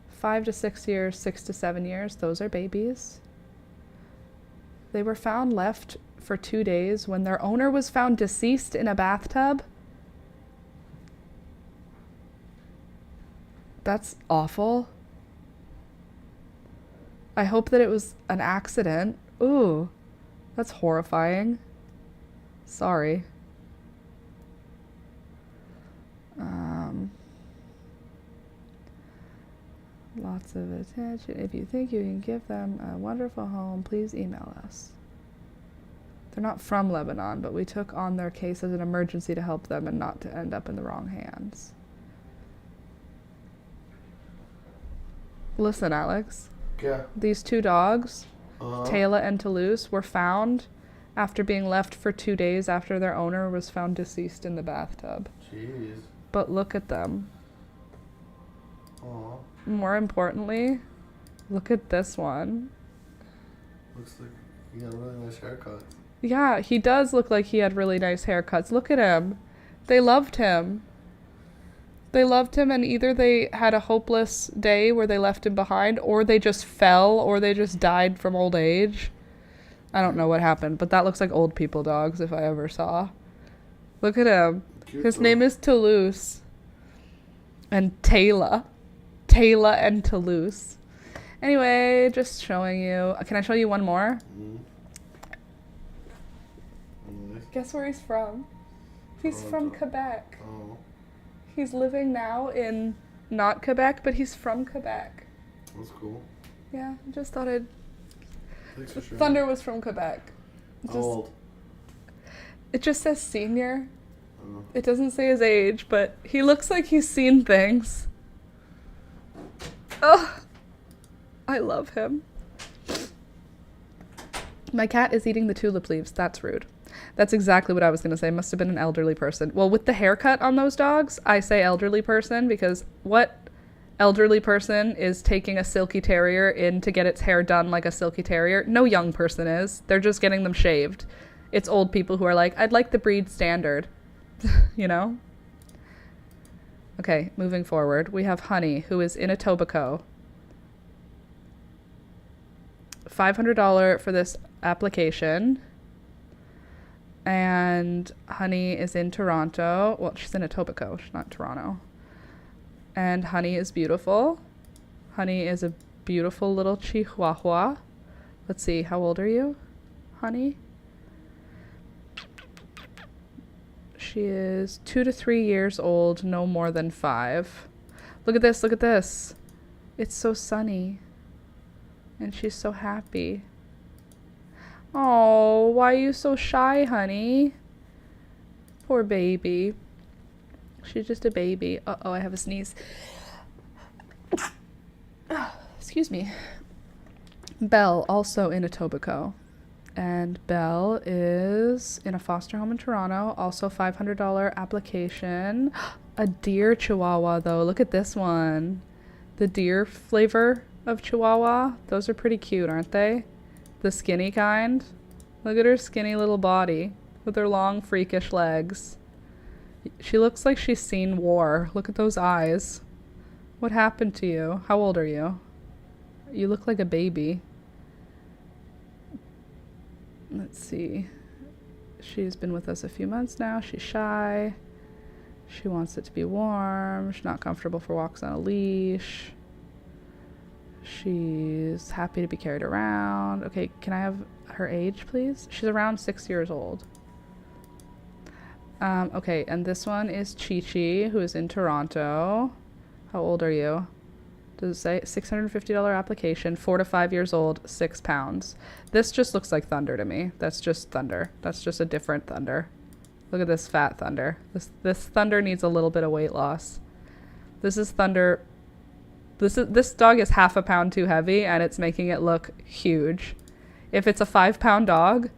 5 to 6 years, 6 to 7 years. Those are babies. They were found left for 2 days when their owner was found deceased in a bathtub. That's awful. I hope that it was an accident. Ooh, that's horrifying. Sorry. Lots of attention. If you think you can give them a wonderful home, please email us. They're not from Lebanon, but we took on their case as an emergency to help them and not to end up in the wrong hands. Listen, Alex.
Yeah.
These 2 dogs, Taylor and Toulouse, were found after being left for 2 days after their owner was found deceased in the bathtub.
Jeez.
But look at them.
Aw.
More importantly, look at this one.
Looks like he got a really nice haircut.
Yeah, he does look like he had really nice haircuts. Look at him. They loved him. They loved him, and either they had a hopeless day where they left him behind, or they just fell, or they just died from old age. I don't know what happened, but that looks like old people dogs if I ever saw. Look at him.
Cute
His
though.
name is Toulouse. And Taylor. Taylor and Toulouse. Anyway, just showing you. Can I show you one more? Guess where he's from? He's from Quebec.
Oh.
He's living now in not Quebec, but he's from Quebec.
That's cool.
Yeah, I just thought I'd...
Thanks for sharing.
Thunder was from Quebec.
How old?
It just says senior.
Oh.
It doesn't say his age, but he looks like he's seen things. Oh, I love him. My cat is eating the tulip leaves. That's rude. That's exactly what I was going to say. Must have been an elderly person. Well, with the haircut on those dogs, I say elderly person because what elderly person is taking a silky terrier in to get its hair done like a silky terrier? No young person is. They're just getting them shaved. It's old people who are like, I'd like the breed standard. You know? Okay, moving forward. We have Honey, who is in Etobicoke. $500 for this application. And Honey is in Toronto. Well, she's in Etobicoke, she's not Toronto. And Honey is beautiful. Honey is a beautiful little Chihuahua. Let's see, how old are you, Honey? She is 2 to 3 years old, no more than 5. Look at this, look at this. It's so sunny. And she's so happy. Oh, why are you so shy, Honey? Poor baby. She's just a baby. Uh-oh, I have a sneeze. Excuse me. Belle, also in Etobicoke. And Belle is in a foster home in Toronto. Also $500 application. A deer Chihuahua, though. Look at this one. The deer flavor of Chihuahua. Those are pretty cute, aren't they? The skinny kind. Look at her skinny little body with her long, freakish legs. She looks like she's seen war. Look at those eyes. What happened to you? How old are you? You look like a baby. Let's see. She's been with us a few months now. She's shy. She wants it to be warm. She's not comfortable for walks on a leash. She's happy to be carried around. Okay, can I have her age, please? She's around 6 years old. Okay, and this one is Chi-Chi, who is in Toronto. How old are you? Does it say? $650 application, 4 to 5 years old, 6 pounds. This just looks like Thunder to me. That's just Thunder. That's just a different Thunder. Look at this fat Thunder. This Thunder needs a little bit of weight loss. This is Thunder. This dog is half a pound too heavy, and it's making it look huge. If it's a 5-pound dog,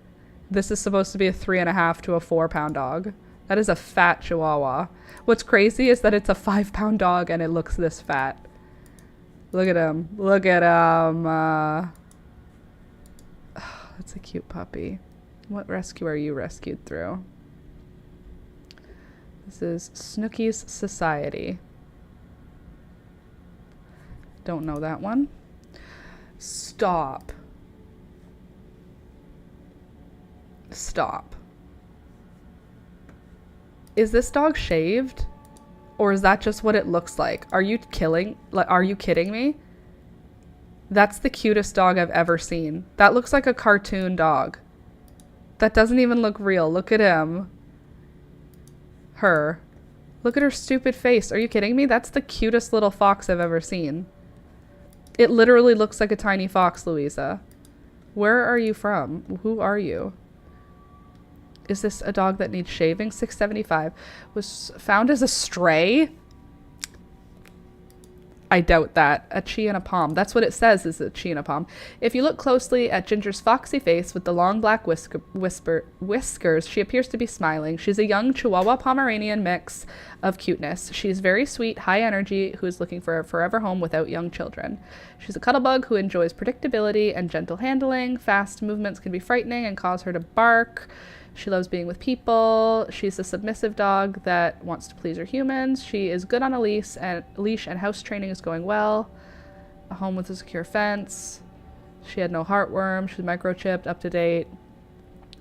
this is supposed to be a 3.5 to a 4-pound dog. That is a fat Chihuahua. What's crazy is that it's a 5-pound dog and it looks this fat. Look at him. Look at him. That's a cute puppy. What rescue are you rescued through? This is Snooky's Society. Don't know that one. Stop. Stop. Is this dog shaved? Or is that just what it looks like? Are you kidding me? That's the cutest dog I've ever seen. That looks like a cartoon dog. That doesn't even look real. Look at him. Her. Look at her stupid face. Are you kidding me? That's the cutest little fox I've ever seen. It literally looks like a tiny fox, Louisa. Where are you from? Who are you? Is this a dog that needs shaving? $675. Was found as a stray? I doubt that. A chi and a palm. That's what it says, is a chi and a palm. If you look closely at Ginger's foxy face with the long black whiskers, she appears to be smiling. She's a young Chihuahua Pomeranian mix of cuteness. She's very sweet, high energy, who is looking for a forever home without young children. She's a cuddlebug who enjoys predictability and gentle handling. Fast movements can be frightening and cause her to bark. She loves being with people. She's a submissive dog that wants to please her humans. She is good on a leash and house training is going well. A home with a secure fence. She had no heartworm. She's microchipped, up to date.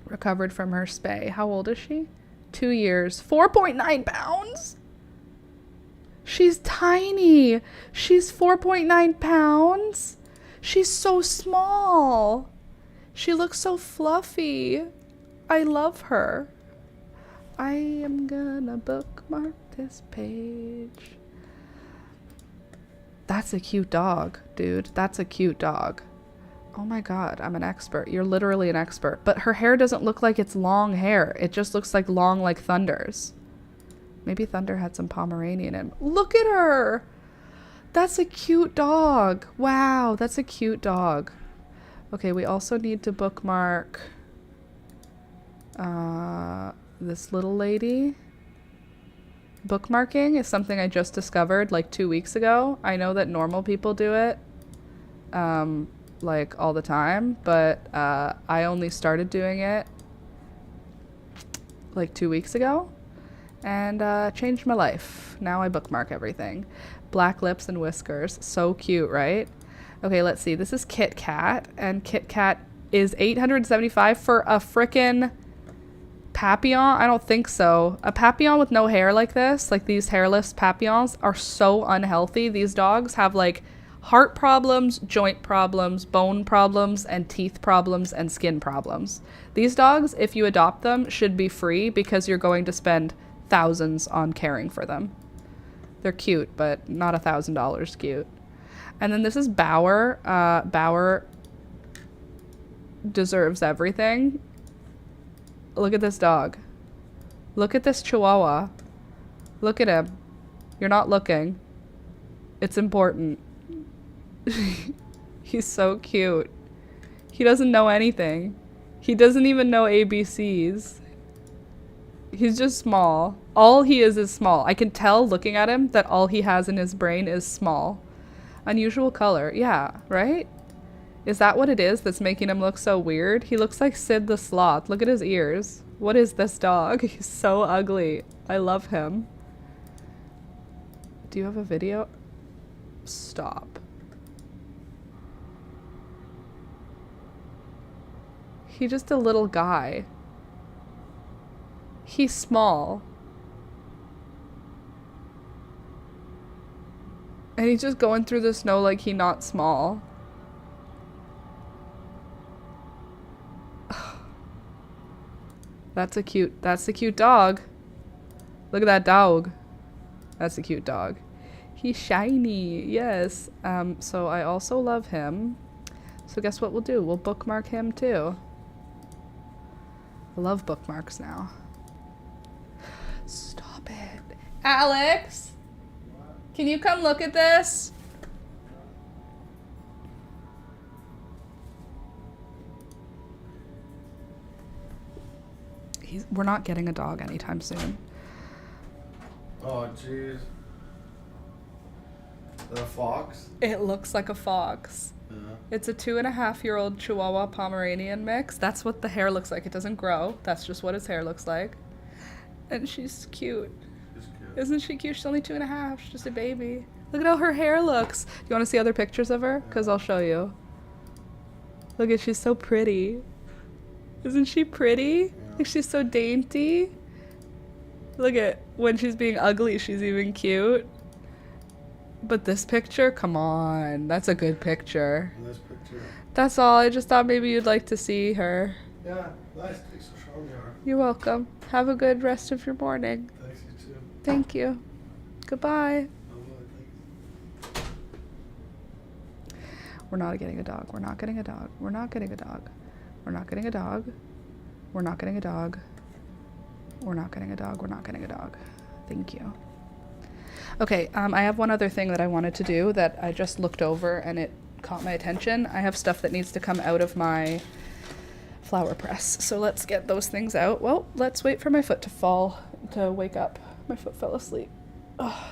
Recovered from her spay. How old is she? 2 years. 4.9 pounds? She's tiny. She's 4.9 pounds? She's so small. She looks so fluffy. I love her. I am gonna bookmark this page. That's a cute dog, dude. That's a cute dog. Oh my god, I'm an expert. You're literally an expert. But her hair doesn't look like it's long hair. It just looks like long like Thunder's. Maybe Thunder had some Pomeranian in him. Look at her! That's a cute dog. Wow, that's a cute dog. Okay, we also need to bookmark this little lady. Bookmarking is something I just discovered like 2 weeks ago. I know that normal people do it like all the time, but I only started doing it like 2 weeks ago and changed my life. Now I bookmark everything. Black lips and whiskers. So cute, right? Okay, let's see. This is Kit Kat, and Kit Kat is $875 for a frickin' Papillon? I don't think so. A Papillon with no hair like this, like these hairless Papillons, are so unhealthy. These dogs have like heart problems, joint problems, bone problems, and teeth problems, and skin problems. These dogs, if you adopt them, should be free because you're going to spend thousands on caring for them. They're cute, but not $1,000 cute. And then this is Bauer. Bauer deserves everything. Look at this dog. Look at this Chihuahua. Look at him. You're not looking. It's important. He's so cute. He doesn't know anything. He doesn't even know ABCs. He's just small. All he is small. I can tell looking at him that all he has in his brain is small. Unusual color. Yeah, right? Is that what it is that's making him look so weird? He looks like Sid the Sloth. Look at his ears. What is this dog? He's so ugly. I love him. Do you have a video? Stop. He's just a little guy. He's small. And he's just going through the snow like he not small. That's a cute dog. Look at that dog. That's a cute dog. He's shiny, yes. So I also love him. So guess what we'll do? We'll bookmark him too. I love bookmarks now. Stop it. Alex! Can you come look at this? We're not getting a dog anytime soon.
Oh, jeez. Is that a fox?
It looks like a fox.
Yeah.
It's a 2.5-year-old Chihuahua Pomeranian mix. That's what the hair looks like. It doesn't grow. That's just what his hair looks like. And she's cute.
She's cute.
Isn't she cute? She's only 2.5. She's just a baby. Look at how her hair looks. Do you want to see other pictures of her? Because I'll show you. Look at, she's so pretty. Isn't she pretty?
Yeah.
Like, she's so dainty. Look at, when she's being ugly, she's even cute. But this picture, come on. That's a good picture.
Nice picture.
That's all. I just thought maybe you'd like to see her.
Yeah, nice. Thanks for showing me her.
You're welcome. Have a good rest of your morning.
Thanks, you too.
Thank you. Goodbye.
Thanks.
We're not getting a dog. We're not getting a dog. We're not getting a dog. We're not getting a dog. We're not getting a dog. We're not getting a dog. We're not getting a dog. Thank you. Okay, I have one other thing that I wanted to do that I just looked over and it caught my attention. I have stuff that needs to come out of my flower press. So let's get those things out. Well, let's wait for my foot to wake up. My foot fell asleep. Ugh.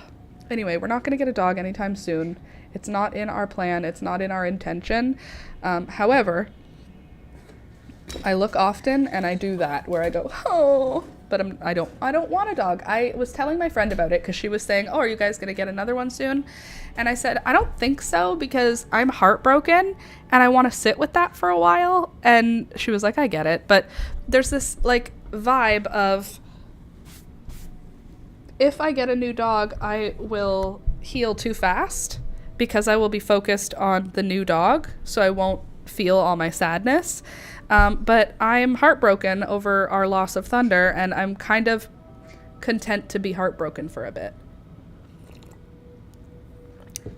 Anyway, we're not going to get a dog anytime soon. It's not in our plan. It's not in our intention. However, I look often and I do that where I go, oh, but I don't want a dog. I was telling my friend about it because she was saying, oh, are you guys going to get another one soon? And I said, I don't think so because I'm heartbroken and I want to sit with that for a while. And she was like, I get it. But there's this like vibe of, if I get a new dog, I will heal too fast because I will be focused on the new dog. So I won't feel all my sadness. But I'm heartbroken over our loss of Thunder, and I'm kind of content to be heartbroken for a bit.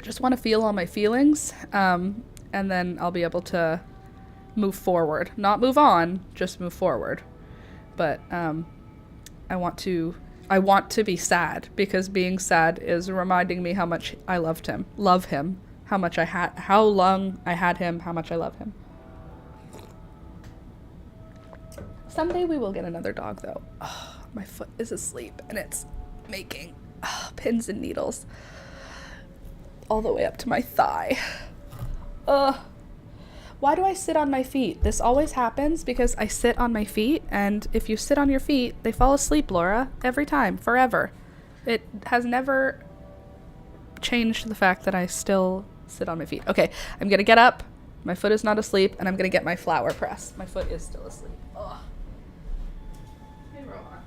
Just want to feel all my feelings, and then I'll be able to move forward. Not move on, just move forward. But I want to be sad, because being sad is reminding me how much I love him, how long I had him, how much I love him. Someday we will get another dog, though. Oh, my foot is asleep, and it's making pins and needles all the way up to my thigh. Why do I sit on my feet? This always happens because I sit on my feet, and if you sit on your feet, they fall asleep, Laura. Every time, forever. It has never changed the fact that I still sit on my feet. Okay, I'm gonna get up. My foot is not asleep, and I'm gonna get my flower press. My foot is still asleep. Ugh. Hey, Rohan.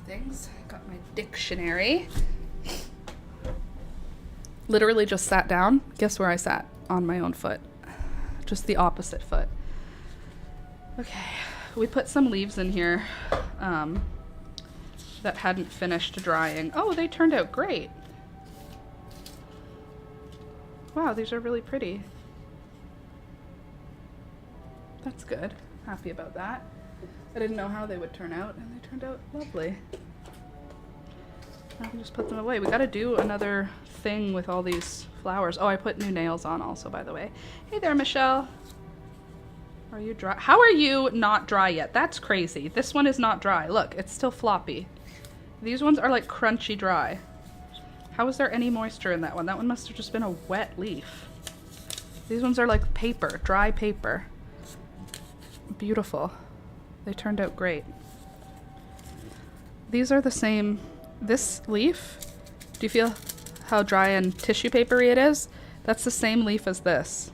Things. Got my dictionary. Literally just sat down. Guess where I sat? On my own foot. Just the opposite foot. Okay. We put some leaves in here. that hadn't finished drying. Oh, they turned out great. Wow, these are really pretty. That's good. Happy about that. I didn't know how they would turn out, and they turned out lovely. I can just put them away. We gotta do another thing with all these flowers. Oh, I put new nails on also, by the way. Hey there, Michelle. Are you dry? How are you not dry yet? That's crazy. This one is not dry. Look, it's still floppy. These ones are like crunchy dry. How is there any moisture in that one? That one must have just been a wet leaf. These ones are like paper, dry paper. Beautiful. They turned out great. These are the same. This leaf, do you feel how dry and tissue papery it is? That's the same leaf as this.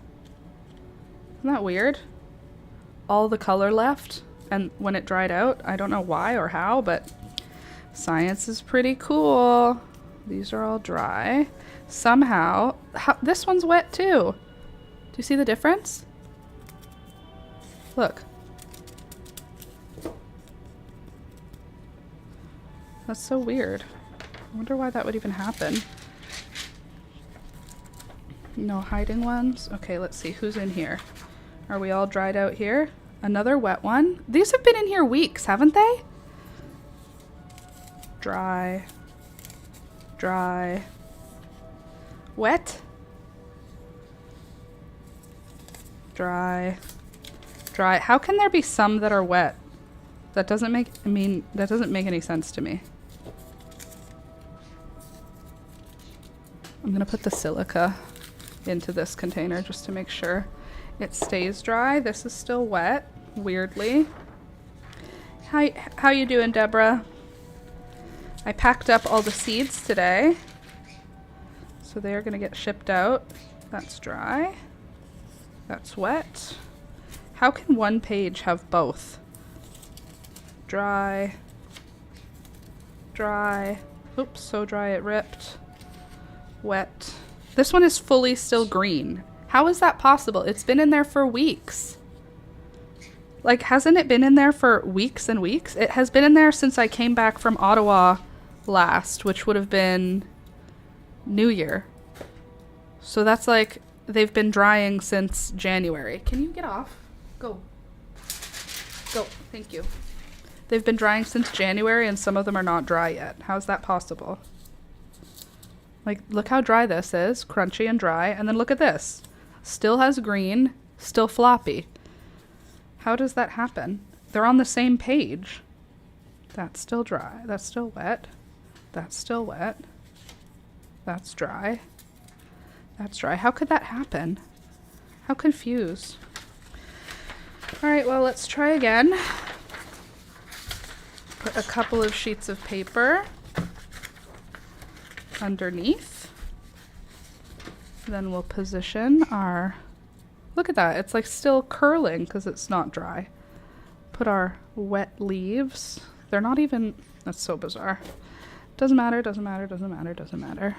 Isn't that weird? All the color left, and when it dried out, I don't know why or how, but science is pretty cool. These are all dry. Somehow, this one's wet too. Do you see the difference? Look. That's so weird. I wonder why that would even happen. No hiding ones. Okay, let's see who's in here. Are we all dried out here? Another wet one. These have been in here weeks, haven't they? Dry. Dry. Wet. Dry. Dry. How can there be some that are wet? That doesn't make, that doesn't make any sense to me. I'm gonna put the silica into this container just to make sure it stays dry. This is still wet, weirdly. How you doing, Deborah? I packed up all the seeds today, so they are gonna get shipped out. That's dry. That's wet. How can one page have both? Dry. Dry. Oops, so dry it ripped. Wet. This one is fully still green. How is that possible? It's been in there for weeks. Like, hasn't it been in there for weeks and weeks? It has been in there since I came back from Ottawa last, which would have been New Year. So that's like, they've been drying since January. Can you get off? Go. Go. Thank you. They've been drying since January and some of them are not dry yet. How's that possible? Like, look how dry this is. Crunchy and dry. And then look at this. Still has green. Still floppy. How does that happen? They're on the same page. That's still dry. That's still wet. That's still wet. That's dry. That's dry. How could that happen? How confused. All right, well, let's try again. Put a couple of sheets of paper underneath. Then we'll position our, look at that, it's like still curling because it's not dry. Put our wet leaves. They're not even, that's so bizarre. Doesn't matter, doesn't matter, doesn't matter, doesn't matter.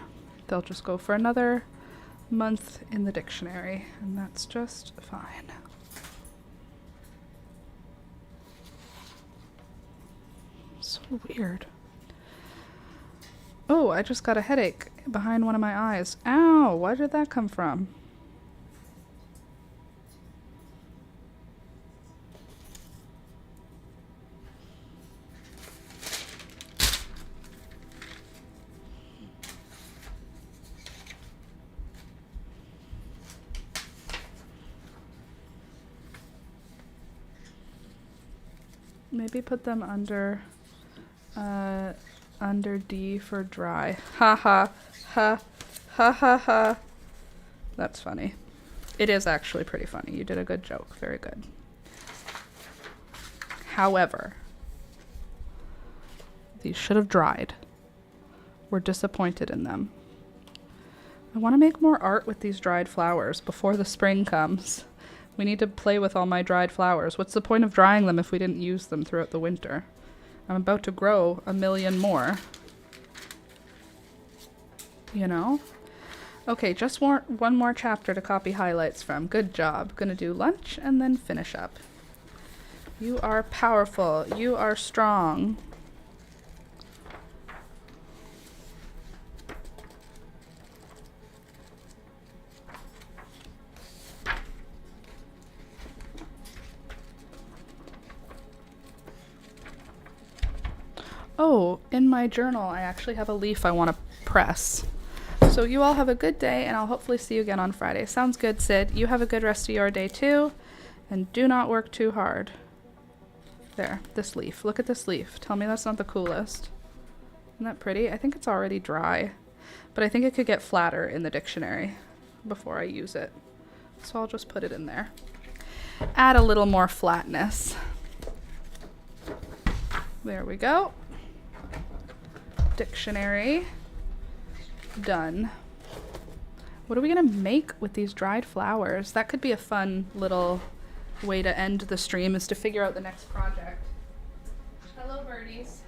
They'll just go for another month in the dictionary, and that's just fine. So weird. Oh, I just got a headache behind one of my eyes. Ow, where did that come from? Maybe put them under D for dry. Ha ha ha ha ha ha. That's funny. It is actually pretty funny. You did a good joke. Very good. However, these should have dried. We're disappointed in them. I want to make more art with these dried flowers before the spring comes. We need to play with all my dried flowers. What's the point of drying them if we didn't use them throughout the winter? I'm about to grow 1 million more. You know? Okay, just one more chapter to copy highlights from. Good job. Gonna do lunch and then finish up. You are powerful. You are strong. Oh, in my journal, I actually have a leaf I want to press. So you all have a good day, and I'll hopefully see you again on Friday. Sounds good, Sid. You have a good rest of your day, too. And do not work too hard. There, this leaf. Look at this leaf. Tell me that's not the coolest. Isn't that pretty? I think it's already dry. But I think it could get flatter in the dictionary before I use it. So I'll just put it in there. Add a little more flatness. There we go. Dictionary. Done. What are we gonna make with these dried flowers? That could be a fun little way to end the stream, is to figure out the next project. Hello, birdies.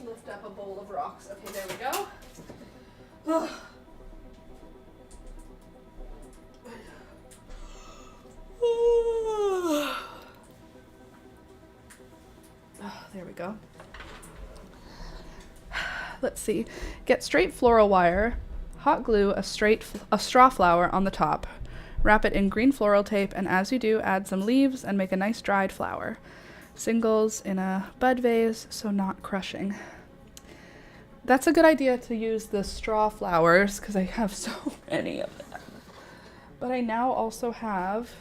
Lift up a bowl of rocks. Okay, there we go. There we go. Let's see. Get straight floral wire, hot glue a straw flower on the top. Wrap it in green floral tape, and as you do, add some leaves and make a nice dried flower. Singles in a bud vase, so not crushing. That's a good idea to use the straw flowers, because I have so many of them. But I now also have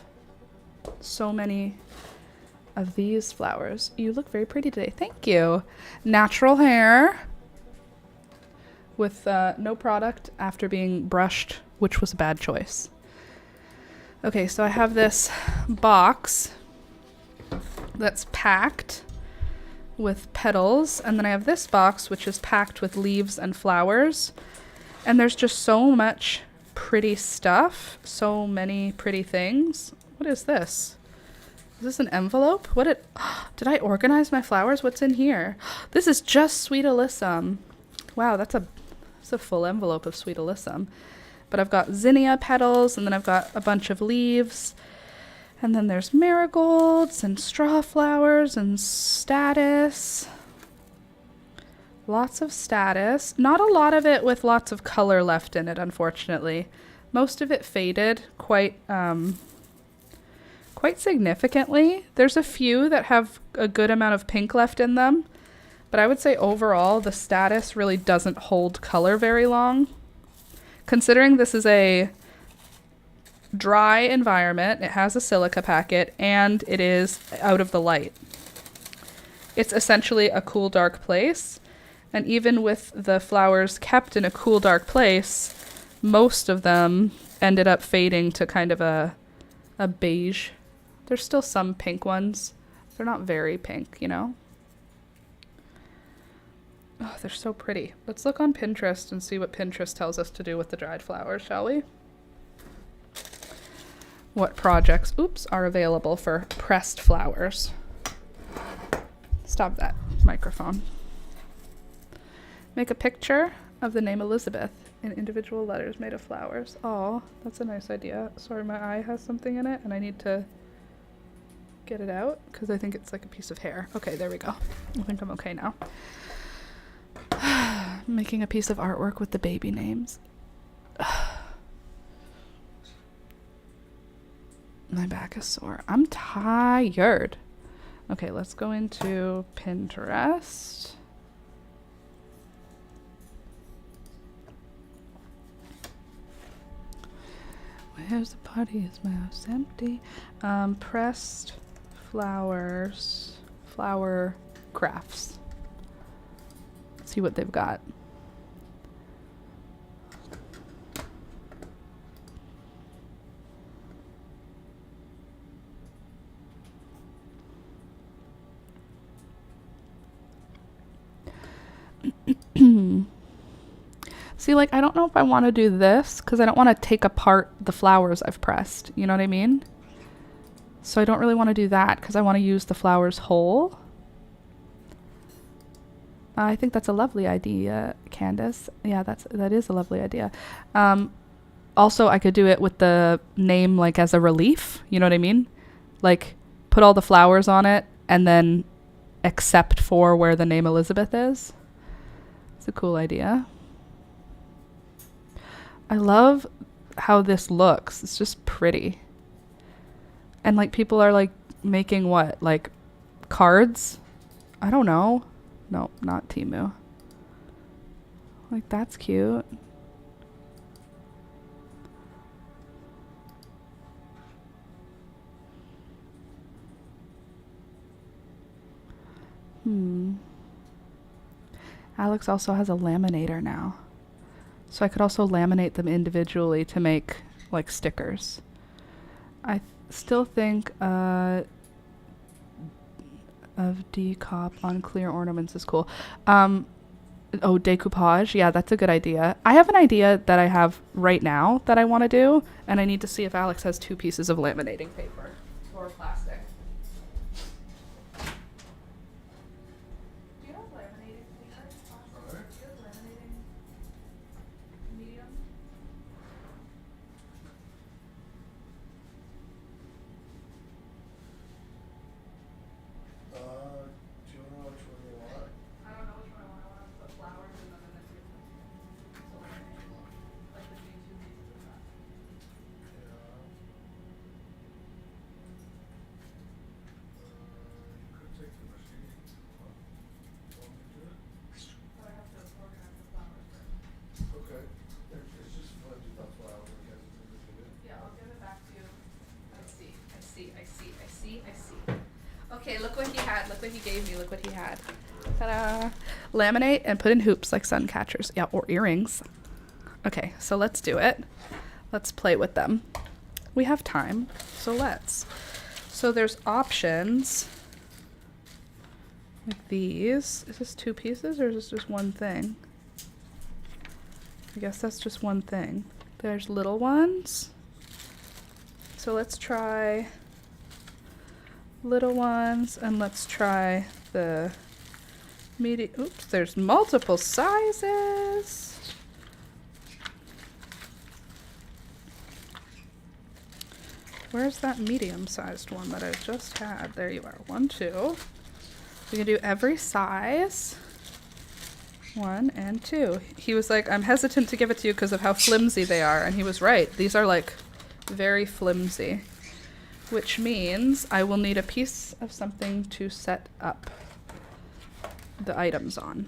so many of these flowers. You look very pretty today. Thank you. Natural hair with no product after being brushed, which was a bad choice. Okay, so I have this box that's packed with petals, and then I have this box which is packed with leaves and flowers, and there's just so much pretty stuff, so many pretty things. What is this? Is this an envelope? Did I organize my flowers? What's in here? This is just Sweet Alyssum. Wow, that's a full envelope of Sweet Alyssum. But I've got zinnia petals, and then I've got a bunch of leaves, and then there's marigolds and straw flowers and status. Lots of status. Not a lot of it with lots of color left in it, unfortunately. Most of it faded quite significantly. There's a few that have a good amount of pink left in them, but I would say overall the status really doesn't hold color very long. Considering this is a dry environment, it has a silica packet, and it is out of the light. It's essentially a cool, dark place, and even with the flowers kept in a cool, dark place, most of them ended up fading to kind of a beige. There's still some pink ones. They're not very pink, you know? Oh, they're so pretty. Let's look on Pinterest and see what Pinterest tells us to do with the dried flowers, shall we? What projects, are available for pressed flowers. Stop that microphone. Make a picture of the name Elizabeth in individual letters made of flowers. Oh, that's a nice idea. Sorry, my eye has something in it and I need to get it out because I think it's like a piece of hair. Okay, there we go. I think I'm okay now. Making a piece of artwork with the baby names. My back is sore. I'm tired. Okay, let's go into Pinterest. Where's the party? Is my house empty? Pressed flowers, flower crafts. See what they've got. See, like, I don't know if I want to do this because I don't want to take apart the flowers I've pressed. You know what I mean? So I don't really want to do that because I want to use the flowers whole. I think that's a lovely idea, Candace. Yeah, that is a lovely idea. Also, I could do it with the name, like, as a relief. You know what I mean? Like, put all the flowers on it and then except for where the name Elizabeth is. It's a cool idea. I love how this looks. It's just pretty. And, like, people are, like, making what? Like, cards? I don't know. No, not Temu. Like, that's cute. Alex also has a laminator now. So I could also laminate them individually to make, like, stickers. I still think of decop on clear ornaments is cool. Oh, decoupage. Yeah, that's a good idea. I have an idea that I have right now that I want to do, and I need to see if Alex has 2 pieces of laminating paper or plastic. Do you have laminating paper? Do you have laminating medium?
Do you know which one you want?
I don't know which one I want. I want to put flowers in them and then do so like the 2 pieces of that.
You could take the machine. Want me to do it?
But I have to organize the flowers first.
Okay. It's just fun to do flowers. I guess it's easy to do.
Yeah, I'll give it back to you. I see. Okay, look what he had. Look what he gave me. Look what he had. Ta-da! Laminate and put in hoops like sun catchers. Yeah, or earrings. Okay, so let's do it. Let's play with them. We have time, so let's. So there's options like these. Is this 2 pieces or is this just one thing? I guess that's just one thing. There's little ones. So let's try little ones and let's try the medium. Oops, there's multiple sizes. Where's that medium-sized one that I just had? There you are. 1, 2. We can do every size. 1 and 2. He was like, I'm hesitant to give it to you because of how flimsy they are. And he was right. These are like very flimsy, which means I will need a piece of something to set up the items on.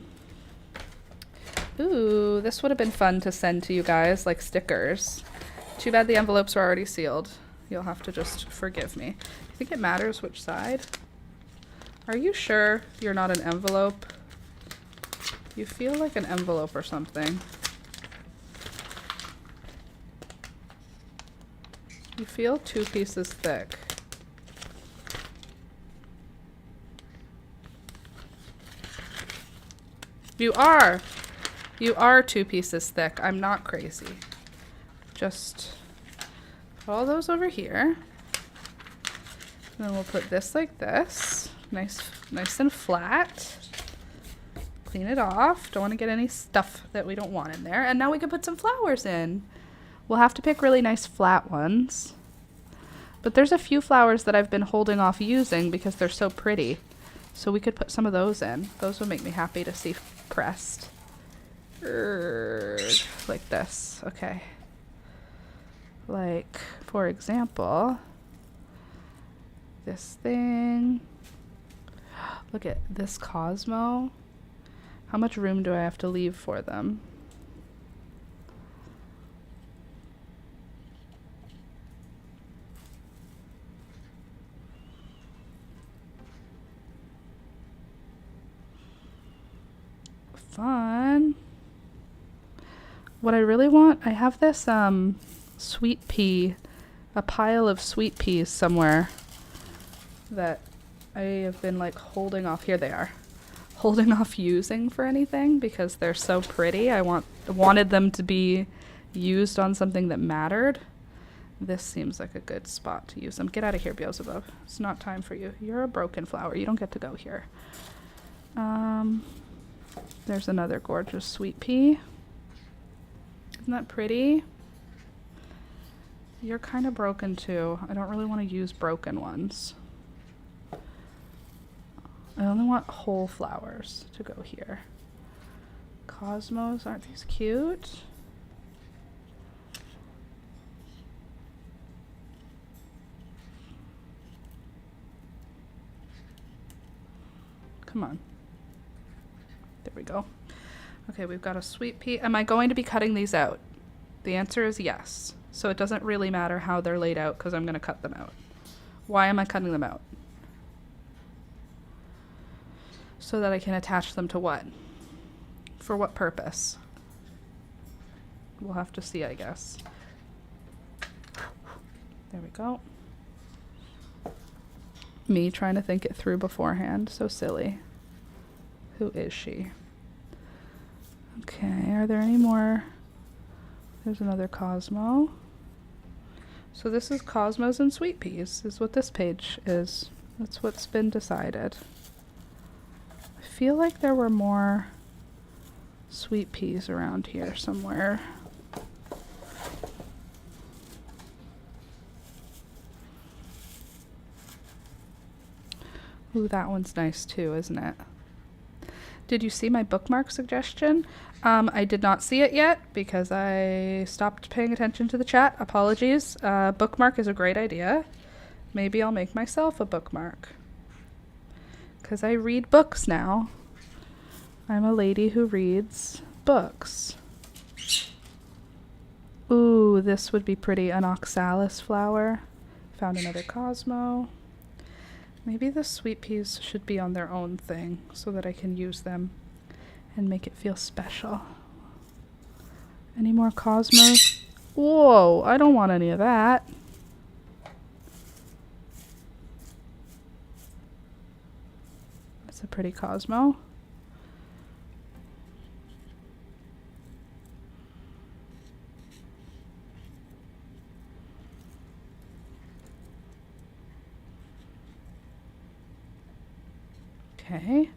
Ooh, this would have been fun to send to you guys, like stickers. Too bad the envelopes are already sealed. You'll have to just forgive me. I think it matters which side. Are you sure you're not an envelope? You feel like an envelope or something. You feel 2 pieces thick. You are 2 pieces thick. I'm not crazy. Just put all those over here. And then we'll put this like this. Nice and flat. Clean it off. Don't want to get any stuff that we don't want in there. And now we can put some flowers in. We'll have to pick really nice flat ones. But there's a few flowers that I've been holding off using because they're so pretty. So we could put some of those in. Those would make me happy to see pressed. Like this. Okay. Like, for example, this thing. Look at this Cosmo. How much room do I have to leave for them? fun. What I really want, I have this sweet pea, a pile of sweet peas somewhere that I have been like holding off. Here they are. Holding off using for anything because they're so pretty. I wanted them to be used on something that mattered. This seems like a good spot to use them. Get out of here, Beelzebub. It's not time for you. You're a broken flower. You don't get to go here. There's another gorgeous sweet pea. Isn't that pretty? You're kind of broken too. I don't really want to use broken ones. I only want whole flowers to go here. Cosmos, aren't these cute? Come on. There we go. Okay, we've got a sweet pea. Am I going to be cutting these out? The answer is yes. So it doesn't really matter how they're laid out because I'm going to cut them out. Why am I cutting them out? So that I can attach them to what? For what purpose? We'll have to see, I guess. There we go. Me trying to think it through beforehand. So silly. Who is she? Okay, are there any more? There's another Cosmo. So this is Cosmos and Sweet Peas, is what this page is. That's what's been decided. I feel like there were more Sweet Peas around here somewhere. Ooh, that one's nice too, isn't it? Did you see my bookmark suggestion? I did not see it yet because I stopped paying attention to the chat. Apologies. Bookmark is a great idea. Maybe I'll make myself a bookmark. Because I read books now. I'm a lady who reads books. Ooh, this would be pretty. An oxalis flower. Found another Cosmo. Maybe the sweet peas should be on their own thing so that I can use them and make it feel special. Any more Cosmos? Whoa, I don't want any of that. That's a pretty Cosmo. Okay.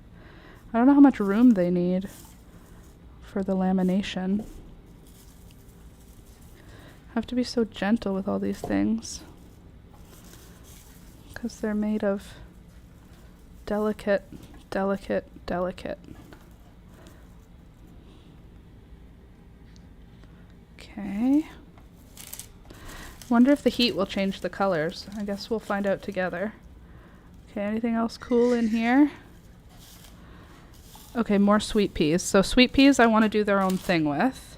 I don't know how much room they need for the lamination. I have to be so gentle with all these things because they're made of delicate. Okay. Wonder if the heat will change the colors. I guess we'll find out together. Okay, anything else cool in here? Okay, more sweet peas. So sweet peas I want to do their own thing with.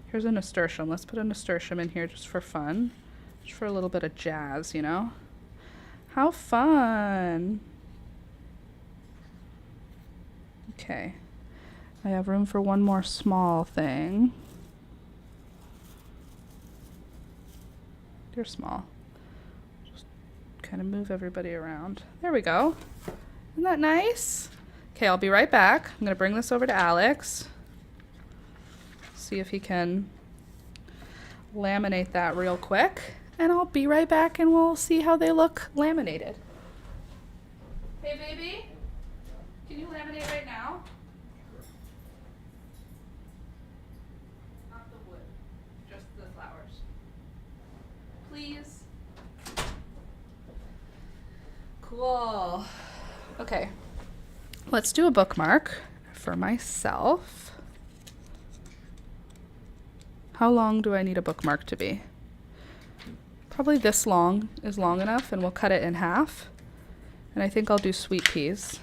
Here's a nasturtium. Let's put a nasturtium in here just for fun. Just for a little bit of jazz, you know? How fun! Okay. I have room for one more small thing. You're small. Just kind of move everybody around. There we go. Isn't that nice? Okay, I'll be right back. I'm going to bring this over to Alex. See if he can laminate that real quick. And I'll be right back and we'll see how they look laminated. Hey, baby. Can you laminate right now? Not the wood. Just the flowers. Please. Cool. Okay. Let's do a bookmark for myself. How long do I need a bookmark to be? Probably this long is long enough, and we'll cut it in half. And I think I'll do sweet peas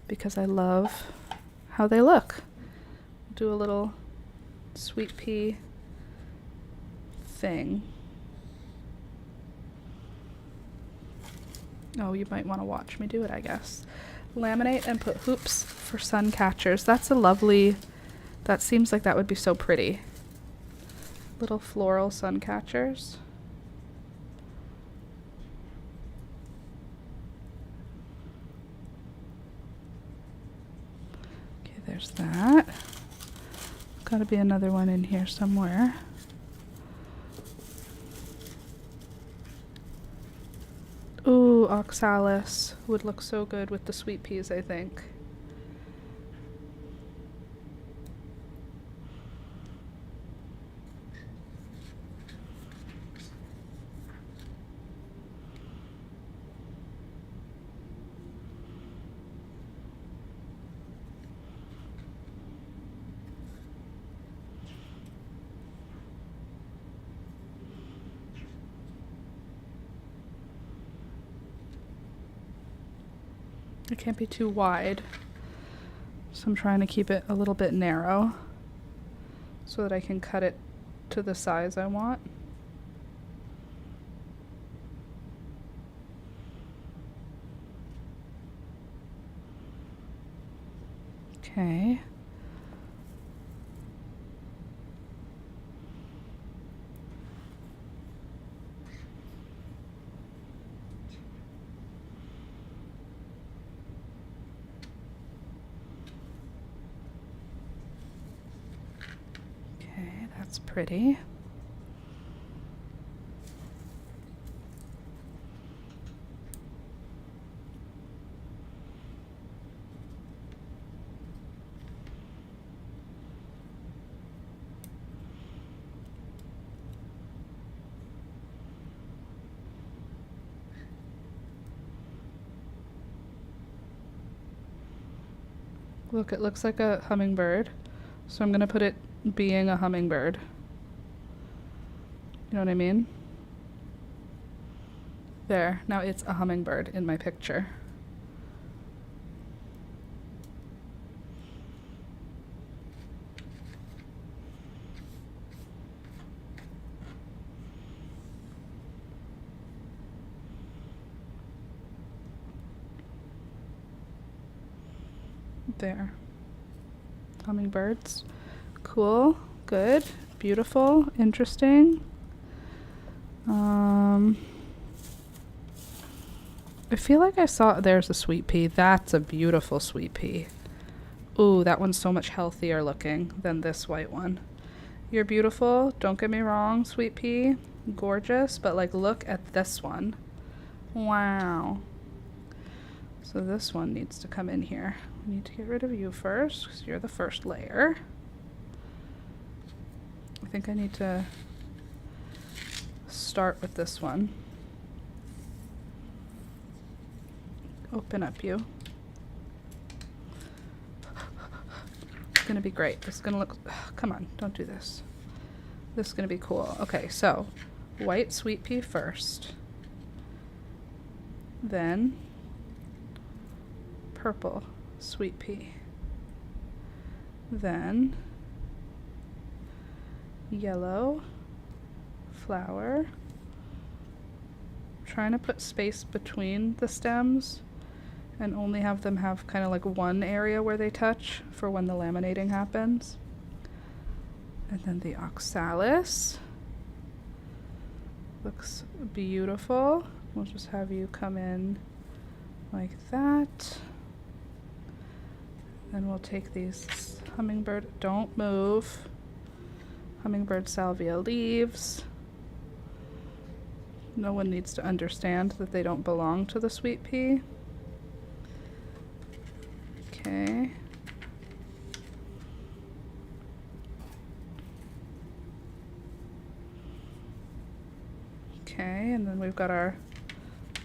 because I love how they look. Do a little sweet pea thing. Oh, you might want to watch me do it, I guess. Laminate and put hoops for sun catchers. That's a lovely, that seems like that would be so pretty. Little floral sun catchers. Okay, there's that. Gotta be another one in here somewhere. Ooh, oxalis would look so good with the sweet peas, I think. It can't be too wide, so I'm trying to keep it a little bit narrow so that I can cut it to the size I want. Okay. That's pretty. Look, it looks like a hummingbird, so I'm gonna put it being a hummingbird. You know what I mean? There, now it's a hummingbird in my picture. There. Hummingbirds. Cool. Good. Beautiful. Interesting. I feel like I saw, there's a sweet pea. That's a beautiful sweet pea. Ooh, that one's so much healthier looking than this white one. You're beautiful. Don't get me wrong, sweet pea. Gorgeous. But like, look at this one. Wow. So this one needs to come in here. We need to get rid of you first because you're the first layer. I think I need to start with this one. Open up you. It's gonna be great. It's gonna look, come on, don't do this. This is gonna be cool. Okay, so white sweet pea first. Then purple sweet pea. Then yellow flower. I'm trying to put space between the stems and only have them have kind of like one area where they touch for when the laminating happens. And then the oxalis. Looks beautiful. We'll just have you come in like that. Then we'll take these hummingbird, don't move, hummingbird salvia leaves. No one needs to understand that they don't belong to the sweet pea. Okay. Okay, and then we've got our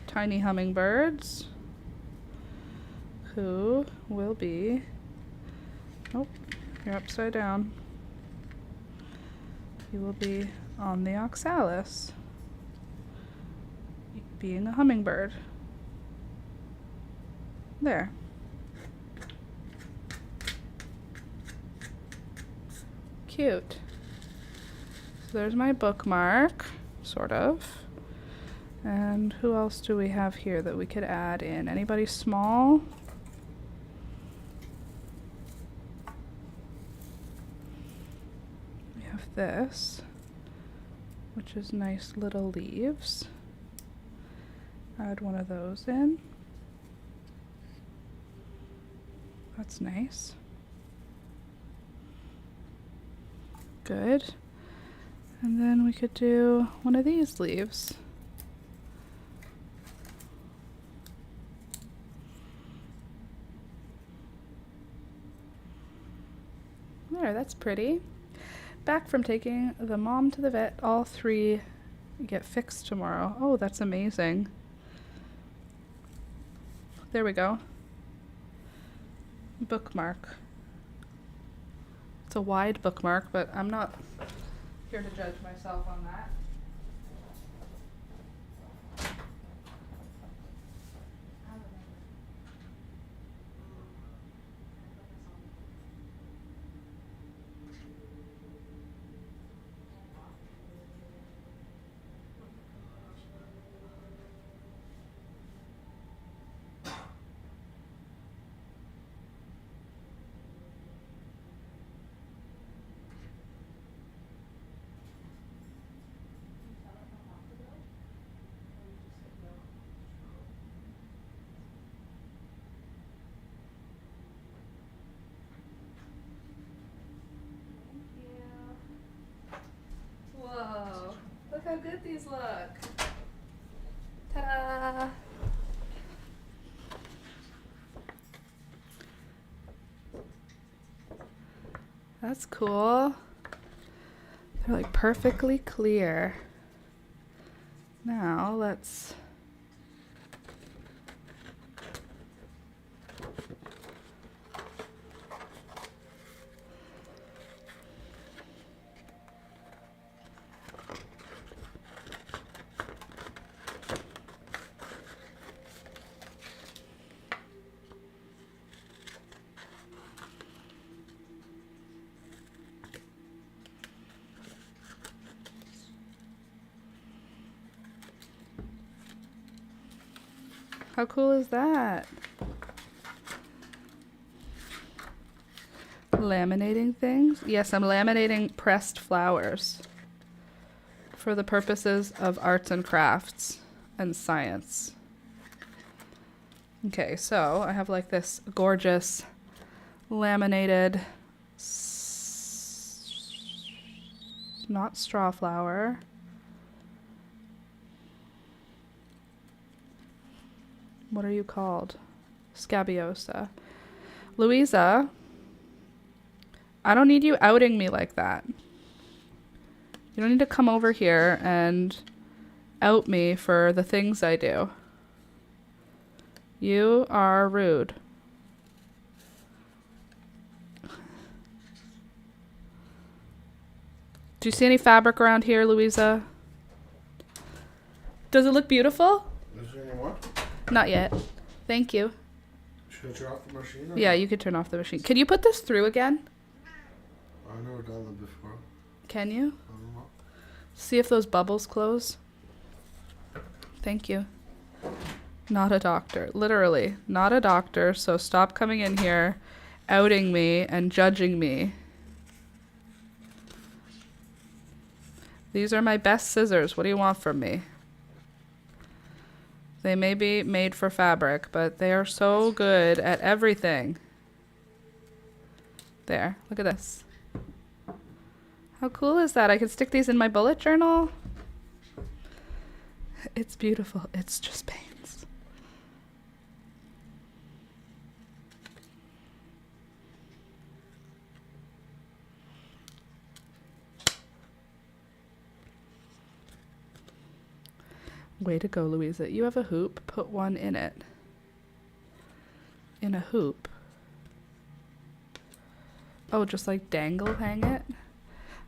tiny hummingbirds who will be, oh, you're upside down. You will be on the oxalis, being a hummingbird. There. Cute. So there's my bookmark, sort of. And who else do we have here that we could add in? Anybody small? have this, which is nice little leaves. Add one of those in. That's nice. Good. And then we could do one of these leaves. There, that's pretty. Back from taking the mom to the vet. All 3 get fixed tomorrow. Oh, that's amazing. There we go. Bookmark. It's a wide bookmark, but I'm not here to judge myself on that. Whoa, look how good these look. Ta-da! That's cool. They're like perfectly clear. Now let's How cool is that? Laminating things? Yes, I'm laminating pressed flowers for the purposes of arts and crafts and science. Okay, so I have like this gorgeous laminated, not straw flower. What are you called? Scabiosa. Louisa, I don't need you outing me like that. You don't need to come over here and out me for the things I do. You are rude. Do you see any fabric around here, Louisa? Does it look beautiful?
Is there any more?
Not yet. Thank you.
Should I turn off the machine?
Yeah, you could turn off the machine. Can you put this through again?
I've never done that before.
Can you?
I don't know.
See if those bubbles close. Thank you. Not a doctor. Literally, not a doctor, so stop coming in here, outing me and judging me. These are my best scissors. What do you want from me? They may be made for fabric, but they are so good at everything. There, look at this. How cool is that? I can stick these in my bullet journal. It's beautiful. It's just pains. Way to go, Louisa. You have a hoop. Put one in it. In a hoop. Oh, just like hang it?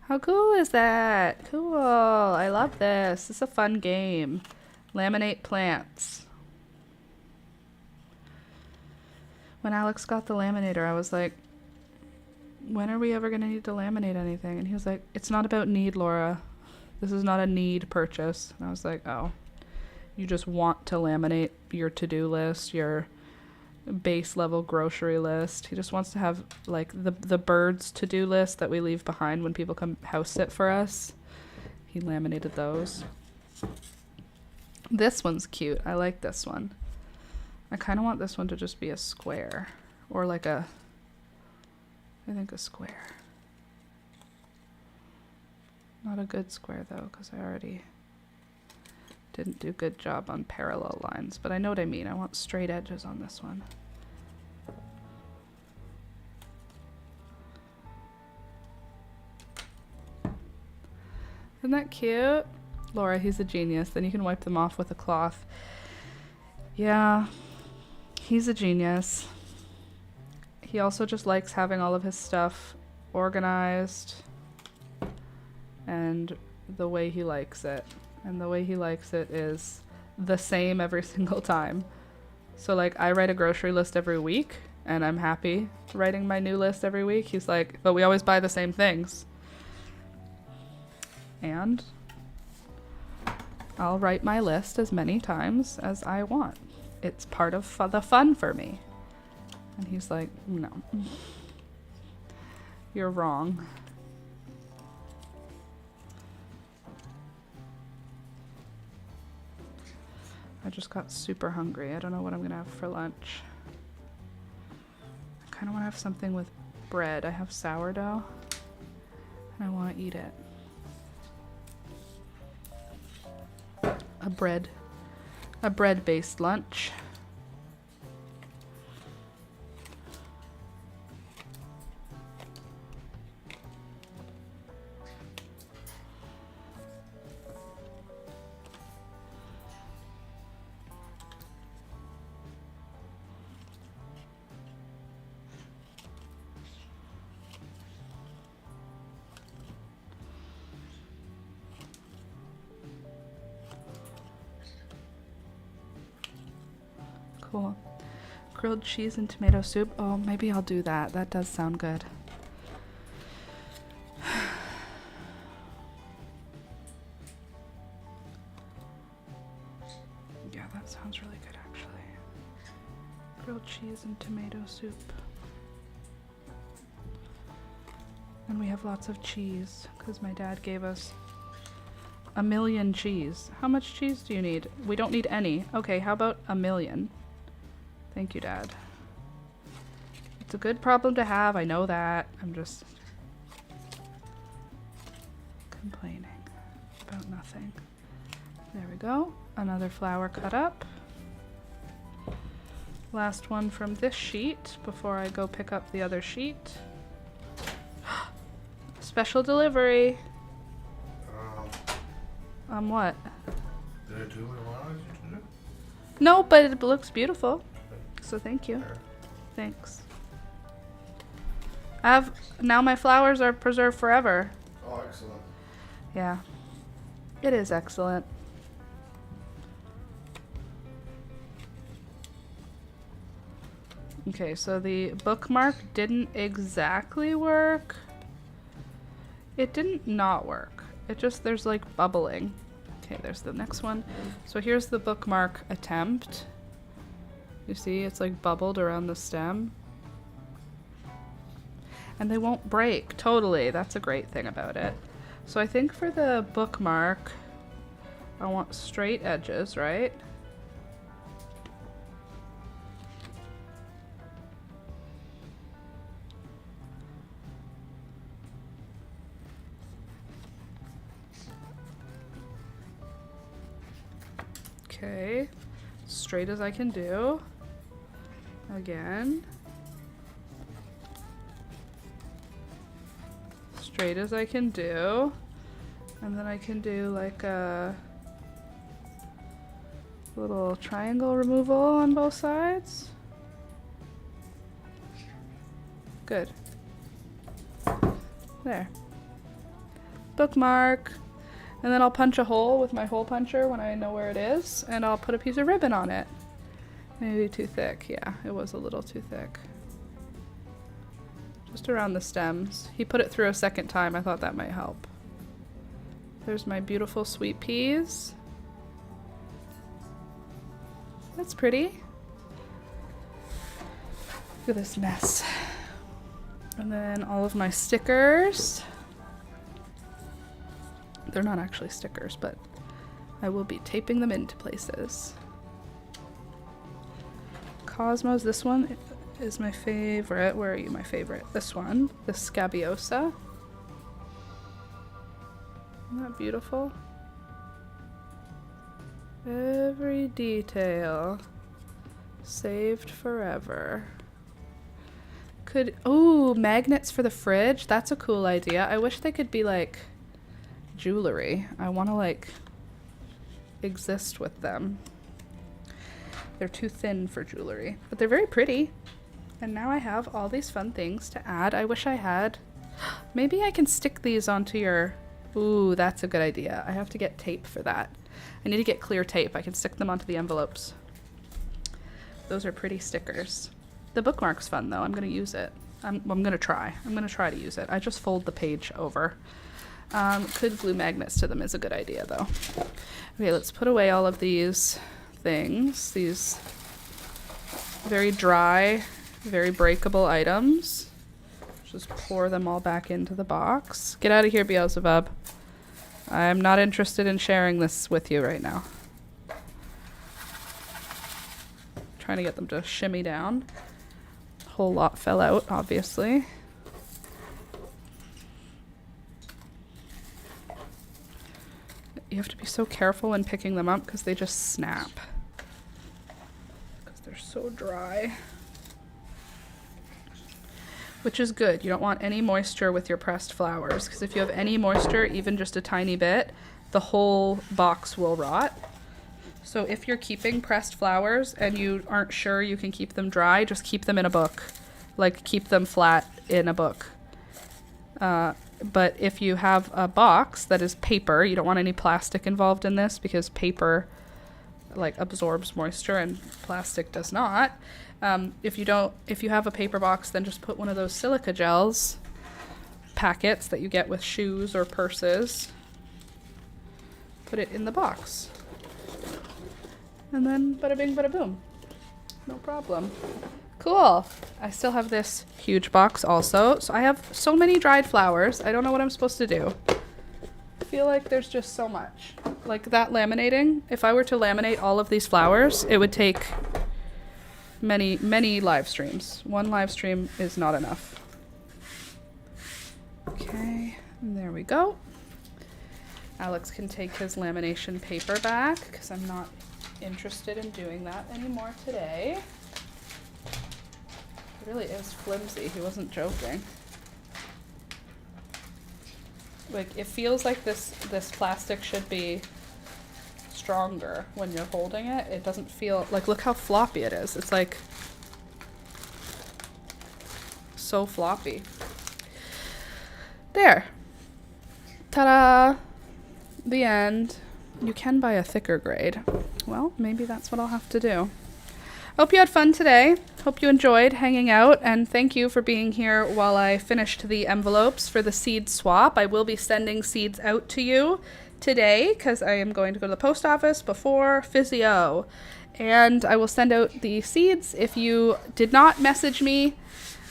How cool is that? Cool. I love this. This is a fun game. Laminate plants. When Alex got the laminator, I was like, when are we ever going to need to laminate anything? And he was like, it's not about need, Laura. This is not a need purchase. And I was like, oh. You just want to laminate your to-do list, your base level grocery list. He just wants to have like the birds to-do list that we leave behind when people come house sit for us. He laminated those. This one's cute. I like this one. I kind of want this one to just be a square, or like I think a square. Not a good square though, because I already didn't do a good job on parallel lines, but I know what I mean. I want straight edges on this one. Isn't that cute? Laura, he's a genius. Then you can wipe them off with a cloth. Yeah, he's a genius. He also just likes having all of his stuff organized and the way he likes it. And the way he likes it is the same every single time. So like I write a grocery list every week and I'm happy writing my new list every week. He's like, but we always buy the same things. And I'll write my list as many times as I want. It's part of the fun for me. And he's like, no, you're wrong. I just got super hungry. I don't know what I'm gonna have for lunch. I kind of want to have something with bread. I have sourdough and I want to eat it. A bread-based lunch. Cool. Grilled cheese and tomato soup. Oh, maybe I'll do that. That does sound good. Yeah, that sounds really good actually. Grilled cheese and tomato soup. And we have lots of cheese because my dad gave us 1 million cheese. How much cheese do you need? We don't need any. Okay, how about 1 million? Thank you, Dad. It's a good problem to have, I know that. I'm just complaining about nothing. There we go. Another flower cut up. Last one from this sheet before I go pick up the other sheet. Special delivery. What?
Did I do what I wanted you to do?
No, but it looks beautiful. So thank you.
There.
Thanks. Now my flowers are preserved forever.
Oh, excellent.
Yeah. It is excellent. Okay, so the bookmark didn't exactly work. It didn't not work. It just, there's like bubbling. Okay, there's the next one. So here's the bookmark attempt. You see, it's like bubbled around the stem. And they won't break, totally. That's a great thing about it. So I think for the bookmark, I want straight edges, right? Okay, straight as I can do. Again. Straight as I can do. And then I can do like a little triangle removal on both sides. Good. There. Bookmark. And then I'll punch a hole with my hole puncher when I know where it is, and I'll put a piece of ribbon on it. Maybe too thick. Yeah, it was a little too thick. Just around the stems. He put it through a second time. I thought that might help. There's my beautiful sweet peas. That's pretty. Look at this mess. And then all of my stickers. They're not actually stickers, but I will be taping them into places. Cosmos, this one is my favorite. Where are you, my favorite? This one, the Scabiosa. Isn't that beautiful? Every detail saved forever. Oh, magnets for the fridge. That's a cool idea. I wish they could be like jewelry. I want to like exist with them. They're too thin for jewelry, but they're very pretty. And now I have all these fun things to add. I wish I had. Maybe I can stick these onto your... Ooh, that's a good idea. I have to get tape for that. I need to get clear tape. I can stick them onto the envelopes. Those are pretty stickers. The bookmark's fun though. I'm gonna use it. I'm gonna try. I'm gonna try to use it. I just fold the page over. Could glue magnets to them is a good idea though. Okay, let's put away all of these things. These very dry, very breakable items. Just pour them all back into the box. Get out of here, Beelzebub. I'm not interested in sharing this with you right now. Trying to get them to shimmy down. A whole lot fell out, obviously. You have to be so careful when picking them up because they just snap. Because they're so dry. Which is good. You don't want any moisture with your pressed flowers because if you have any moisture, even just a tiny bit, the whole box will rot. So if you're keeping pressed flowers and you aren't sure you can keep them dry, just keep them in a book. Like keep them flat in a book. But if you have a box that is paper, you don't want any plastic involved in this because paper like absorbs moisture and plastic does not. If you have a paper box, then just put one of those silica gels packets that you get with shoes or purses. Put it in the box. And then bada bing, bada boom. No problem. Cool. I still have this huge box also. So I have so many dried flowers. I don't know what I'm supposed to do. I feel like there's just so much. Like that laminating, if I were to laminate all of these flowers, it would take many, many live streams. One live stream is not enough. Okay, and there we go. Alex can take his lamination paper back because I'm not interested in doing that anymore today. It really is flimsy. He wasn't joking. Like, it feels like this plastic should be stronger when you're holding it. It doesn't feel like, look how floppy it is. It's like so floppy. There. Ta-da! The end. You can buy a thicker grade. Well, maybe that's what I'll have to do. Hope you had fun today. Hope you enjoyed hanging out, and thank you for being here while I finished the envelopes for the seed swap. I will be sending seeds out to you today because I am going to go to the post office before physio, and I will send out the seeds. If you did not message me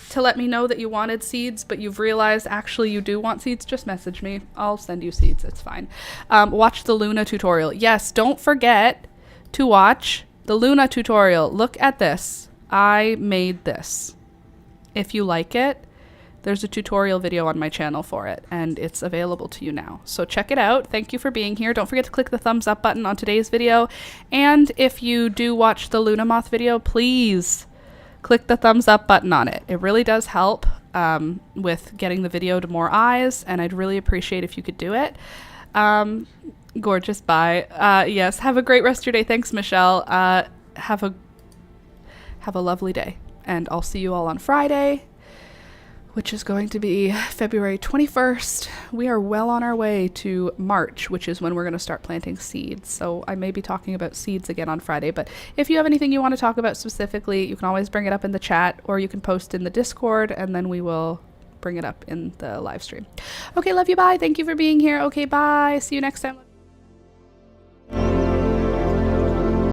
to let me know that you wanted seeds, but you've realized actually you do want seeds, just message me. I'll send you seeds. It's fine. Watch the Luna tutorial. Yes, don't forget to watch the Luna tutorial. Look at this. I made this. If you like it, there's a tutorial video on my channel for it, and it's available to you now. So check it out. Thank you for being here. Don't forget to click the thumbs up button on today's video. And if you do watch the Luna Moth video, please click the thumbs up button on it. It really does help with getting the video to more eyes, and I'd really appreciate if you could do it. Gorgeous. Bye. Yes. Have a great rest of your day. Thanks, Michelle. Have a lovely day, and I'll see you all on Friday, which is going to be February 21st. We are well on our way to March, which is when we're going to start planting seeds. So I may be talking about seeds again on Friday, but if you have anything you want to talk about specifically, you can always bring it up in the chat, or you can post in the Discord, and then we will bring it up in the live stream. Okay, love you. Bye. Thank you for being here. Okay, bye. See you next time.